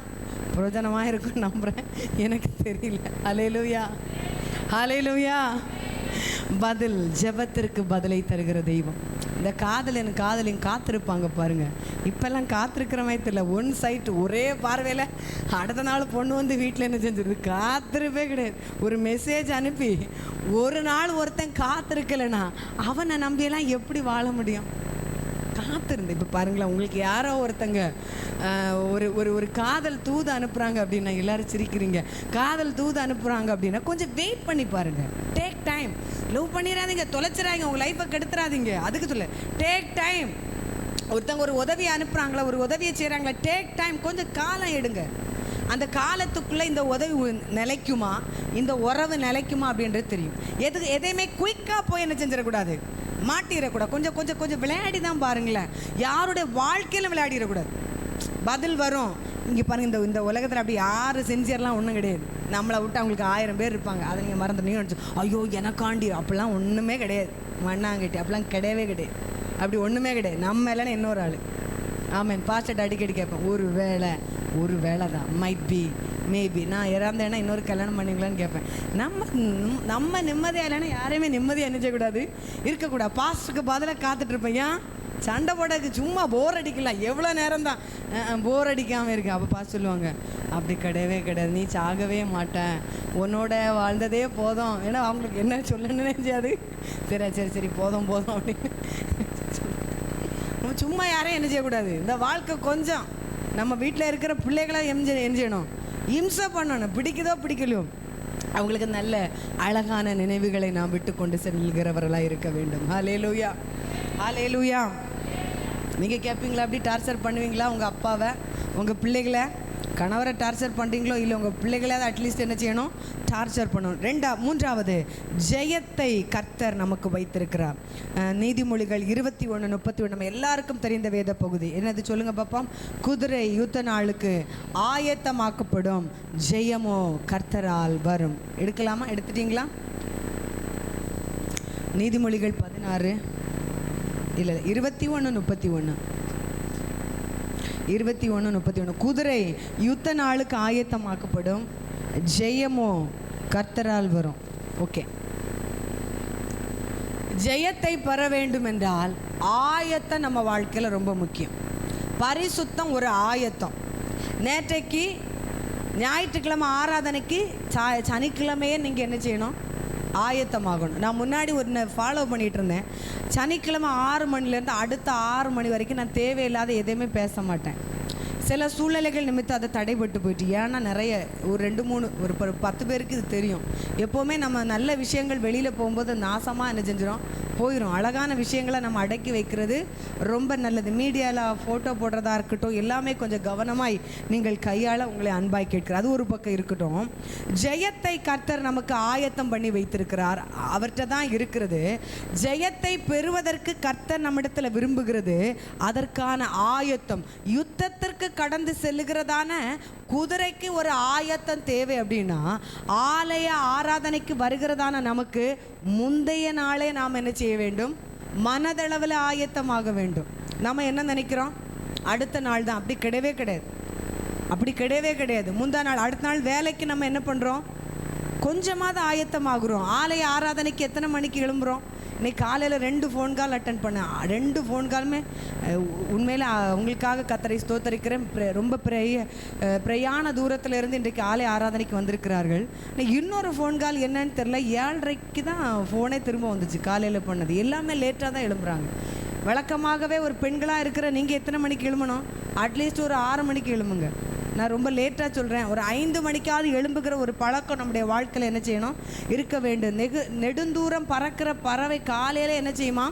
பிரயோஜனமாக இருக்குன்னு நம்புகிறேன், எனக்கு தெரியல. ஹல்லேலூயா, ஹல்லேலூயா. பதில், ஜெபத்திற்கு பதிலை தருகிற தெய்வம். இந்த காதலின் காத்திருப்பாங்க பாருங்கள். இப்போல்லாம் காத்திருக்கிற மாதிரி தெரியல, ஒன் சைட்டு, ஒரே பார்வையில் அடுத்த நாள் பொண்ணு வந்து வீட்டில் என்ன செஞ்சிருது? காத்திருப்பே கிடையாது. ஒரு மெசேஜ் அனுப்பி ஒரு நாள் ஒருத்தன் காத்திருக்கலைன்னா அவனை நம்பியெல்லாம் எப்படி வாழ முடியும்? காத்திருந்து. இப்போ பாருங்களேன், உங்களுக்கு யாரோ ஒருத்தங்க ஒரு காதல் தூது அனுப்புகிறாங்க அப்படின்னா எல்லாரும் சிரிக்கிறீங்க. காதல் தூது அனுப்புகிறாங்க அப்படின்னா கொஞ்சம் வெயிட் பண்ணி பாருங்கள். Take time. லவ் பண்ணிடாதீங்க, தொலைச்சிடாதீங்க, உங்கள் லைஃப்பை கெடுத்துறாதீங்க. அதுக்கு சொல்ல டேக் டைம். ஒருத்தங்க ஒரு உதவியை அனுப்புகிறாங்களா, ஒரு உதவியை செய்கிறாங்களா, டேக் டைம். கொஞ்சம் காலம் எடுங்க. அந்த காலத்துக்குள்ளே இந்த உதவி நிலைக்குமா, இந்த உறவு நிலைக்குமா அப்படின்றது தெரியும். எதையுமே குயிக்காக போய் என்ன செஞ்சிடக்கூடாது? மாட்டிடக்கூடாது. கொஞ்சம் கொஞ்சம் கொஞ்சம் விளையாடி தான் பாருங்களேன். யாருடைய வாழ்க்கையில் விளையாடிடக்கூடாது. பதில் வரும். இங்கே பாருங்கள், இந்த உலகத்தில் அப்படி யார் செஞ்சர்லாம் ஒன்றும் கிடையாது. நம்மளை விட்டு அவங்களுக்கு 1000 பேர் இருப்பாங்க. அதை நீங்கள் மறந்துட்டீங்கன்னு நினச்சி ஐயோ எனக்காண்டி அப்படிலாம் ஒன்றுமே கிடையாது. மண்ணாங்கட்டி அப்படிலாம் கிடையவே கிடையாது. அப்படி ஒன்றுமே கிடையாது. நம்ம இல்லைன்னா இன்னொரு ஆள். ஆமாம், பாஸ்டர்ட் அடிக்கடி கேட்பேன், ஒரு வேளை தான், மைட் பி, மேபி, நான் இறந்தேன்னா இன்னொரு கல்யாணம் பண்ணிங்களான்னு கேட்பேன். நம்ம நிம்மதியாக இல்லைன்னா யாரையுமே நிம்மதியாக நினைச்சக்கூடாது, இருக்கக்கூடாது. பாஸ்டருக்கு பதிலாக காத்துட்ருப்பேன். ஏன் சண்டை போடாது, சும்மா போர் அடிக்கலாம், எவ்வளோ நேரம் தான் போர் அடிக்காமல் இருக்கு. அப்போ பார்த்து சொல்லுவாங்க, அப்படி கிடையவே கிடையாது, நீ சாகவே மாட்டேன், உன்னோட வாழ்ந்ததே போதும். ஏன்னா அவங்களுக்கு என்ன சொல்லணும்னு செய்யாது. சரி போதும் அப்படின்னு நம்ம சும்மா யாரையும் என்ன செய்யக்கூடாது. இந்த வாழ்க்கை கொஞ்சம் நம்ம வீட்டில் இருக்கிற பிள்ளைகளை என்ன செய்யணும்? இம்சை பண்ணணும். பிடிக்குதோ பிடிக்கலையோ அவங்களுக்கு நல்ல அழகான நினைவுகளை நாம் விட்டு கொண்டு செல்கிறவர்களாக இருக்க வேண்டும். ஹல்லேலூயா, ஹல்லேலூயா. நீங்கள் கேட்பீங்களா, அப்படி டார்ச்சர் பண்ணுவீங்களா உங்கள் அப்பாவை, உங்கள் பிள்ளைகளை? கணவரை டார்ச்சர் பண்ணுறீங்களோ இல்லை, உங்கள் பிள்ளைகளாவது அட்லீஸ்ட் என்ன செய்யணும்? டார்ச்சர் பண்ணணும். மூன்றாவது, ஜெயத்தை கர்த்தர் நமக்கு வைத்திருக்கிறார். நீதிமொழிகள் 21:31 நம்ம எல்லாருக்கும் தெரிந்த வேத பகுதி. என்னது சொல்லுங்கள் பாப்போம்? குதிரை யுத்த நாளுக்கு ஆயத்தமாக்கப்படும், ஜெயமோ கர்த்தரால் வரும். எடுக்கலாமா? எடுத்துட்டீங்களா? நீதிமொழிகள் 16 இல்லை 21:31. 21:31. குதிரை யுத்த நாளுக்கு ஆயத்தமாக்கப்படும், ஜெயமோ கர்த்தரால் வரும். ஓகே, ஜெயத்தை பெற வேண்டும் என்றால் ஆயத்தம் நம்ம வாழ்க்கையில் ரொம்ப முக்கியம். பரிசுத்தம் ஒரு ஆயத்தம். நேற்றைக்கு ஞாயிற்றுக்கிழமை ஆராதனைக்கு சனிக்கிழமையே நீங்கள் என்ன செய்யணும்? ஆயத்தமாகணும். நான் முன்னாடி ஒரு ஃபாலோ பண்ணிகிட்டு இருந்தேன். சனிக்கிழமை 6 மணிலேருந்து அடுத்த 6 மணி வரைக்கும் நான் தேவையில்லாத எதையுமே பேச மாட்டேன். சில சூழ்நிலைகள் நிமித்தம் அதை தடைப்பட்டு போயிட்டு, ஏன்னா நிறைய ஒரு 2-3 ஒரு 10 பேருக்கு இது தெரியும். எப்போவுமே நம்ம நல்ல விஷயங்கள் வெளியில் போகும்போது நாசமாக என்ன செஞ்சிடும்? போயிடும். அழகான விஷயங்களை நம்ம அடக்கி வைக்கிறது ரொம்ப நல்லது. மீடியாவில் ஃபோட்டோ போடுறதா இருக்கட்டும், எல்லாமே கொஞ்சம் கவனமாய் நீங்கள் கையாள உங்களை அன்பாய் கேட்கிறார். அது ஒரு பக்கம் இருக்கட்டும். ஜெயத்தை கர்த்தர் நமக்கு ஆயத்தம் பண்ணி வைத்திருக்கிறார். அவர்கிட்ட தான் இருக்கிறது. ஜெயத்தை பெறுவதற்கு கர்த்தர் நம்மிடத்தில் விரும்புகிறது அதற்கான ஆயத்தம். யுத்தத்திற்கு கடந்து செல்லுகிறதான குதிரைக்கு ஒரு ஆயத்தம் தேவை. அப்படின்னா ஆலய ஆராதனைக்கு வருகிறதான நமக்கு முந்தைய நாளே நாம் என்ன செய்ய வேண்டும்? மனதளவில் ஆயத்தமாக வேண்டும். நம்ம என்ன நினைக்கிறோம்? அடுத்த நாள் தான். அப்படி கிடையவே கிடையாது. அப்படி கிடையவே கிடையாது. முந்தா நாள், அடுத்த நாள் வேலைக்கு நம்ம என்ன பண்ணுறோம்? கொஞ்சமாவது ஆயத்தமாகுறோம். ஆலய ஆராதனைக்கு எத்தனை மணிக்கு எழும்புகிறோம்? இன்னைக்கு காலையில் 2 ஃபோன் கால் அட்டன் பண்ணேன். 2 ஃபோன் காலுமே உண்மையில் உங்களுக்காக கர்த்தரை ஸ்தோத்தரிக்கிறேன். ரொம்ப பிரயாண தூரத்தில் இருந்து இன்றைக்கு ஆலய ஆராதனைக்கு வந்திருக்கிறார்கள். இன்னொரு ஃபோன் கால் என்னன்னு தெரில, 7:30 தான் ஃபோனே திரும்ப வந்துச்சு. காலையில் பண்ணது எல்லாமே லேட்டாக தான் எழும்புறாங்க. வழக்கமாகவே ஒரு பெண்களாக இருக்கிற நீங்கள் எத்தனை மணிக்கு எழும்பணும்? அட்லீஸ்ட் ஒரு 6 மணிக்கு எழும்புங்க. நான் ரொம்ப லேட்டாக சொல்கிறேன். ஒரு 5 மணிக்காவது எழும்புகிற ஒரு பழக்கம் நம்முடைய வாழ்க்கையில் என்ன செய்யணும்? இருக்க வேண்டும். நெடுந்தூரம் பறக்கிற பறவை காலையில் என்ன செய்யுமா?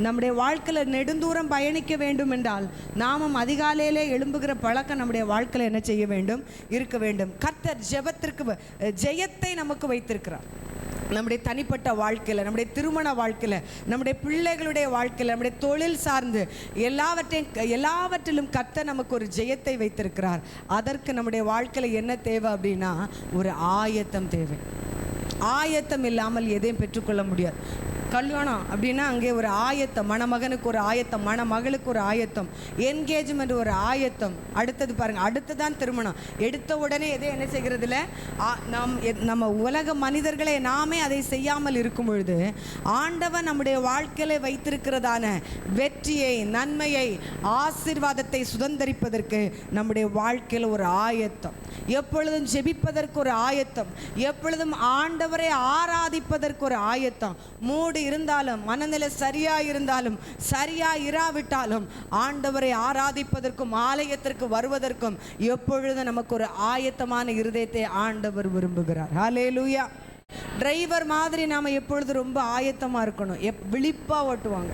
நம்முடைய வாழ்க்கையில் நெடுந்தூரம் பயணிக்க வேண்டும் என்றால் நாமும் அதிகாலையிலே எழும்புகிற பழக்கம் நம்முடைய வாழ்க்கையில் என்ன செய்ய வேண்டும்? இருக்க வேண்டும். கர்த்தர் ஜெபத்திற்கு ஜெயத்தை நமக்கு வைத்திருக்கிறார். நம்முடைய தனிப்பட்ட வாழ்க்கையில், நம்முடைய திருமண வாழ்க்கையில், நம்முடைய பிள்ளைகளுடைய வாழ்க்கையில், நம்முடைய தொழில் சார்ந்து எல்லாவற்றிலும் கர்த்தர் நமக்கு ஒரு ஜெயத்தை வைத்திருக்கிறார். அதற்கு நம்முடைய வாழ்க்கையில் என்ன தேவை அப்படின்னா ஒரு ஆயத்தம் தேவை. ஆயத்தம் இல்லாமல் எதையும் பெற்றுக்கொள்ள முடியாது. கல்யாணம் அப்படின்னா அங்கே ஒரு ஆயத்தம், மணமகனுக்கு ஒரு ஆயத்தம், மணமகளுக்கு ஒரு ஆயத்தம், என்கேஜ்மெண்ட் ஒரு ஆயத்தம். அடுத்தது பாருங்கள், அடுத்துதான் திருமணம். எடுத்த உடனே எதை என்ன செய்கிறதுல நம்ம உலக மனிதர்களை நாமே அதை செய்யாமல் இருக்கும் பொழுது ஆண்டவன் நம்முடைய வாழ்க்கையில வைத்திருக்கிறதான வெற்றியை, நன்மையை, ஆசீர்வாதத்தை சுதந்தரிப்பதற்கு நம்முடைய வாழ்க்கையில் ஒரு ஆயத்தம். எப்பொழுதும் ஜெபிப்பதற்கு ஒரு ஆயத்தம், எப்பொழுதும் ஆண்டவரை ஆராதிப்பதற்கு ஒரு ஆயத்தம். மூடு இருந்தாலும், மனநிலை சரியா இருந்தாலும், சரியா இராவிட்டாலும் ஆண்டவரை ஆராதிப்பதற்கும் ஆலயத்திற்கு வருவதற்கும் எப்பொழுதும் நமக்கு ஒரு ஆயத்தமான இருதயத்தை ஆண்டவர் விரும்புகிறார். ஹல்லேலூயா. டிரைவர் மாதிரி நாம் எப்பொழுது ரொம்ப ஆயத்தமாக இருக்கணும். விழிப்பாக ஓட்டுவாங்க.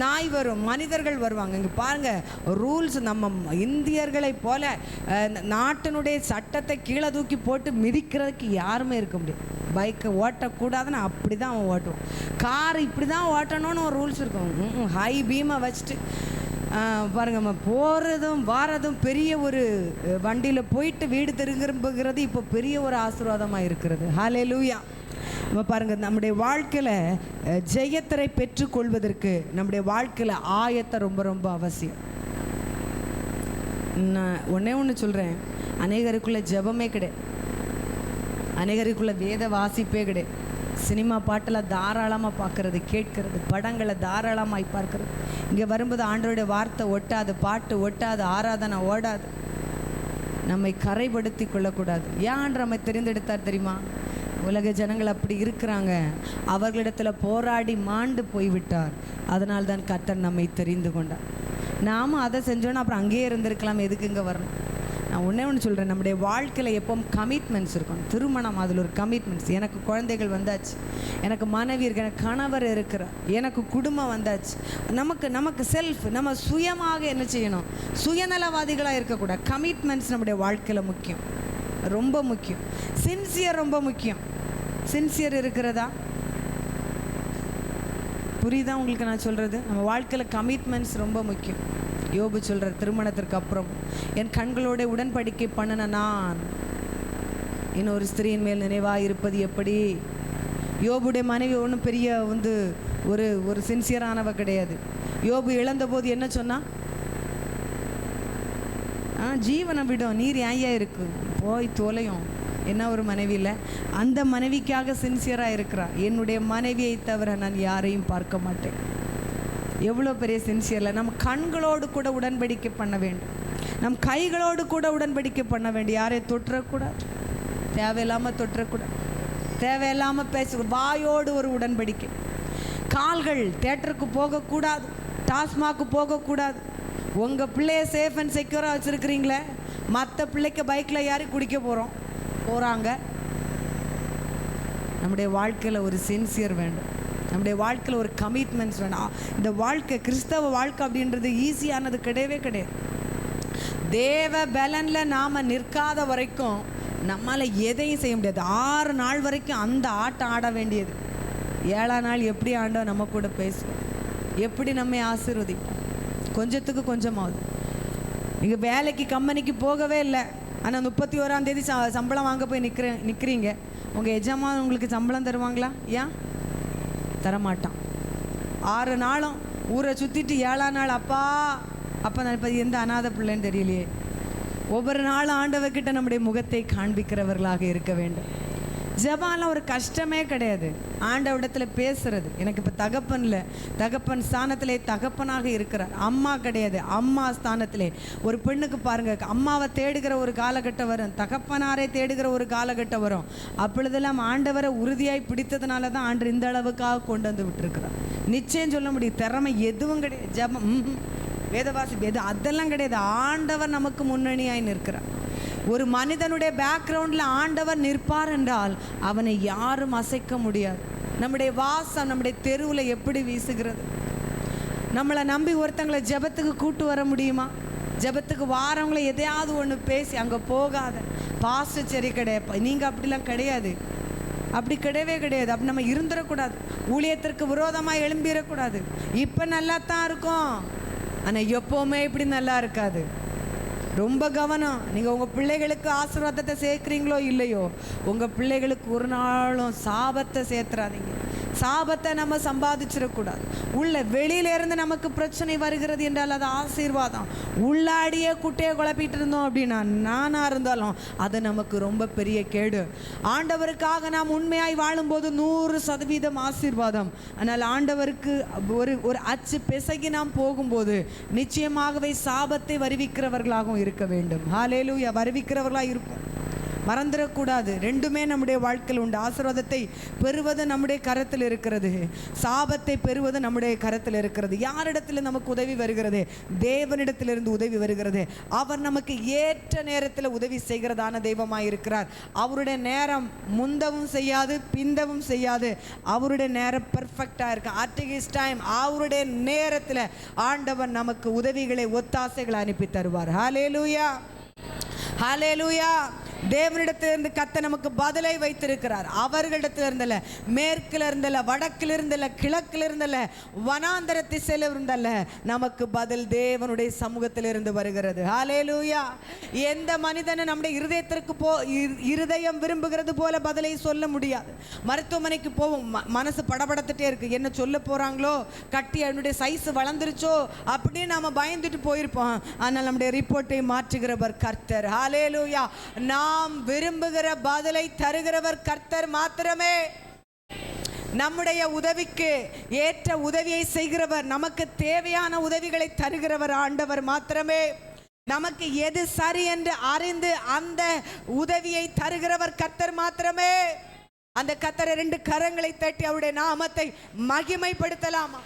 நாய் வரும், மனிதர்கள் வருவாங்க. இங்கே பாருங்கள், ரூல்ஸ் நம்ம இந்தியர்களைப் போல நாட்டினுடைய சட்டத்தை கீழே தூக்கி போட்டு மிதிக்கிறதுக்கு யாருமே இருக்க முடியாது. பைக்கை ஓட்டக்கூடாதுன்னு அப்படி தான் அவன் ஓட்டுவான். கார் இப்படி தான் ஓட்டணும்னு ஒரு ரூல்ஸ் இருக்கும். ஹை பீமை வச்சுட்டு பாருங்கம்மா, போகிறதும் வாரதும் பெரிய ஒரு வண்டியில் போயிட்டு வீடு திரும்புகிறது இப்போ பெரிய ஒரு ஆசீர்வாதமாக இருக்கிறது. ஹல்லேலூயா. நம்ம பாருங்கள், நம்முடைய வாழ்க்கையில் ஜெயத்தை பெற்றுக்கொள்வதற்கு நம்முடைய வாழ்க்கையில் ஆயத்தம் ரொம்ப ரொம்ப அவசியம். நான் ஒன்று சொல்கிறேன், அநேகருக்குள்ள ஜெபமே கிடையாது, அநேகருக்குள்ள வேத வாசிப்பே கிடையாது. சினிமா பாட்டெல்லாம் தாராளமாக பார்க்கறது, கேட்கறது, படங்களை தாராளமாய் பார்க்கறது. இங்கே வரும்போது ஆண்டவருடைய வார்த்தை ஒட்டாது, பாட்டு ஒட்டாது, ஆராதனை ஓடாது. நம்மை கரைப்படுத்தி கொள்ளக்கூடாது. ஏன் நம்மை தெரிந்தெடுத்தார் தெரியுமா? உலக ஜனங்கள் அப்படி இருக்கிறாங்க. அவர்களிடத்தில் போராடி மாண்டு போய்விட்டார். அதனால் தான் கர்த்தர் நம்மை தெரிந்து கொண்டார். நாமும் அதை செஞ்சோன்னா அப்புறம் அங்கேயே இருந்திருக்கலாம், எதுக்கு இங்கே வரணும்? நான் ஒன்று சொல்கிறேன், நம்முடைய வாழ்க்கையில் எப்பவும் கமிட்மெண்ட்ஸ் இருக்கும். திருமணம் அதில் ஒரு கமிட்மெண்ட்ஸ். எனக்கு குழந்தைகள் வந்தாச்சு, எனக்கு மனைவி இருக்கு, எனக்கு கணவர் இருக்கிறார், எனக்கு குடும்பம் வந்தாச்சு. நமக்கு செல்ஃப், நம்ம சுயமாக என்ன செய்யணும்? சுயநலவாதிகளாக இருக்கக்கூடாது. கமிட்மெண்ட்ஸ் நம்முடைய வாழ்க்கையில் முக்கியம், ரொம்ப முக்கியம். சின்சியர் ரொம்ப முக்கியம். சின்சியர் இருக்கிறதா? புரியுதா உங்களுக்கு நான் சொல்கிறது? நம்ம வாழ்க்கையில் கமிட்மெண்ட்ஸ் ரொம்ப முக்கியம். யோபு சொல்கிற, திருமணத்திற்கு அப்புறம் என் கண்களோட உடன்படிக்கை பண்ணின நான் இன்னொரு ஸ்திரீயின் மேல் நினைவாக இருப்பது எப்படி? யோபுடைய மனைவி ஒன்றும் பெரிய ஒரு சின்சியரானவ கிடையாது. யோபு இழந்த போது என்ன சொன்னா? ஜீவனை விடும், நீர் ஏயா இருக்கு, போய் தொலையும். என்ன ஒரு மனைவி இல்லை? அந்த மனைவிக்காக சின்சியராக இருக்கிறா. என்னுடைய மனைவியை தவிர நான் யாரையும் பார்க்க மாட்டேன். எவ்வளோ பெரிய சின்சியரில் நம்ம கண்களோடு கூட உடன்படிக்கை பண்ண வேண்டும், நம் கைகளோடு கூட உடன்படிக்கை பண்ண வேண்டும். யாரையும் தொற்றக்கூடாது, தேவையில்லாமல் தொற்றக்கூடாது, தேவையில்லாமல் பேச, வாயோடு ஒரு உடன்படிக்கை. கால்கள் தேட்டருக்கு போகக்கூடாது, டாஸ்மாக்கு போகக்கூடாது. உங்கள் பிள்ளைய சேஃப் அண்ட் செக்யூராக வச்சுருக்கிறீங்களே, மற்ற பிள்ளைக்கு பைக்கில் யாரும் குடிக்க போகிறாங்க. நம்முடைய வாழ்க்கையில் ஒரு சின்சியர் வேண்டும், நம்முடைய வாழ்க்கையில் ஒரு கமிட்மெண்ட்ஸ் வேணும். இந்த வாழ்க்கை, கிறிஸ்தவ வாழ்க்கை அப்படின்றது ஈஸியானது கிடையவே கிடையாது. தேவ பலனில் நாம் நிற்காத வரைக்கும் நம்மளால் எதையும் செய்ய முடியாது. 6 நாள் வரைக்கும் அந்த ஆட்டம் ஆட வேண்டியது. 7ஆம் நாள் எப்படி ஆண்டவர் நம்ம கூட பேசுவோம், எப்படி நம்மை ஆசீர்வதிப்போம். கொஞ்சத்துக்கு கொஞ்சமாவது. நீங்கள் வேலைக்கு கம்பெனிக்கு போகவே இல்லை, ஆனால் 31ஆம் தேதி சம்பளம் வாங்க போய் நிற்கிறீங்க. உங்கள் எஜமான் உங்களுக்கு சம்பளம் தருவாங்களா? ஏன் தரமாட்டான்? 6 நாளும் ஊரை சுற்றிட்டு 7ஆம் நாள் அப்பா நான் இப்போ எந்த அநாத பிள்ளைன்னு தெரியலையே. ஒவ்வொரு நாளும் ஆண்டவர்கிட்ட நம்முடைய முகத்தை காண்பிக்கிறவர்களாக இருக்க வேண்டும். ஜெபம்லாம் ஒரு கஷ்டமே கிடையாது. ஆண்டவரிடத்துல பேசுறது. எனக்கு இப்போ தகப்பன் ஸ்தானத்திலே தகப்பனாக இருக்கிறார். அம்மா கிடையாது, அம்மா ஸ்தானத்திலே. ஒரு பெண்ணுக்கு பாருங்க, அம்மாவை தேடுகிற ஒரு காலகட்டம் வரும், தகப்பனாரை தேடுகிற ஒரு காலகட்டம் வரும். அப்பொழுதெல்லாம் ஆண்டவரை உறுதியாய் பிடித்ததுனால தான் ஆண்டு இந்த அளவுக்காக கொண்டு வந்து விட்டுருக்கிறார். நிச்சயம் சொல்ல முடியும், திறமை எதுவும் கிடையாது. ஜெபம், வேதவாசி எது, அதெல்லாம் கிடையாது. ஆண்டவர் நமக்கு முன்னணியாய் நிற்கிறார். ஒரு மனிதனுடைய பேக்ரவுண்டில் ஆண்டவர் நிற்பார் என்றால் அவனை யாரும் அசைக்க முடியாது. நம்முடைய வாசம் நம்முடைய தெருவில் எப்படி வீசுகிறது? நம்மளை நம்பி ஒருத்தங்களை ஜெபத்துக்கு கூட்டு வர முடியுமா? ஜெபத்துக்கு வாரவங்களை எதையாவது ஒன்று பேசி அங்கே போகாத பாஸ்டர் சரி கிடையாது, நீங்கள் அப்படிலாம் கிடையாது, அப்படி கிடையவே கிடையாது. அப்படி நம்ம இருந்துடக்கூடாது, ஊழியத்திற்கு விரோதமாக எழும்பிடக்கூடாது. இப்போ நல்லா தான் இருக்கும், ஆனால் எப்போவுமே இப்படி நல்லா இருக்காது. ரொம்ப கவனம். நீங்கள் உங்கள் பிள்ளைகளுக்கு ஆசீர்வாதத்தை சேர்க்குறீங்களோ இல்லையோ, உங்கள் பிள்ளைகளுக்கு ஒரு நாளும் சாபத்தை சேர்த்துறாதீங்க. சாபத்தை நம்ம சம்பாதிச்சிடக்கூடாது. வெளியிலேருந்து நமக்கு பிரச்சனை வருகிறது என்றால் அது ஆசீர்வாதம். உள்ளாடியே குட்டையை குழப்பிட்டு இருந்தோம் அப்படின்னா, நானாக இருந்தாலும் அது நமக்கு ரொம்ப பெரிய கேடு. ஆண்டவருக்காக நாம் உண்மையாய் வாழும்போது 100% ஆசீர்வாதம். ஆனால் ஆண்டவருக்கு ஒரு அச்சு பிசகி நாம் போகும்போது நிச்சயமாகவே சாபத்தை வருவிக்கிறவர்களாகவும் இருக்க வேண்டும். ஹல்லேலூயா. வருவிக்கிறவர்களாக இருக்கும், மறந்துடக்கூடாது. ரெண்டுமே நம்முடைய வாழ்க்கையில் உண்டு. ஆசீர்வாதத்தை பெறுவது நம்முடைய கரத்தில் இருக்கிறது, சாபத்தை பெறுவது நம்முடைய கரத்தில் இருக்கிறது. யாரிடத்தில் நமக்கு உதவி வருகிறது? தேவனிடத்திலிருந்து உதவி வருகிறது. அவர் நமக்கு ஏற்ற நேரத்தில் உதவி செய்கிறதான தெய்வமாக இருக்கிறார். அவருடைய நேரம் முந்தவும் செய்யாது, பிந்தவும் செய்யாது. அவருடைய நேரம் பெர்ஃபெக்டாக இருக்கு. அட் ஹிஸ் டைம், அவருடைய நேரத்தில் ஆண்டவர் நமக்கு உதவிகளை, ஒத்தாசைகளை அனுப்பி தருவார். ஹல்லேலூயா, ஹல்லேலூயா. தேவனிடத்திலிருந்து கத்த நமக்கு பதிலை வைத்திருக்கிறார். அவர்களிடத்தில் இருந்தல்ல, மேற்கில் இருந்தல்ல, வடக்கில் இருந்தல்ல, கிழக்கில் இருந்தல்ல, வனாந்தர திசையில் இருந்தல்ல, நமக்கு பதில் தேவனுடைய சமூகத்தில் இருந்து வருகிறது. ஹல்லேலூயா. எந்த மனிதனும் நம்முடைய இருதயம் விரும்புகிறது போல பதிலை சொல்ல முடியாது. மருத்துவமனைக்கு போவோம், மனசு படபடத்துட்டே இருக்கு, என்ன சொல்ல போறாங்களோ, கட்டி என்னுடைய சைஸ் வளர்ந்துருச்சோ அப்படின்னு நாம பயந்துட்டு போயிருப்போம். ஆனால் நம்முடைய ரிப்போர்ட்டை மாற்றுகிறவர் கர்த்தர். ஹல்லேலூயா. நாம் விரும்புகிற பதிலை தருகிறவர் கர்த்தர் மாத்திரமே. நம்முடைய உதவிக்கு ஏற்ற உதவியை செய்கிறவர், நமக்கு தேவையான உதவிகளை தருகிறவர் ஆண்டவர் மாத்திரமே. நமக்கு எது சரி என்று அறிந்து அந்த உதவியை தருகிறவர் கர்த்தர் மாத்திரமே. அந்த கர்த்தரை 2 கரங்களை தட்டி அவருடைய நாமத்தை மகிமைப்படுத்தலாமா?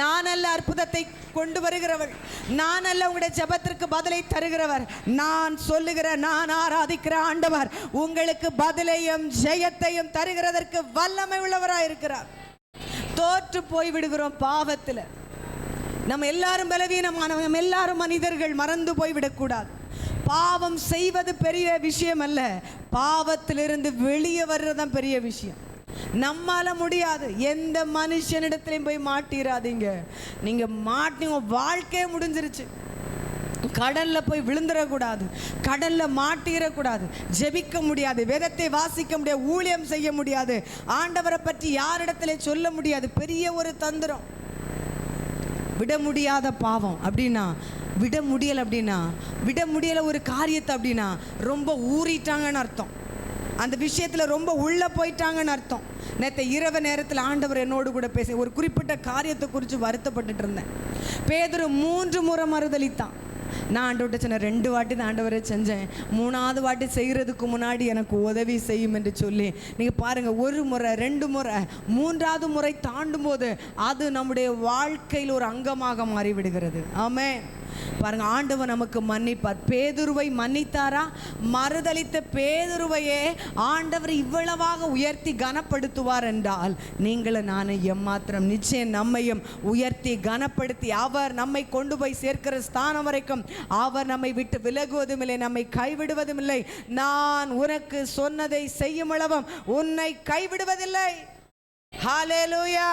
நான் அல்ல அற்புதத்தை கொண்டு வருகிறவள், நான் அல்ல உங்களுடைய ஜெபத்திற்கு பதிலை தருகிறவர். நான் சொல்லுகிற, நான் ஆராதிக்கிற ஆண்டவர் உங்களுக்கு பதிலையும் ஜெயத்தையும் தருகிறதற்கு வல்லமை உள்ளவராக இருக்கிறார். தோற்று போய் விடுகிறோம் பாவத்தில். நம்ம எல்லாரும் பலவீனமானவங்க, நம்ம எல்லாரும் மனிதர்கள், மறந்து போய் விடக்கூடாது. பாவம் செய்வது பெரிய விஷயம் அல்ல, பாவத்திலிருந்து வெளியே வர்றதுதான் பெரிய விஷயம். நம்மால முடியாது. எந்த மனுஷனிடத்திலையும் போய் மாட்டிராதீங்க. நீங்க மாட்டினீங்க, வாழ்க்கையே முடிஞ்சிருச்சு. கடல்ல போய் விழுந்துடக்கூடாது, கடல்ல மாட்டிடக்கூடாது, ஜெபிக்க முடியாது, வேதத்தை வாசிக்க முடியாது, ஊழியம் செய்ய முடியாது, ஆண்டவரை பற்றி யாரிடத்துல சொல்ல முடியாது. பெரிய ஒரு தந்திரம். விட முடியாத பாவம் அப்படின்னா, விட முடியலை அப்படின்னா, விட முடியலை ஒரு காரியத்தை அப்படின்னா ரொம்ப ஊறிட்டாங்கன்னு அர்த்தம். அந்த விஷயத்தில் ரொம்ப உள்ளே போயிட்டாங்கன்னு அர்த்தம். நேற்று இரவு நேரத்தில் ஆண்டவர் என்னோடு கூட பேச ஒரு குறிப்பிட்ட காரியத்தை குறித்து வருத்தப்பட்டுட்டு இருந்தேன். பேதுரு 3 முறை மறுதலித்தான். நான் ஆண்டவர்கிட்ட சொன்னேன், 2 வாட்டி தான் ஆண்டவரை செஞ்சேன், 3ஆவது வாட்டி செய்கிறதுக்கு முன்னாடி எனக்கு உதவி செய்யும் என்று சொல்லி. நீங்கள் பாருங்கள், 1 முறை 2 முறை 3ஆவது முறை தாண்டும் போது அது நம்முடைய வாழ்க்கையில் ஒரு அங்கமாக மாறிவிடுகிறது. ஆமென். பாருங்க, ஆண்டவர் நமக்கு மன்னிப்பார். பேதுருவை மன்னித்தாரா? மறுதலித்த பேதுருவையே ஆண்டவர் இவ்வளவாக உயர்த்தி கனப்படுத்துவார் என்றால் நீங்களும் நானும் எம்மாத்திரம் நிச்சயம் நம்மையும் உயர்த்தி கனப்படுத்தி அவர் நம்மை கொண்டு போய் சேர்க்கிற ஸ்தானம் வரைக்கும் அவர் நம்மை விட்டு விலகுவதும் இல்லை, நம்மை கைவிடுவதும் இல்லை. நான் உனக்கு சொன்னதை செய்யும் அளவும் உன்னை கைவிடுவதில்லை. ஹல்லேலூயா.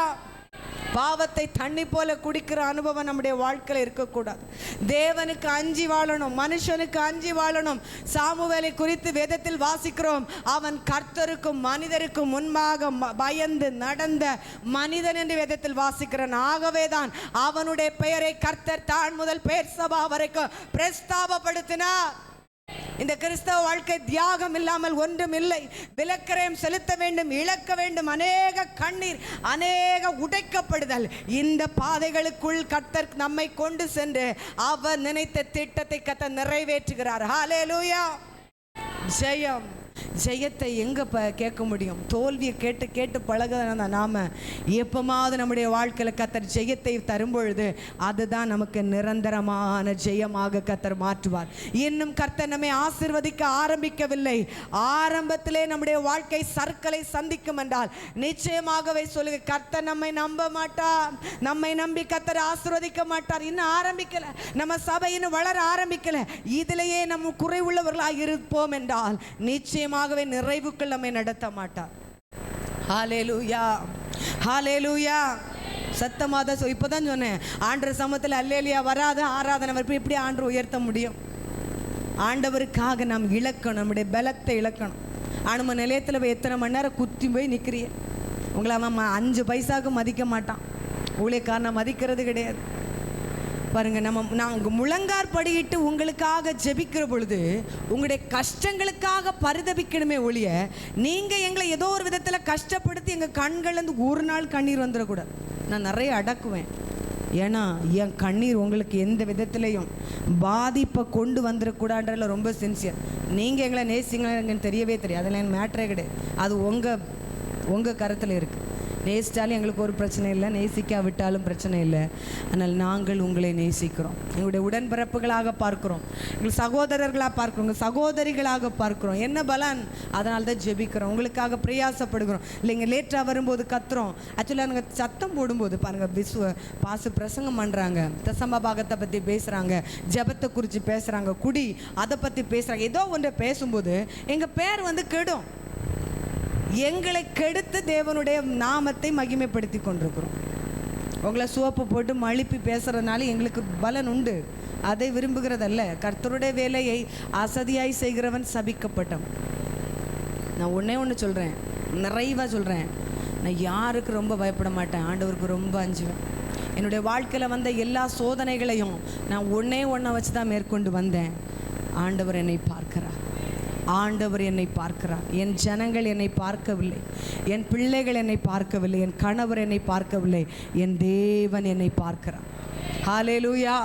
பாவத்தை தண்ணி போல குடிக்கிற அனுபவம் நம்முடைய வாழ்க்கையில் இருக்கக்கூடாது. தேவனுக்கு அஞ்சி வாழணும், மனுஷனுக்கு அஞ்சி வாழணும். சாமுவேலை குறித்து வேதத்தில் வாசிக்கிறோம், அவன் கர்த்தருக்கும் மனிதருக்கும் முன்பாக பயந்து நடந்த மனிதன் என்று வேதத்தில் வாசிக்கிறேன். ஆகவேதான் அவனுடைய பெயரை கர்த்தர் தான் முதல் பெயர்சபா வரைக்கும் பிரஸ்தாபப்படுத்தினார். இந்த கிறிஸ்தவ வாழ்க்கை தியாகம் இல்லாமல் ஒன்றும் இல்லை. விலக்கிரயம் செலுத்த வேண்டும், இழக்க வேண்டும், அநேக கண்ணீர், அநேக உடைக்கப்படுதல். இந்த பாதைகளுக்குள் கர்த்தர் நம்மை கொண்டு சென்று அவர் நினைத்த திட்டத்தை கர்த்தர் நிறைவேற்றுகிறார். ஹல்லேலூயா. ஜெயம். ஜெயத்தை எங்கே கேட்க முடியும்? தோல்வியை கேட்டு கேட்டு பழகுதான் நாம. எப்பமாவது நம்முடைய வாழ்க்கையில் கர்த்தர் ஜெயத்தை தரும் பொழுது அதுதான் நமக்கு நிரந்தரமான ஜெயமாக கர்த்தர் மாற்றுவார். இன்னும் கர்த்தர் நம்மை ஆசீர்வதிக்க ஆரம்பிக்கவில்லை. ஆரம்பத்திலே நம்முடைய வாழ்க்கை சறுக்கலை சந்திக்கும் என்றால் நிச்சயமாகவே சொல்லுங்க, கர்த்தர் நம்மை நம்ப மாட்டார். நம்மை நம்பி கர்த்தர் ஆசீர்வதிக்க மாட்டார். இன்னும் ஆரம்பிக்கல, நம்ம சபை இன்னும் வளர ஆரம்பிக்கல, இதிலேயே நம்ம குறை உள்ளவர்களாக இருப்போம் என்றால் நிச்சயமாகவே நிறைவுக்குள் நம்மை நடத்த மாட்டார். ஹல்லேலூயா. ஹல்லேலூயா. சத்தமாக இப்போதான் சொன்னேன், ஆண்டவர் சமூகத்தில் அல்லேலூயா வராத ஆராதனை எப்படி ஆண்டவர் உயர்த்த முடியும்? ஆண்டவருக்காக நாம் இழக்கணும், நம்முடைய பலத்தை இழக்கணும். அனும நிலையத்தில் போய் எத்தனை மணி நேரம் குத்தி போய் நிற்கிறீங்க? உங்களை அவன் 5 பைசாவுக்கு மதிக்க மாட்டான். ஊழியக்காரனை மதிக்கிறது கிடையாது. பாருங்க, நாங்கள் முழங்கார் படியிட்டு உங்களுக்காக ஜெபிக்கிற பொழுது உங்களுடைய கஷ்டங்களுக்காக பரிதபிக்கணுமே ஒழிய, நீங்கள் எங்களை ஏதோ ஒரு விதத்தில் கஷ்டப்படுத்தி எங்கள் கண்கள்லேருந்து ஒரு நாள் கண்ணீர் வந்துடக்கூடாது. நான் நிறைய அடக்குவேன். ஏன்னா என் கண்ணீர் உங்களுக்கு எந்த விதத்துலையும் பாதிப்பை கொண்டு வந்துடக்கூடாதுன்றதில் ரொம்ப சின்சியர். நீங்கள் எங்களை நேசிங்களேன்னு தெரியவே தெரியாது, அதில் எனக்கு மேட்ரே கிடையாது. அது உங்கள் கருத்தில் இருக்குது. நேசித்தாலும் எங்களுக்கு ஒரு பிரச்சனை இல்லை, நேசிக்காவிட்டாலும் பிரச்சனை இல்லை. ஆனால் நாங்கள் உங்களை நேசிக்கிறோம், எங்களுடைய உடன்பிறப்புகளாக பார்க்குறோம், எங்கள் சகோதரர்களாக பார்க்குறோம், உங்கள் சகோதரிகளாக பார்க்குறோம். என்ன பலன்? அதனால தான் ஜெபிக்கிறோம், உங்களுக்காக பிரயாசப்படுகிறோம். இல்லைங்க லேட்டாக வரும்போது கத்துறோம். ஆக்சுவலாக நாங்கள் சத்தம் போடும்போது பாருங்கள், பாசு பிரசங்கம் பண்ணுறாங்க, தசம பாகத்தை பற்றி பேசுகிறாங்க, ஜெபத்தை குறித்து பேசுகிறாங்க, குடி அதை பற்றி பேசுகிறாங்க, ஏதோ ஒன்றை பேசும்போது எங்கள் பேர் கெடும். எங்களை கெடுத்து தேவனுடைய நாமத்தை மகிமைப்படுத்தி கொண்டிருக்கிறோம். உங்களை சோப்பு போட்டு மழுப்பி பேசுகிறதுனால எங்களுக்கு பலன் உண்டு, அதை விரும்புகிறதல்ல. கர்த்தருடைய வேலையை அசதியாய் செய்கிறவன் சபிக்கப்பட்டவன். நான் ஒன்று சொல்கிறேன், நிறைவாக சொல்கிறேன், நான் யாருக்கு ரொம்ப பயப்பட மாட்டேன், ஆண்டவருக்கு ரொம்ப அஞ்சுவேன். என்னுடைய வாழ்க்கையில் வந்த எல்லா சோதனைகளையும் நான் ஒன்றை வச்சு தான் மேற்கொண்டு வந்தேன். ஆண்டவர் என்னை பார்க்கிறார், ஆண்டவர் என்னை பார்க்கிறார். என் ஜனங்கள் என்னை பார்க்கவில்லை, என் பிள்ளைகள் என்னை பார்க்கவில்லை, என் கணவர் என்னை பார்க்கவில்லை, என் தேவன் என்னை பார்க்கிறார். ஹல்லேலூயா.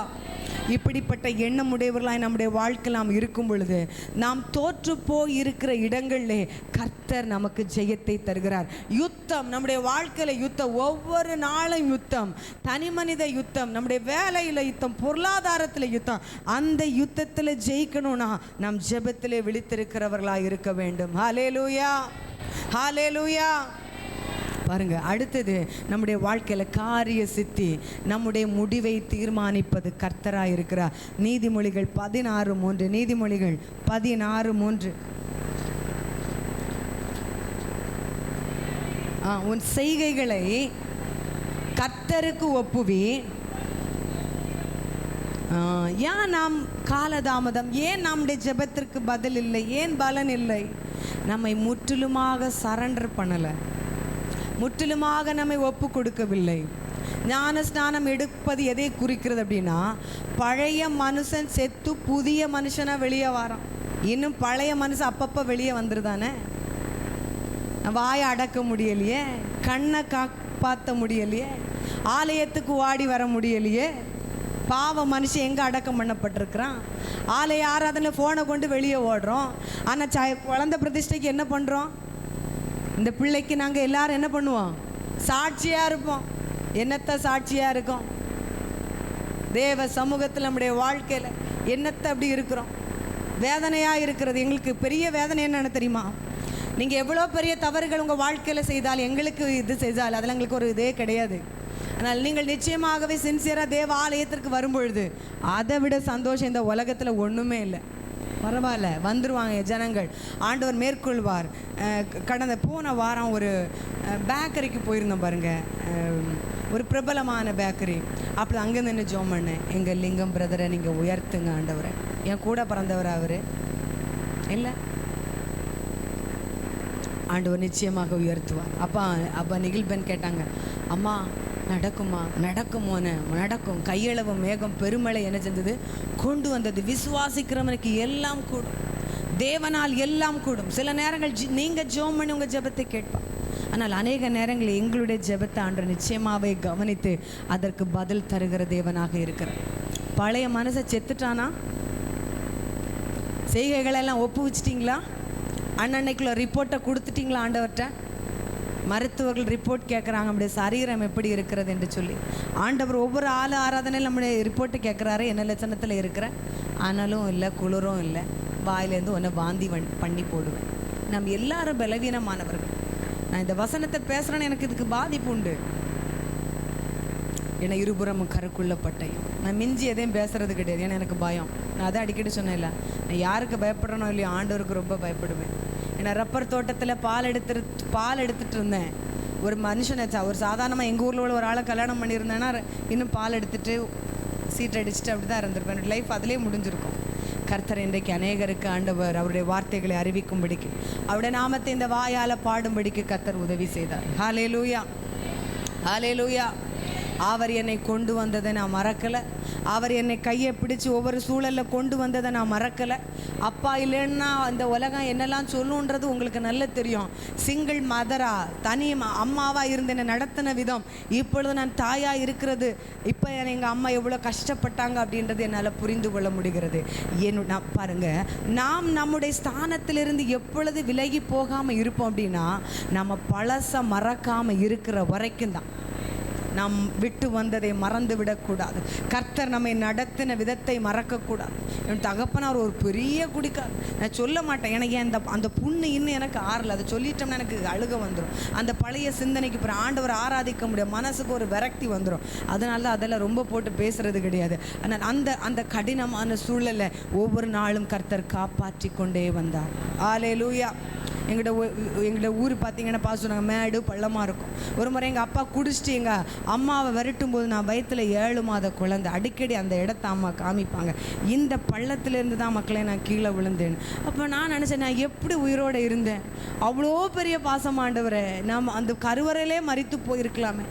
இப்படிப்பட்ட எண்ணம் உடையவர்களாய் நம்முடைய வாழ்க்கையில் நாம் இருக்கும் பொழுது நாம் தோற்று போய் இருக்கிற இடங்களிலே கர்த்தர் நமக்கு ஜெயத்தை தருகிறார். யுத்தம் நம்முடைய வாழ்க்கையில் யுத்தம், ஒவ்வொரு நாளும் யுத்தம், தனி மனித யுத்தம், நம்முடைய வேலையில் யுத்தம், பொருளாதாரத்தில் யுத்தம். அந்த யுத்தத்தில் ஜெயிக்கணும்னா நாம் ஜெபத்திலே விழித்திருக்கிறவர்களாக இருக்க வேண்டும். ஹல்லேலூயா. ஹல்லேலூயா. பாருங்க, அடுத்தது நம்முடைய வாழ்க்கையில் காரிய சித்தி, நம்முடைய முடிவை தீர்மானிப்பது கர்த்தராக இருக்கிறார். நீதிமொழிகள் 16:3. நீதிமொழிகள் 16:3. உன் செய்கைகளை கர்த்தருக்கு ஒப்புவி, ஏன் நாம் காலதாமதம், ஏன் நம்முடைய ஜெபத்திற்கு பதில் இல்லை, ஏன் பலன் இல்லை? நம்மை முற்றிலுமாக சரண்டர் பண்ணலை, முற்றிலுமாக நம்மை ஒப்பு கொடுக்கவில்லை. ஞான ஸ்நானம் எடுப்பது எதை குறிக்கிறது அப்படின்னா, பழைய மனுஷன் செத்து புதிய மனுஷனாக வெளியே வரான். இன்னும் பழைய மனுஷன் அப்பப்போ வெளியே வந்துருதானே. வாயை அடக்க முடியலையே, கண்ணை காப்பாற்ற முடியலையே, ஆலயத்துக்கு ஓடி வர முடியலையே. பாவ மனுஷன் எங்கே அடக்கம் பண்ணப்பட்டிருக்கிறான்? ஆலய ஆராதனை ஃபோனை கொண்டு வெளியே ஓடுறோம். ஆனால் குழந்தை பிரதிஷ்டைக்கு என்ன பண்ணுறோம்? இந்த பிள்ளைக்கு நாங்கள் எல்லாரும் என்ன பண்ணுவோம்? சாட்சியாக இருப்போம். என்னத்தை சாட்சியாக இருக்கோம்? தேவ சமூகத்தில் நம்முடைய வாழ்க்கையில் என்னத்தை அப்படி இருக்கிறோம்? வேதனையாக இருக்கிறது. எங்களுக்கு பெரிய வேதனை என்னென்னு தெரியுமா? நீங்கள் எவ்வளோ பெரிய தவறுகள் உங்கள் வாழ்க்கையில் செய்தால், எங்களுக்கு இது செய்தால் அதில் எங்களுக்கு ஒரு இதே கிடையாது. ஆனால் நீங்கள் நிச்சயமாகவே சின்சியராக தேவ ஆலயத்திற்கு வரும்பொழுது அதை விட சந்தோஷம் இந்த உலகத்தில் ஒன்றுமே இல்லை. பரவாயில்ல, வந்துடுவாங்க ஜனங்கள், ஆண்டவர் மேற்கொள்வார். போன வாரம் ஒரு பேக்கரிக்கு போயிருந்தோம் பாருங்கள், ஒரு பிரபலமான பேக்கரி. அப்படி அங்கே நின்று ஜோம் பண்ணேன், எங்கள் லிங்கம் பிரதரை நீங்கள் உயர்த்துங்க ஆண்டவரை. என் கூட பிறந்தவர் அவர் இல்லை, ஆண்டவர் நிச்சயமாக உயர்த்துவார். அப்பா நிகில்பென் கேட்டாங்க, அம்மா நடக்குமா? நடக்குமோன்னு நடக்கும். கையளவு மேகம் பெருமழை என்ன செஞ்சது? கொண்டு வந்தது. விசுவாசிக்கிறவனுக்கு எல்லாம் கூடும், தேவனால் எல்லாம் கூடும். சில நேரங்கள் நீங்கள் ஜெபம் பண்ணி உங்கள் ஜெபத்தை கேட்பான். ஆனால் அநேக நேரங்களில் எங்களுடைய ஜெபத்தை ஆண்டவர் நிச்சயமாகவே கவனித்து அதற்கு பதில் தருகிற தேவனாக இருக்கிறார். பழைய மனசை செத்துட்டானா? செய்கைகளெல்லாம் ஒப்பு வச்சிட்டிங்களா? அன்னன்னைக்குள்ள ரிப்போர்ட்டை கொடுத்துட்டிங்களா ஆண்டவர்கிட்ட? மருத்துவர்கள் ரிப்போர்ட் கேட்குறாங்க, நம்முடைய சரீரம் எப்படி இருக்கிறது என்று சொல்லி. ஆண்டவர் ஒவ்வொரு ஆராதனையில் நம்முடைய ரிப்போர்ட்டு கேட்குறாரு, என்ன லட்சணத்தில் இருக்கிற, ஆனாலும் இல்லை, குளிரும் இல்லை, வாயிலேருந்து ஒன்று வாந்தி பண்ணி போடுவேன். நம்ம எல்லாரும் பலவீனமானவர்கள். நான் இந்த வசனத்தை பேசுகிறேன்னு எனக்கு இதுக்கு பாதிப்பு உண்டு. ஏன்னா இருபுறமும் கருக்குள்ள பட்டையும். நான் மிஞ்சி எதையும் பேசுறது கிடையாது, ஏன்னா எனக்கு பயம். நான் அதை அடிக்கடி சொன்னேன்ல, நான் யாருக்கு பயப்படுறேனோ இல்லையோ ஆண்டவருக்கு ரொம்ப பயப்படுவேன். ஏன்னா ரப்பர் தோட்டத்தில் பால் எடுத்துகிட்டு இருந்தேன். ஒரு மனுஷனை ஒரு சாதாரணமாக எங்கள் ஊரில் உள்ள ஒரு ஆளை கல்யாணம் பண்ணியிருந்தேன்னா இன்னும் பால் எடுத்துகிட்டு சீட் அடிச்சுட்டு அப்படி தான் இருந்திருப்பேன். என்னோடய லைஃப் அதிலே முடிஞ்சிருக்கும். கர்த்தர் இன்றைக்கு அநேகருக்கு ஆண்டவர் அவருடைய வார்த்தைகளை அறிவிக்கும்படிக்கு, அவருடைய நாமத்தை இந்த வாயால் பாடும்படிக்கு கர்த்தர் உதவி செய்தார். ஹல்லேலூயா, ஹல்லேலூயா. அவர் என்னை கொண்டு வந்ததை நான் மறக்கலை. அவர் என்னை கையை பிடிச்சி ஒவ்வொரு சூழலில் கொண்டு வந்ததை நான் மறக்கலை. அப்பா இல்லைன்னா இந்த உலகம் என்னெல்லாம் சொல்லுன்றது உங்களுக்கு நல்லா தெரியும். சிங்கிள் மதரா, தனி அம்மாவாக இருந்து என்னை நடத்தின விதம், இப்பொழுது நான் தாயாக இருக்கிறது, இப்போ எங்கள் அம்மா எவ்வளோ கஷ்டப்பட்டாங்க அப்படின்றது என்னால் புரிந்து கொள்ள முடிகிறது. நான் பாருங்கள், நாம் நம்முடைய ஸ்தானத்திலிருந்து எப்பொழுது விலகி போகாமல் இருப்போம் அப்படின்னா, நம்ம பழச மறக்காமல் இருக்கிற வரைக்கும் தான். நாம் விட்டு வந்ததை மறந்து விடக்கூடாது. கர்த்தர் நம்மை நடத்தின விதத்தை மறக்கக்கூடாது. என் தகப்பனார் ஒரு பெரிய குடிக்கார். நான் சொல்ல மாட்டேன், எனக்கு அந்த புண்ணு இன்னும் எனக்கு ஆறல. அதை சொல்லிட்டோம்னா எனக்கு அழுக வந்துடும். அந்த பழைய சிந்தனைக்கு அப்புறம் ஆண்டவர் ஆராதிக்க முடியும், மனசுக்கு ஒரு விரக்தி வந்துடும். அதனால தான் அதெல்லாம் ரொம்ப போட்டு பேசுறது கிடையாது. ஆனால் அந்த கடினமான சூழலை ஒவ்வொரு நாளும் கர்த்தர் காப்பாற்றி கொண்டே வந்தார். ஹல்லேலூயா. எங்களோட ஊர் பார்த்தீங்கன்னா சொன்னாங்க, மேடு பள்ளமாக இருக்கும். ஒரு முறை எங்கள் அப்பா குடிச்சிட்டு எங்கள் அம்மாவை விரட்டும் போது நான் வயிற்றில் 7 மாத குழந்தை. அடிக்கடி அந்த இடத்த அம்மா காமிப்பாங்க, இந்த பள்ளத்திலேருந்து தான் மக்களே நான் கீழே விழுந்தேன். அப்போ நான் நினச்சேன், நான் எப்படி உயிரோடு இருந்தேன்? அவ்வளோ பெரிய பாசமாண்டவரை, நாம் அந்த கருவறையிலே மரித்து போயிருக்கலாமே.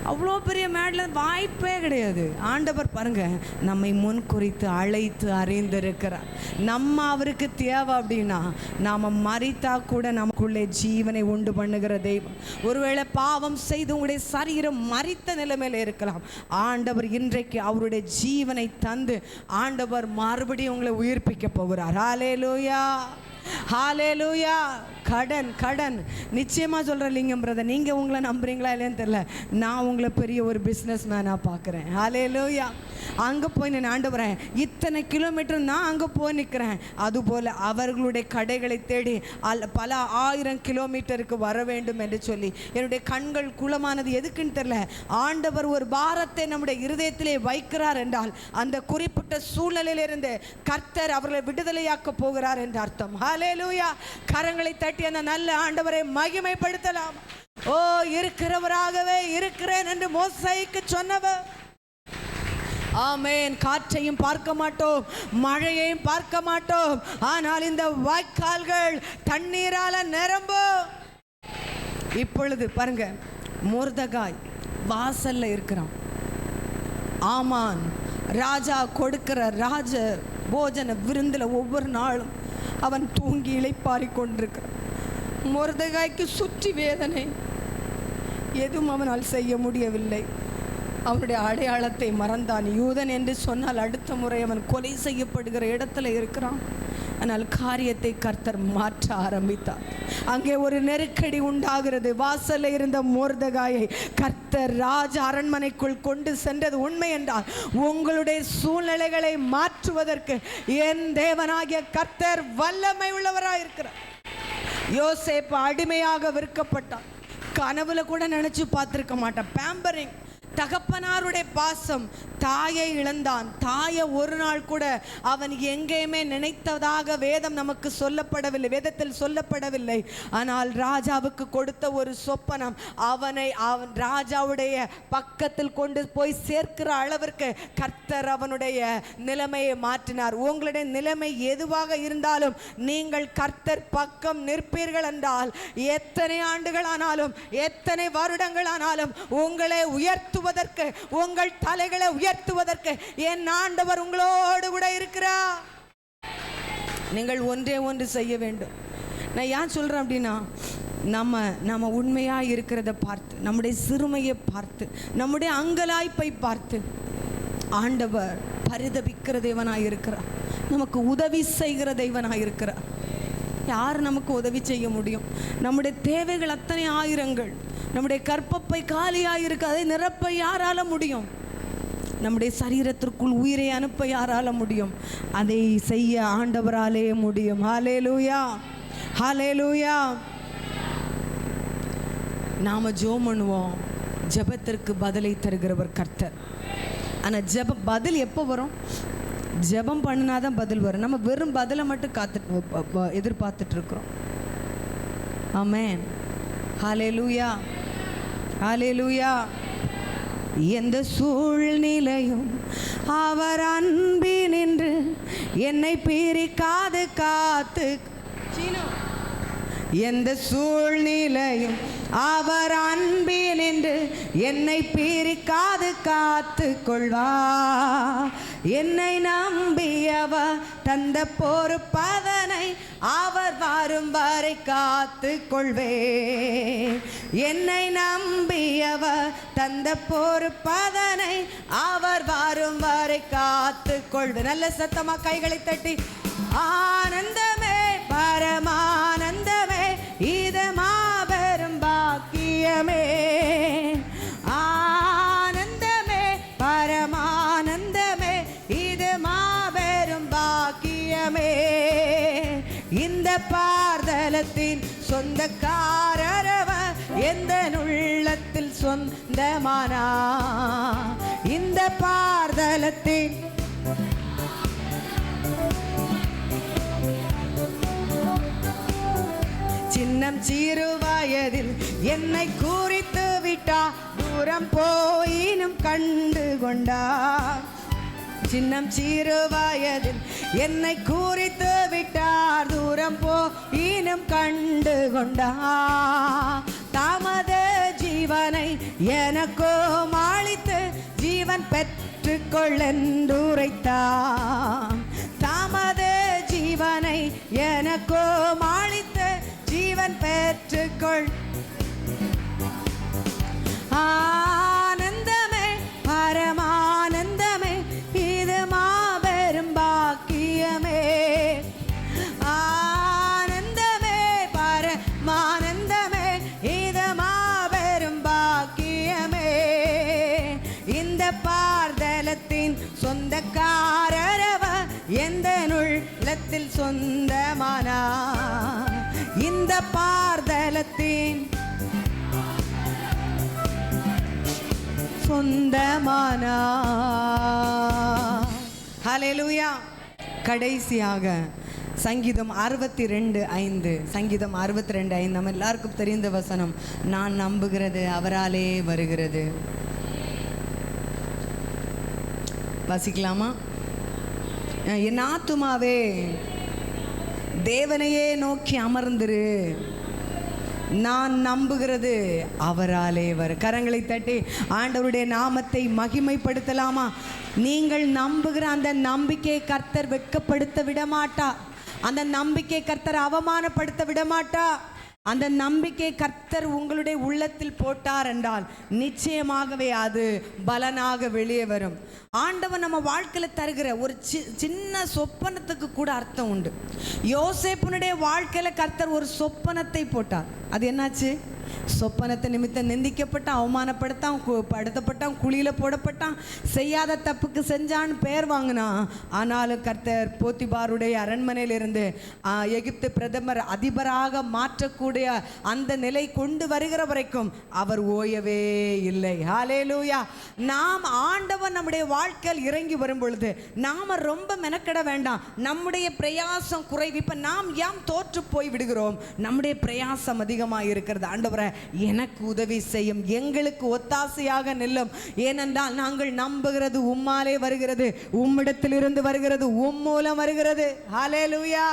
அவ்வளோ பெரிய மேடில் வாய்ப்பே கிடையாது. ஆண்டவர் பாருங்க, நம்மை முன் குறித்து அழைத்து அறிந்திருக்கிறார். நம்ம அவருக்கு தேவை அப்படின்னா நாம் மரித்தா கூட நமக்குள்ளே ஜீவனை உண்டு பண்ணுகிற தெய்வம். ஒருவேளை பாவம் செய்து உங்களுடைய சரீரம் மரித்த நிலைமையில் இருக்கலாம். ஆண்டவர் இன்றைக்கு அவருடைய ஜீவனை தந்து ஆண்டவர் மறுபடியும் உங்களை உயிர்ப்பிக்க போகிறார். ஹல்லேலூயா, ஹல்லேலூயா. கடன் நிச்சயமாக சொல்கிறேன் லிங்கம் பிரதர், நீங்கள் உங்களை நம்புறீங்களா இல்லைன்னு தெரியல, நான் உங்களை பெரிய ஒரு பிஸ்னஸ் மேனாக பார்க்குறேன். ஹல்லேலூயா. அங்கே போய் நான் ஆண்டவரேன், இத்தனை கிலோமீட்டர் நான் அங்கே போய் நிற்கிறேன். அதுபோல் அவர்களுடைய கடைகளை தேடி பல 1000 கிலோமீட்டருக்கு வர வேண்டும் என்று சொல்லி என்னுடைய கண்கள் குளமானது எதுக்குன்னு தெரியல. ஆண்டவர் ஒரு பாரத்தை நம்முடைய இருதயத்திலே வைக்கிறார் என்றால் அந்த குறிப்பிட்ட சூழ்நிலையிலிருந்து கர்த்தர் அவர்களை விடுதலையாக்க போகிறார் என்று அர்த்தம். ஹல்லேலூயா. கரங்களை தட்டி அந்த நல்ல ஆண்டவரை மகிமைப்படுத்தலாம். ஓ, இருக்கிறவராகவே இருக்கிறேன் என்று மோசேக்கு சொன்னவர், ஆமென். காற்றையும் பார்க்க மாட்டோம், மழையையும் பார்க்க மாட்டோம், ஆனால் இந்த வாய்க்கால்கள் தண்ணீரால நிரம்பும். இப்பொழுது பாருங்க, மொர்தெகாய் வாசல்ல இருக்கிறான். ஆமான் ராஜா கொடுக்கிற ராஜ போஜன விருந்தில் ஒவ்வொரு நாளும் அவன் தூங்கி இளைப்பாரி கொண்டிருக்கிறான். மொர்தெகாய்க்கு சுற்றி வேதனை, எதுவும் அவனால் செய்ய முடியவில்லை. அவனுடைய அடையாளத்தை மறந்தான். யூதன் என்று சொன்னால் அடுத்த முறை அவன் கொலை செய்யப்படுகிற இடத்துல இருக்கிறான். ஆனால் காரியத்தை கர்த்தர் மாற்ற ஆரம்பித்தார். அங்கே ஒரு நெருக்கடி உண்டாகிறது. வாசல்ல இருந்த மொர்தெகாயை கர்த்தர் ராஜ அரண்மனைக்குள் கொண்டு சென்றது உண்மை என்றால் உங்களுடைய சூழ்நிலைகளை மாற்றுவதற்கு என் தேவனாகிய கர்த்தர் வல்லமை உள்ளவராயிருக்கிறார். யோசேப்பு அடிமையாக விற்கப்பட்டான். கனவுல கூட நினைச்சு பார்த்திருக்க மாட்டான். பேம்பரிங், தகப்பனாருடைய பாசம், தாயை இழந்தான். தாயை ஒரு நாள் கூட அவன் எங்கேயுமே நினைத்ததாக வேதம் நமக்கு சொல்லப்படவில்லை, வேதத்தில் சொல்லப்படவில்லை. ஆனால் ராஜாவுக்கு கொடுத்த ஒரு சொப்பனம் அவன் ராஜாவுடைய பக்கத்தில் கொண்டு போய் சேர்க்கிற அளவிற்கு கர்த்தர் அவனுடைய நிலைமையை மாற்றினார். உங்களுடைய நிலைமை எதுவாக இருந்தாலும் நீங்கள் கர்த்தர் பக்கம் நிற்பீர்கள் என்றால் எத்தனை ஆண்டுகள் ஆனாலும் எத்தனை வருடங்கள் ஆனாலும் உங்களை உயர்த்துவதற்கு, உங்கள் தலைகளை உயர்த்துவதற்கு என் ஆண்டவர் உங்களோடு கூட இருக்கிறார். நீங்கள் ஒன்றே ஒன்று செய்ய வேண்டும். நான் ஏன் சொல்றேன் அப்படின்னா, நம்ம உண்மையாக இருக்கிறத பார்த்து, நம்முடைய சிறுமையை பார்த்து, நம்முடைய அங்கலாய்ப்பை பார்த்து ஆண்டவர் பரிதபிக்கிற தேவனாய் இருக்கிறார். நமக்கு உதவி செய்கிற தேவனாய் இருக்கிறார். யார் நமக்கு உதவி செய்ய முடியும்? நம்முடைய தேவைகள் அத்தனை ஆயிரங்கள். நம்முடைய கற்பப்பை காலியாக இருக்கு, அதை நிரப்ப யாரால முடியும்? நம்முடைய சரீரத்திற்குள் உயிரை அனுப்ப யாரால முடியும்? அதை செய்ய ஆண்டவராலே முடியும். ஹல்லேலூயா, ஹல்லேலூயா. நாம ஜெபம் பண்ணுவோம், ஜெபத்திற்கு பதிலை தருகிறவர் கர்த்தர். ஆனால் பதில் எப்போ வரும்? ஜெபம் பண்ணினாதான் பதில் வரும். நம்ம வெறும் பதிலை மட்டும் எதிர்பார்த்துட்டு இருக்கிறோம். ஆமென், ஹல்லேலூயா, ஹல்லேலூயா. எந்த சூழ்நிலையும் அவர் அன்பினின்று என்னை பிரிக்காது காத்து, எந்த சூழ்நிலையும் அவர் அன்பினின்று என்னை பிரிக்காது காத்து கொள்வா. என்னை நம்பியவர் தந்த பொறுப்பதனை அவர் வரும் வரை காத்து கொள்வே. என்னை நம்பியவர் தந்த பொறுப்பதனை அவர் வரும் வரை காத்து கொள்வே. நல்ல சத்தமா கைகளை தட்டி ஆனந்தமே பரமானந்தமே இது மாபெரும் பாக்கியமே. ஆனந்தமே பரமானந்தமே இது மாபெரும் பாக்கியமே. இந்த பார்தலத்தின் சொந்தக்காரரவர் எந்த உள்ளத்தில் சொந்தமானா. இந்த பார்தலத்தின் சின்னம் சிறு வயதில் என்னை குறித்து விட்டா, தூரம் போயினும் கண்டு கொண்டா. சின்னம் சிறு வயதில் என்னை குறித்து விட்டார், தூரம் போயினும் கண்டு கொண்டா. தமது ஜீவனை எனக்கோ மாளித்து ஜீவன் பெற்றுக்கொள்ளென்றுரைத்தான். தமது ஜீவனை எனக்கோ மாளித்து ஜீவன் பெற்றுக்கொள். ஆனந்தமே பரமானந்தமே இது மாபெரும் பாக்கியமே. ஆனந்தமே பரமானந்தமே இது மாபெரும் பாக்கியமே. இந்த பார்தலத்தின் சொந்தக்காரரவர் எந்த உள்ளத்தில் சொந்தமானா. இந்த பார்தலத்தின் சொந்தமானா. ஹல்லேலூயா. கடைசியாக சங்கீதம் 62:5, சங்கீதம் 62:5 நம்ம எல்லாருக்கும் தெரிந்த வசனம். நான் நம்புகிறது அவராலே வருகிறது. வாசிக்கலாமா? என் ஆத்துமாவே தேவனையே நோக்கி அமர்ந்திரு, நான் நம்புகிறது அவராலே வரும். கரங்களை தட்டி ஆண்டவருடைய நாமத்தை மகிமைப்படுத்தலாமா? நீங்கள் நம்புகிற அந்த நம்பிக்கையை கர்த்தர் வெட்கப்படுத்த விடமாட்டார். அந்த நம்பிக்கை கர்த்தர் அவமானப்படுத்த விடமாட்டார். அந்த நம்பிக்கை கர்த்தர் உங்களுடைய உள்ளத்தில் போட்டார் என்றால் நிச்சயமாகவே அது பலனாக வெளியே வரும். ஆண்டவன் நம்ம வாழ்க்கையில் தருகிற ஒரு சின்ன சொப்பனத்துக்கு கூட அர்த்தம் உண்டு. யோசேப்புனுடைய வாழ்க்கையில் கர்த்தர் ஒரு சொப்பனத்தை போட்டார். அது என்னாச்சு? சொப்பனத்தை நிமித்தம் நிந்திக்கப்பட்டான், அவமானப்படுத்தான், படுத்தப்பட்டான், குழியில் போடப்பட்டான், செய்யாத தப்புக்கு செஞ்சான்னு பெயர் வாங்கினான். ஆனாலும் கர்த்தர் போத்திபாருடைய அரண்மனையிலிருந்து எகிப்து பிரதமர் அதிபராக மாற்றக்கூடிய அந்த நிலை கொண்டு வருகிற வரைக்கும் அவர் ஓயவே இல்லை. ஹல்லேலூயா. நாம் ஆண்டவன் நம்முடைய வாழ்க்கையில் இறங்கி வரும் பொழுது நாம் ரொம்ப மெனக்கெட வேண்டாம். நம்முடைய பிரயாசம் குறைவு. இப்போ நாம் ஏன் தோற்று போய் விடுகிறோம்? நம்முடைய பிரயாசம் அதிகமாக இருக்கிறது. ஆண்டவரே எனக்கு உதவி செய்யும், எங்களுக்கு ஒத்தாசையாக நில்லும். ஏனென்றால் நாங்கள் நம்புகிறது உம்மாலே வருகிறது, உம்மிடத்திலிருந்து வருகிறது, உம் மூலம் வருகிறது. ஹல்லேலூயா.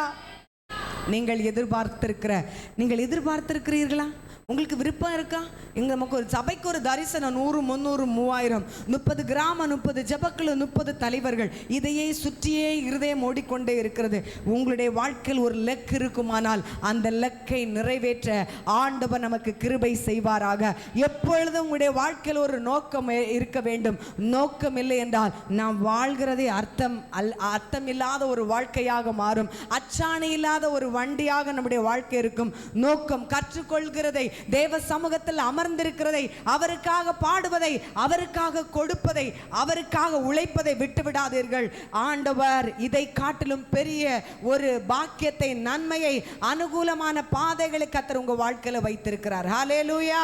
நீங்கள் எதிர்பார்த்திருக்கிறீர்களா? உங்களுக்கு விருப்பம் இருக்கா? இங்கே நமக்கு ஒரு சபைக்கு ஒரு தரிசனம் 100, 300, 3000, 30 கிராமம், 30 ஜபக்குழு, 30 தலைவர்கள், இதையே சுற்றியே இருதயம் ஓடிக்கொண்டே இருக்கிறது. உங்களுடைய வாழ்க்கையில் ஒரு லெக் இருக்குமானால் அந்த லெக்கை நிறைவேற்ற ஆண்டவர் நமக்கு கிருபை செய்வாராக. எப்பொழுதும் உங்களுடைய வாழ்க்கையில் ஒரு நோக்கம் இருக்க வேண்டும். நோக்கம் இல்லை என்றால் நாம் வாழ்கிறதே அர்த்தம் இல்லாத ஒரு வாழ்க்கையாக மாறும். அச்சாணி இல்லாத ஒரு வண்டியாக நம்முடைய வாழ்க்கை இருக்கும். நோக்கம் கற்றுக்கொள்கிறதை, தேவ சமூகத்தில் அமர்ந்திருக்கிறதை, அவருக்காக பாடுவதை, அவருக்காக கொடுப்பதை, அவருக்காக உழைப்பதை விட்டுவிடாதீர்கள். ஆண்டவர் இதை காட்டிலும் பெரிய ஒரு பாக்கியத்தை, நன்மையை, அனுகூலமான பாதைகளை கர்த்தர் உங்க வாழ்க்கையில வைத்திருக்கிறார். ஹல்லேலூயா.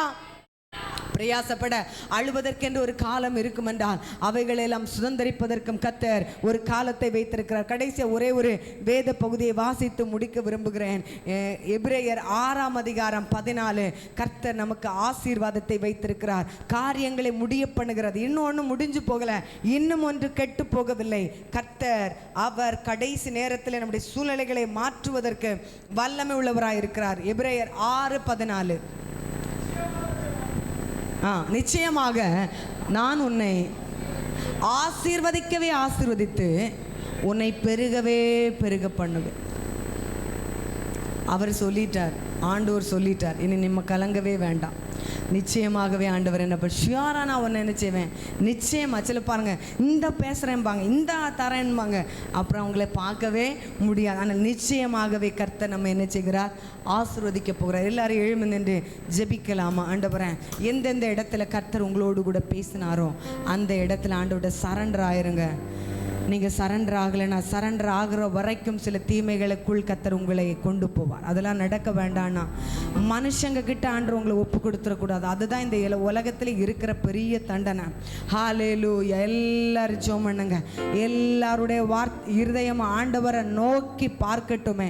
பிரயாசப்பட அழுவதற்கென்று ஒரு காலம் இருக்கும் என்றால் அவைகளெல்லாம் சுதந்திரிப்பதற்கும் கர்த்தர் ஒரு காலத்தை வைத்திருக்கிறார். கடைசியா ஒரே ஒரு வேத பகுதியை வாசித்து முடிக்க விரும்புகிறேன். எபிரேயர் 6:14. கர்த்தர் நமக்கு ஆசீர்வாதத்தை வைத்திருக்கிறார். காரியங்களை முடிய பண்ணுகிறது. இன்னொன்று முடிஞ்சு போகல, இன்னும் ஒன்று கெட்டு போகவில்லை. கர்த்தர் அவர் கடைசி நேரத்தில் நம்முடைய சூழ்நிலைகளை மாற்றுவதற்கு வல்லமை உள்ளவராய் இருக்கிறார். எபிரேயர் 6:14. நிச்சயமாக நான் உன்னை ஆசீர்வதிக்கவே ஆசீர்வதித்து உன்னை பெருகவே பெருக பண்ணுவேன். அவர் சொல்லிட்டார், ஆண்டவர் சொல்லிட்டார். இனி நம்ம கலங்கவே வேண்டாம். நிச்சயமாகவே ஆண்டவர் என்ன ஷியோரா நான் ஒன்று என்ன செய்வேன், நிச்சயமா. சில பாருங்க, இந்த பேசுகிறேன்பாங்க, இந்த தரேன்பாங்க, அப்புறம் அவங்கள பார்க்கவே முடியாது. ஆனால் நிச்சயமாகவே கர்த்தர் நம்ம என்ன செய்கிறார், ஆசீர்வதிக்க போகிறார். எல்லாரும் எழுந்து நின்று ஜெபிக்கலாமா? ஆண்டவரே, எந்தெந்த இடத்துல கர்த்தர் உங்களோடு கூட பேசினாரோ அந்த இடத்துல ஆண்டவரோட சரண்டர் ஆயிருங்க. நீங்கள் சரண்டர் ஆகலைன்னா, சரண்டர் ஆகிற வரைக்கும் சில தீமைகளுக்குள் கர்த்தர் உங்களை கொண்டு போவார். அதெல்லாம் நடக்க வேண்டாம்னா மனுஷங்க கிட்ட ஆண்டவர் உங்களை ஒப்பு கொடுத்துடக்கூடாது. அதுதான் இந்த உலகத்தில் இருக்கிற பெரிய தண்டனை. ஹல்லேலூயா. எல்லாரும் ஜெபம் பண்ணுங்க. எல்லாருடைய இருதயம் ஆண்டவரை நோக்கி பார்க்கட்டுமே.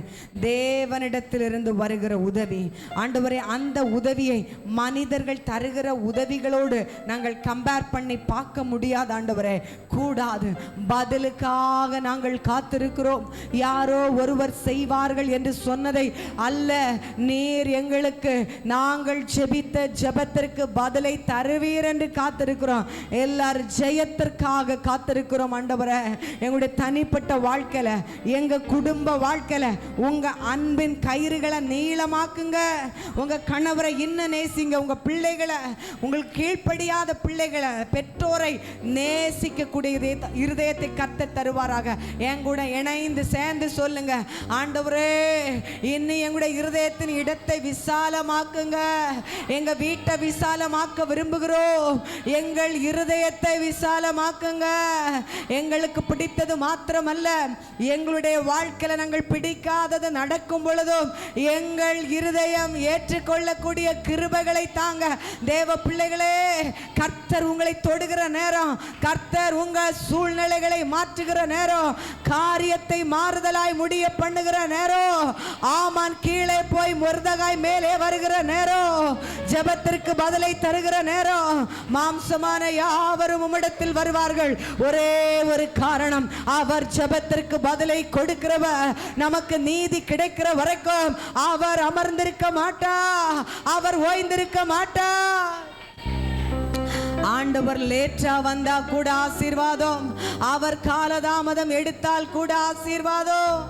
தேவனிடத்திலிருந்து வருகிற உதவி ஆண்டவரே, அந்த உதவியை மனிதர்கள் தருகிற உதவிகளோடு நாங்கள் கம்பேர் பண்ணி பார்க்க முடியாது ஆண்டவரே. கூடாது. பதிலுக்காக நாங்கள் காத்திருக்கிறோம். யாரோ ஒருவர் செய்வார்கள் என்று சொன்னதை அல்ல, நீர் எங்களுக்கு நாங்கள் ஜெபித்த ஜெபத்திற்கு பதிலை தருவீர் என்று காத்திருக்கிறோம். எல்லாரும் ஜெயத்திற்காக காத்திருக்கிறோம் ஆண்டவரே. எங்களுடைய தனிப்பட்ட வாழ்க்கையில, எங்க குடும்ப வாழ்க்கையில உங்க அன்பின் கயிறுகளை நீளமாக்குங்க. உங்க கணவரை இன்னும் நேசிங்க. உங்க பிள்ளைகளை, உங்களுக்கு கீழ்ப்படியாத பிள்ளைகளை, பெற்றோரை நேசிக்கக்கூடிய இருதயத்தை கர்த்தர் தருவாராக. என் கூட இணைந்து சேர்ந்து சொல்லுங்க, ஆண்டவரே இன்னும் எங்களுடைய இருதயத்தின் இடத்தை விசாலமாக்குங்க. எங்க வீட்டை விசாலமாக்க விரும்புகிறோம். எங்கள் இருதயத்தை விசாலமாக்குங்க. எங்களுக்கு பிடித்தது மாத்திரமல்ல, எங்களுடைய வாழ்க்கையில நாங்கள் பிடிக்காதது நடக்கும் பொழுதும் எங்கள் இருதயம் ஏற்றுக்கொள்ளக்கூடிய கிருபைகளை தாங்க. தேவ பிள்ளைகளே, கர்த்தர் உங்களை தொடுகிற நேரம், கர்த்தர் உங்க சூழ்நிலைகளை மாற்றுகிற நேரம், காரியத்தை மாறுதலாய் முடிய பண்ணுகிற நேரம், ஆமான் கீழே போய் மொர்தகாய் மேலே வருகிற நேரம், ஜெபத்திற்கு பதிலை தருகிற நேரம், மாம்சமான யாவரும் உம்மிடத்தில் வருவார்கள். ஒரே ஒரு காரணம், அவர் ஜெபத்திற்கு பதிலை கொடுக்கிறவர். நமக்கு நீதி கிடைக்கிற வரைக்கும் அவர் அமர்ந்திருக்க மாட்டார், அவர் ஓய்ந்திருக்க மாட்டார். ஆண்டவர் லேட்டா வந்தா கூட ஆசீர்வாதம், அவர் காலதாமதம் எடுத்தால் கூட ஆசீர்வாதம்.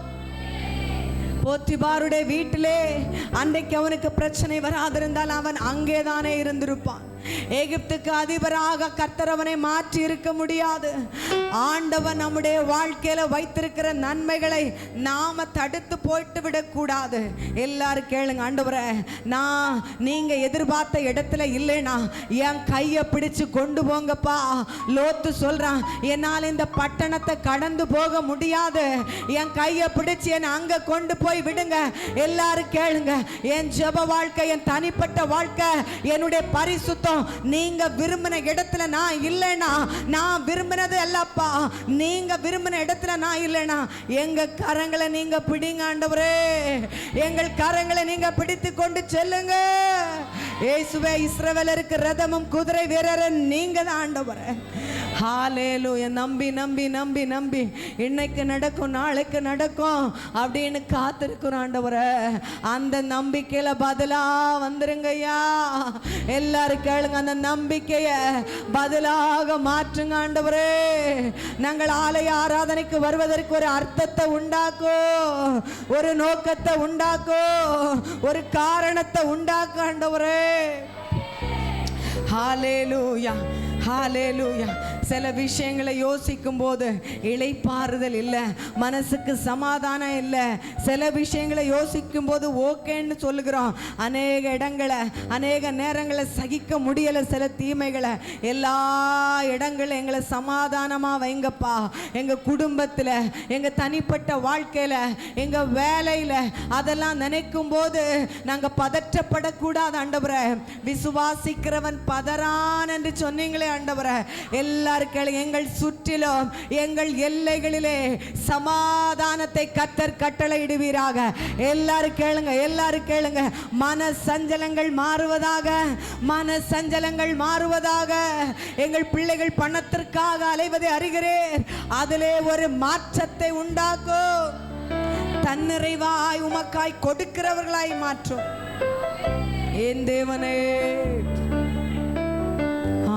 போத்திபாருடைய வீட்டிலே அன்றைக்கு அவனுக்கு பிரச்சனை வராதிருந்தால் அவன் அங்கேதானே இருந்திருப்பான். எகிப்துக்கு அதிபராக கர்த்தர் அவனை மாற்றி இருக்க முடியாது. ஆண்டவன் நம்முடைய வாழ்க்கையில வைத்திருக்கிற நன்மைகளை நாம தடுத்து போயிட்டு விடக்கூடாது. எல்லாரும் கேளுங்க, ஆண்டவரே நான் நீங்க எதிர்பார்த்த இடத்துல இல்லைனா என் கையை பிடிச்சு கொண்டு போங்கப்பா. லோத்து சொல்றான், என்னால் இந்த பட்டணத்தை கடந்து போக முடியாது, என் கையை பிடிச்சு என்னை அங்க கொண்டு போய் விடுங்க. எல்லாரும் கேளுங்க, என் ஜெப வாழ்க்கை, என் தனிப்பட்ட வாழ்க்கை, என்னுடைய பரிசுத்தம் நீங்க விரும்பின இடத்துல நான் இல்லைனா, நான் விரும்பினது அல்லப்பா, நீங்க விரும்பின இடத்துல நான் இல்லைனா எங்க கரங்களை நீங்க பிடிங்க ஆண்டவரே, எங்கள் கரங்களை நீங்க பிடித்து கொண்டு செல்லுங்க. இயேசுவே, இஸ்ரவேலருக்கு ரதமும் குதிரை வீரரும் நீங்க தான் ஆண்டவரே. ஹalleluya. நம்பி நம்பி நம்பி நம்பி இன்னைக்கு நடக்கும் நாளைக்கு நடக்கும் அப்படின்னு காத்திருக்கிறோம் ஆண்டவரே. அந்த நம்பிக்கையில பதிலா வந்துருங்க ஐயா. எல்லாரும் கேளுங்க, அந்த நம்பிக்கையை பதிலாக மாற்றுங்க ஆண்டவரே. நாங்கள் ஆலய ஆராதனைக்கு வருவதற்கு ஒரு அர்த்தத்தை உண்டாக்கும், ஒரு நோக்கத்தை உண்டாக்கும், ஒரு காரணத்தை உண்டாக்கு ஆண்டவரே. ஹalleluya, ஹalleluya. சில விஷயங்களை யோசிக்கும் போது இளைப்பாறுதல் இல்லை, மனசுக்கு சமாதானம் இல்லை. சில விஷயங்களை யோசிக்கும் போது ஓகேன்னு சொல்லுகிறோம். அநேக இடங்களை அநேக நேரங்களை சகிக்க முடியலை. சில தீமைகளை எல்லா இடங்களும் எங்களை சமாதானமாக வைங்கப்பா. எங்கள் குடும்பத்தில், எங்கள் தனிப்பட்ட வாழ்க்கையில், எங்கள் வேலையில் அதெல்லாம் நினைக்கும் போது நாங்கள் பதற்றப்படக்கூடாது ஆண்டவரே. விசுவாசிக்கிறவன் பதறான் என்று சொன்னீங்களே ஆண்டவரே. எல்லாருக்கும் எங்கள் சுற்றிலும் எங்கள் எல்லைகளிலே சமாதானத்தை கர்த்தர் கட்டளையிடுவீராக. எல்லாரும் கேளுங்க, எல்லாரும் கேளுங்க. மன சஞ்சலங்கள் மாறுவதாக, மன சஞ்சலங்கள் மாறுவதாக. எங்கள் பிள்ளைகள் பணத்திற்காக அலைவதை அறிகிறேன், அதிலே ஒரு மாற்றத்தை உண்டாக்கும். தன்னிறைவாய் உமக்காய் கொடுக்கிறவர்களாய் மாற்றும் என் தேவனே.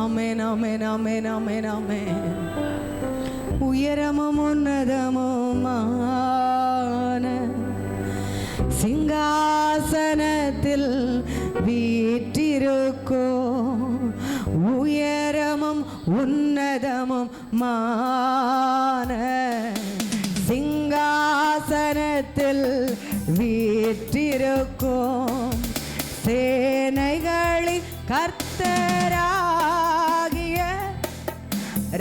ஆமென், ஆமென், ஆமென், ஆமென், ஆமென். உயரமும் உன்னதமுமான சிங்காசனத்தில் வீற்றிருக்கோ, உயரமும் உன்னதமுமான சிங்காசனத்தில் வீற்றிருக்கும் சேனைகளின் கர்த்தராகிய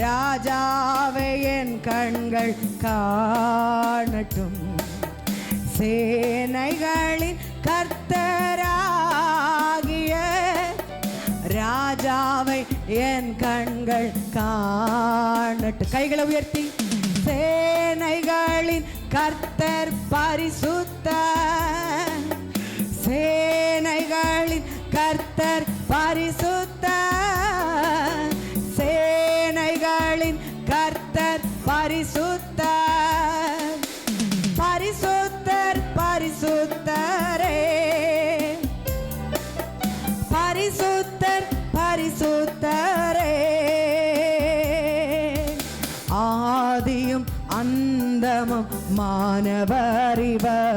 ராஜாவை என் கண்கள் காணட்டும். சேனைகளின் கர்த்தராகிய ராஜாவை என் கண்கள் காணட்டும். கைகளை உயர்த்தி, சேனைகளின் கர்த்தர் பரிசுத்தர், சேனைகளின் கர்த்தர் பரிசுத்தர், சேனைகளின் கர்த்தர் பரிசுத்தர், பரிசுத்தர் பரிசுத்தரே, பரிசுத்தர் பரிசுத்தரே. ஆதியும் அந்தமும் மானவரிவர்,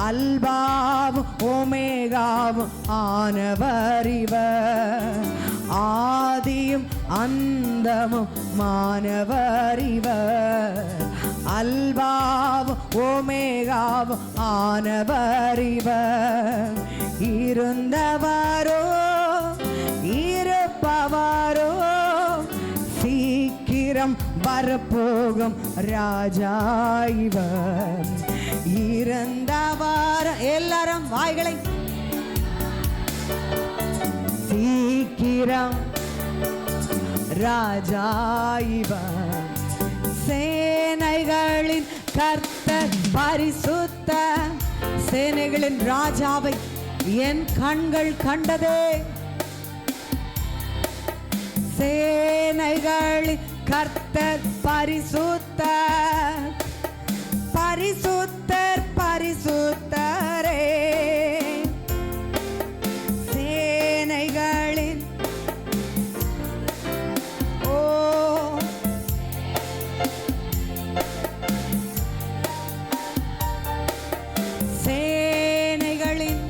அல்பாவும் ஓமேகாவும் ஆனவரிவர். ஆதியும் அந்தமும் மானவரிவர், அல்பாவும் ஓமேகாவும் ஆனவரிவர். இருந்தவரோ இருப்பவரோ சீக்கிரம் வரப்போகும் ராஜா இவர். இறந்தவர் எல்லாரும் வாய்களை சீக்கிரம் ராஜா இவர், சேனைகளின் கர்த்தர் பரிசுத்த, சேனைகளின் ராஜாவை என் கண்கள் கண்டதே. சேனைகளின் கர்த்தர் பரிசுத்தர், பரிசுத்தர் பரிசுத்தரே. சேனைகளின் ஓ சேனைகளின்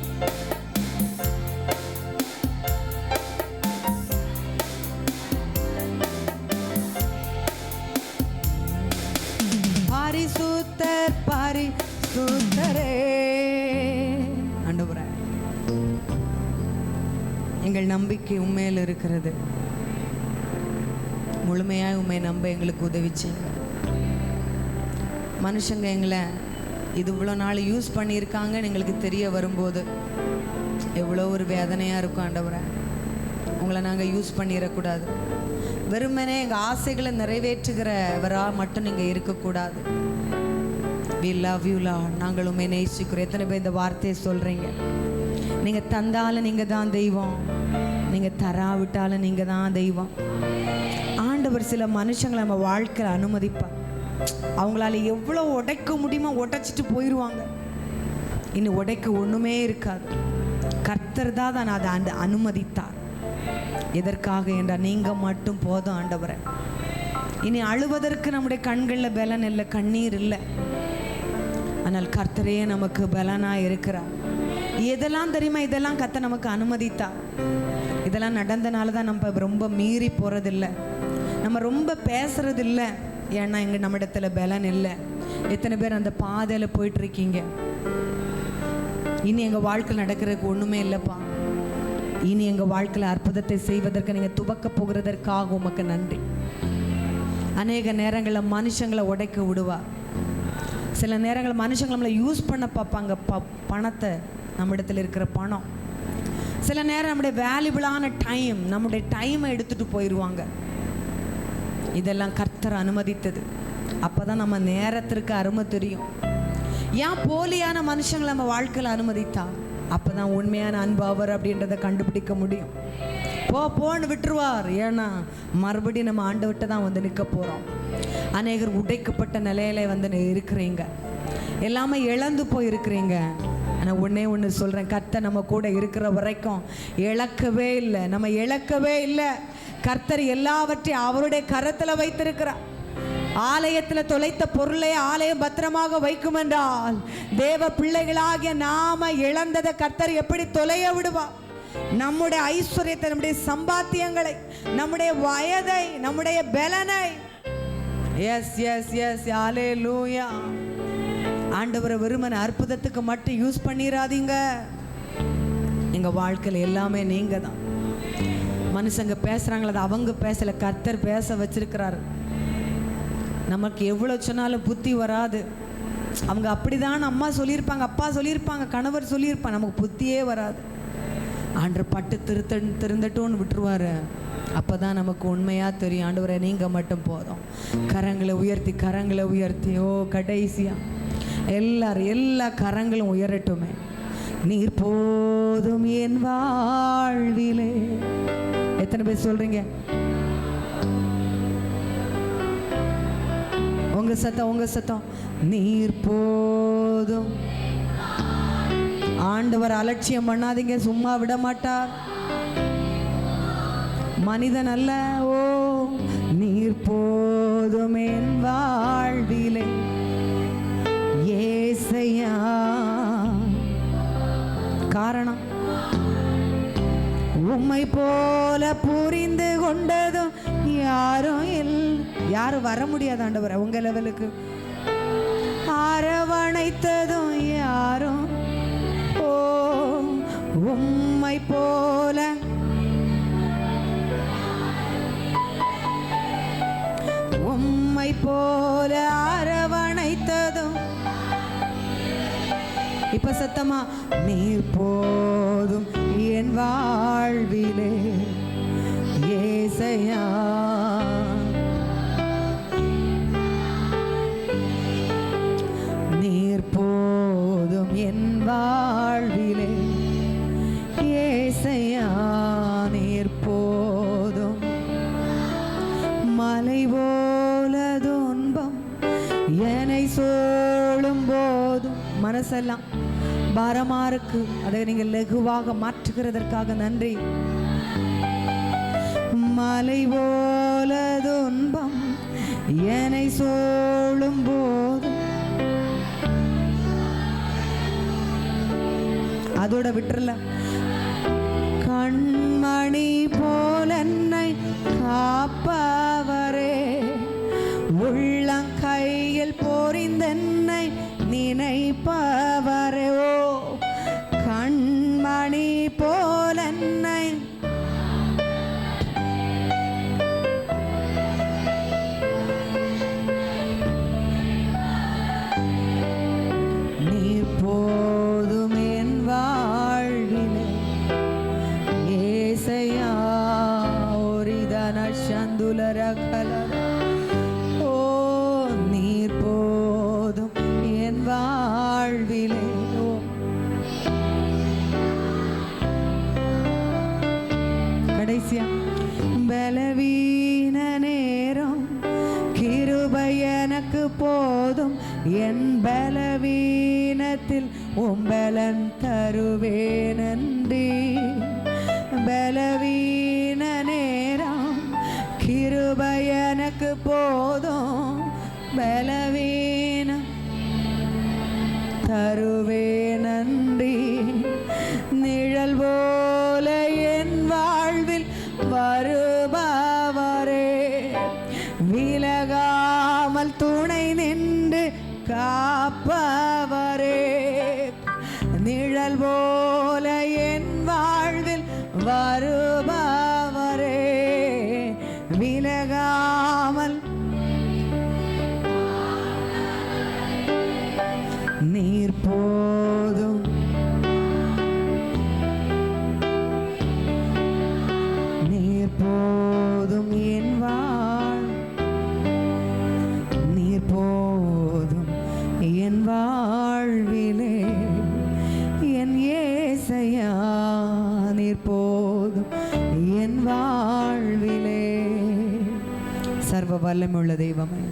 பரிசுத்தர் பரிசுத்தரே. ஆண்டவரே, எங்கள் நம்பிக்கை உண்மையில் இருக்கிறது. முழுமையாக உண்மை நம்ப எங்களுக்கு உதவி செய்யுங்க. மனுஷங்க எங்களை இது இவ்வளோ நாள் யூஸ் பண்ணியிருக்காங்கன்னு எங்களுக்கு தெரிய வரும்போது எவ்வளோ ஒரு வேதனையாக இருக்கும். ஆண்டவரே, உங்களை நாங்கள் யூஸ் பண்ணிடக்கூடாது. வெறுமனே எங்கள் ஆசைகளை நிறைவேற்றுகிறவராக மட்டும் நீங்கள் இருக்கக்கூடாது. We love you Lord. நாங்கள் உண்மை நேசிக்கிறோம். எத்தனை பேர் இந்த வார்த்தையை சொல்கிறீங்க? நீங்கள் தந்தாலும் நீங்கள் தான் தெய்வம், நீங்கள் தராவிட்டாலும் நீங்கள் தான் தெய்வம். ஆண்டவர் சில மனுஷங்களை நம்ம வாழ்க்கையில் அனுமதிப்பார். அவங்களால எவ்வளோ உடைக்க முடியுமோ உடைச்சிட்டு போயிடுவாங்க. இனி உடைக்க ஒன்றுமே இருக்காது. கர்த்தர் தான் அதை அனுமதித்தார். எதற்காக என்றால் நீங்கள் மட்டும் போதும் ஆண்டவரே. இனி அழுவதற்கு நம்முடைய கண்களில் பலன் இல்லை, கண்ணீர் இல்லை. ஆனால் கர்த்தரே நமக்கு பலனாக இருக்கிறார். எதெல்லாம் தெரியுமா? இதெல்லாம் கர்த்தர் நமக்கு அனுமதித்தார். இதெல்லாம் நடந்தனால தான் நம்ம ரொம்ப மீறி போகிறதில்லை, நம்ம ரொம்ப பேசுறதில்லை. ஏன்னா இங்கே நம்ம இடத்துல பலன் இல்லை. எத்தனை பேர் அந்த பாதையில் போயிட்டுருக்கீங்க? இனி எங்கள் வாழ்க்கையில் நடக்கிறதுக்கு ஒன்றுமே இல்லைப்பா. இனி எங்கள் வாழ்க்கையில் அற்புதத்தை செய்வதற்கு நீங்கள் துவக்க போகிறதற்காக உமக்கு நன்றி. அநேக நேரங்களில் மனுஷங்களை உடைக்க விடுவா. சில நேரங்களில் மனுஷங்களை நம்மளை யூஸ் பண்ண பார்ப்பாங்க. பணத்தை, நம்ம இடத்துல இருக்கிற பணம். சில நேரம் நம்முடைய வேல்யூபிளான டைம், நம்முடைய டைமை எடுத்துகிட்டு போயிடுவாங்க. இதெல்லாம் கர்த்தர் அனுமதித்தது. அப்போ தான் நம்ம நேரத்திற்கு அருமை தெரியும். ஏன் போலியான மனுஷங்களை நம்ம வாழ்க்கையில் அனுமதித்தா? அப்போ தான் உண்மையான அன்பு அவர் அப்படின்றத கண்டுபிடிக்க முடியும். போன்னு விட்டுருவார். ஏன்னா மறுபடியும் நம்ம ஆண்டவர்கிட்ட தான் வந்து நிற்க போகிறோம். அநேகர் உடைக்கப்பட்ட நிலையில வந்து இருக்கிறீங்க, எல்லாமே இழந்து போயிருக்கிறீங்க. ஆனால் ஒன்று சொல்கிறேன், கர்த்தர் நம்ம கூட இருக்கிற வரைக்கும் இழக்கவே இல்லை, நம்ம இழக்கவே இல்லை. கர்த்தர் எல்லாவற்றையும் அவருடைய கரத்தில் வைத்திருக்கிறார். ஆலயத்தில் தொலைத்த பொருளை ஆலயம் பத்திரமாக வைக்கும் என்றால் தேவ பிள்ளைகளாகிய நாம இழந்ததை கர்த்தர் எப்படி தொலைய விடுவார்? நம்முடைய ஐஸ்வர்யத்தை, நம்முடைய சம்பாத்தியங்களை, நம்முடைய வயதை, நம்முடைய பலனை. எஸ் எஸ் எஸ் ஹல்லேலூயா. ஆண்டவரை வெறுமனே அற்புதத்துக்கு மட்டும் யூஸ் பண்ணிடாதீங்க. எங்க வாழ்க்கையில் எல்லாமே நீங்க தான். மனுஷங்க பேசுறாங்களா, அது அவங்க பேசல, கர்த்தர் பேச வச்சிருக்கிறாரு. நமக்கு எவ்வளோ சொன்னாலும் புத்தி வராது. அவங்க அப்படிதான் அம்மா சொல்லியிருப்பாங்க, அப்பா சொல்லியிருப்பாங்க, கணவர் சொல்லியிருப்பாங்க, நமக்கு புத்தியே வராது. ஆண்டவர் பட்டு திருந்தட்டோன்னு விட்டுருவாரு. அப்போ தான் நமக்கு உண்மையாக தெரியும், ஆண்டவரை நீங்கள் மட்டும் போதும். கரங்களை உயர்த்தி ஓ கடைசியாக எல்லா கரங்களும் உயரட்டுமே. நீர் போதும் என் வாழ்விலே. எத்தனை பேர் சொல்றீங்க? உங்க சத்தம் நீர் போதும். ஆண்டவர் அலட்சியம் பண்ணாதீங்க, சும்மா விட மாட்டார். மனிதன் அல்ல. ஓ நீர் போதும் என் வாழ்விலே ஏசையா. காரணம், உம்மை போல புரிந்து கொண்டதும் யாரும் வர முடியாது ஆண்டவரே. உங்க லெவலுக்கு அரவணைத்ததும் யாரும். ஓ உம்மை போல அரவணைத்ததும். இப்ப சத்தமா, நீர் போதும் என் வாழ்விலே ஏசையா. ஏசையா நீர் போதும், மலை போல துன்பம் என்னை சூழும் போதும். மனசெல்லாம் பாரமா இருக்கு, அதை நீங்க லகுவாக மாற்றுகிறதற்காக நன்றி. மலை போல துன்பம் என்னை சூழும் போதும், அதோட விட்டுறல. கண்மணி போல என்னை காப்பவரே, உள்ளங்கையில் பொறிந்தென்னை நினைப்பவரே. ஓ கண்மணி போல என்னை நீ போதும் என் வாழ்விலே. ஏசையா ஓரிதன சந்துலர கலர. ஓ நீர் போதும் என் வாழ்விலே. ஓ கடைசியா பலவீன நேரம் கிருபை எனக்கு போதும், என் பலவீனத்தில் உம்பலன் தருவேன் நன்றி. பலவீன நேரம் கிருபை எனக்கு போதும், பலவீனம் தருவேன் நன்றி. நிழல் போல என் வாழ்வில் வருபவரே, விலகாமல் துணை நின்று காப்பவரே. நிழல் போல என் வாழ்வில் வருபவரே, விலகாமல் நீர் போதும். நீர் போதும் என் நீர் போதும் என் வாழ்விலே. என் ஏசையா நீர் போதும் என் வாழ்விலே. சர்வ வல்லமையுள்ள தெய்வமே,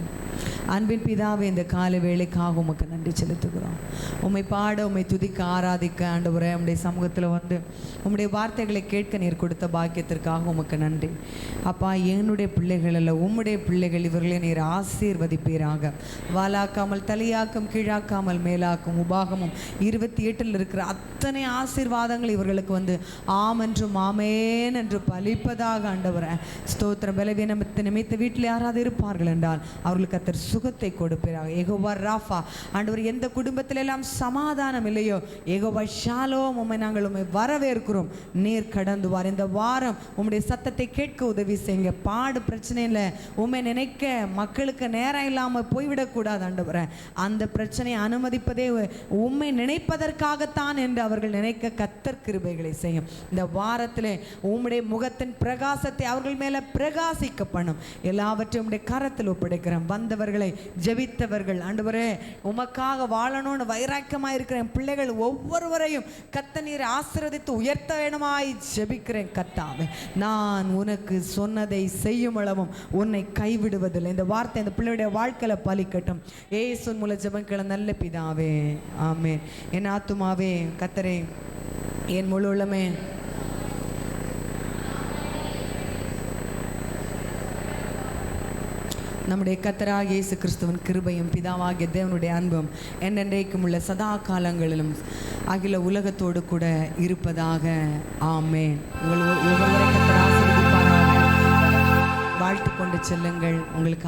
அன்பின் பிதாவே, இந்த காலை வேளைக்காக உமக்கு நன்றி செலுத்துகிறோம். உம்மை பாட, உம்மை துதிக்க, ஆராதிக்க ஆண்டவரே உம்முடைய சமூகத்தில் வந்து உம்முடைய வார்த்தைகளை கேட்க நீர் கொடுத்த பாக்கியத்திற்காக உமக்கு நன்றி. அப்பா, என்னுடைய பிள்ளைகள் அல்ல, உம்முடைய பிள்ளைகள், இவர்களை நீர் ஆசீர்வதிப்பீராக. வாலாக்காமல் தலையாக்கும், கீழாக்காமல் மேலாக்கும். உபாகமும் 28 இருக்கிற அத்தனை ஆசீர்வாதங்கள் இவர்களுக்கு வந்து ஆம் என்றும் ஆமேன் என்று பலிப்பதாக ஆண்டவரே ஸ்தோத்திரம். பலவீனத்தை நிமித்த வீட்டில் யாராவது இருப்பார்கள் என்றால் அவர்களுக்கு கர்த்தர் சுகத்தை கொடுப்பீராக. யெகோவா ராஃபா ஆண்டவர், எந்த குடும்பத்தில் எல்லாம் சமாதானம் இல்லையோ, யெகோவா ஷாலோம், உம்மை நாங்கள் உம்மை வரவேற்கிறோம். நீர் கடந்து வார். இந்த வாரம் உம்முடைய சத்தத்தை கேட்க உதவி செய்யுங்க. பாடு பிரச்சனை இல்லை, உம்மை நினைக்க மக்களுக்கு நேரம் இல்லாமல் போய்விடக்கூடாது ஆண்டவரே. அந்த பிரச்சனையை அனுமதிப்பதே உம்மை நினைப்பதற்காகத்தான் என்று அவர்கள் நினைக்க கர்த்தர் கிருபைகளை செய்யும். இந்த வாரத்திலே உம்முடைய முகத்தின் பிரகாசத்தை அவர்கள் மேலே பிரகாசிக்க பண்ணும். எல்லாவற்றையும் உம்முடைய கரத்தில் ஒப்படைக்கிறேன். வந்தவர்களை, ஜெபித்தவர்கள் ஆண்டவரே, உமக்காக வாழணும்னு வைராக்கியமாக இருக்கிற பிள்ளைகள் ஒவ்வொருவரையும் கர்த்தர் நீர் ஆசீர்வதித்து உயர்த்த வேணுமாய் ஜெபிக்கிறேன். கர்த்தாவே, நான் உனக்கு சொன்னதை செய்யும் அளவும் உன்னை கைவிடுவதில்லை. இந்த வார்த்தை இந்த பிள்ளையுடைய வாழ்க்கையில பலிக்கட்டும். இயேசுவின் மூலம் ஜெபங்களை நல்ல பிதாவே, ஆமென். என் ஆத்துமாவே கர்த்தரே, என் முழு உள்ளமே நம்முடைய கர்த்தராகிய இயேசு கிறிஸ்துவின் கிருபையும் பிதாவாகிய தேவனுடைய அன்பும் என்றென்றைக்கும் உள்ள சதா காலங்களிலும் அகில உலகத்தோடு கூட இருப்பதாக. ஆமென். உங்கள் ஒவ்வொருவரை கர்த்தர் ஆசீர்வதிப்பாராக. வாழ்த்து கொண்டு செல்லுங்கள். உங்களுக்கு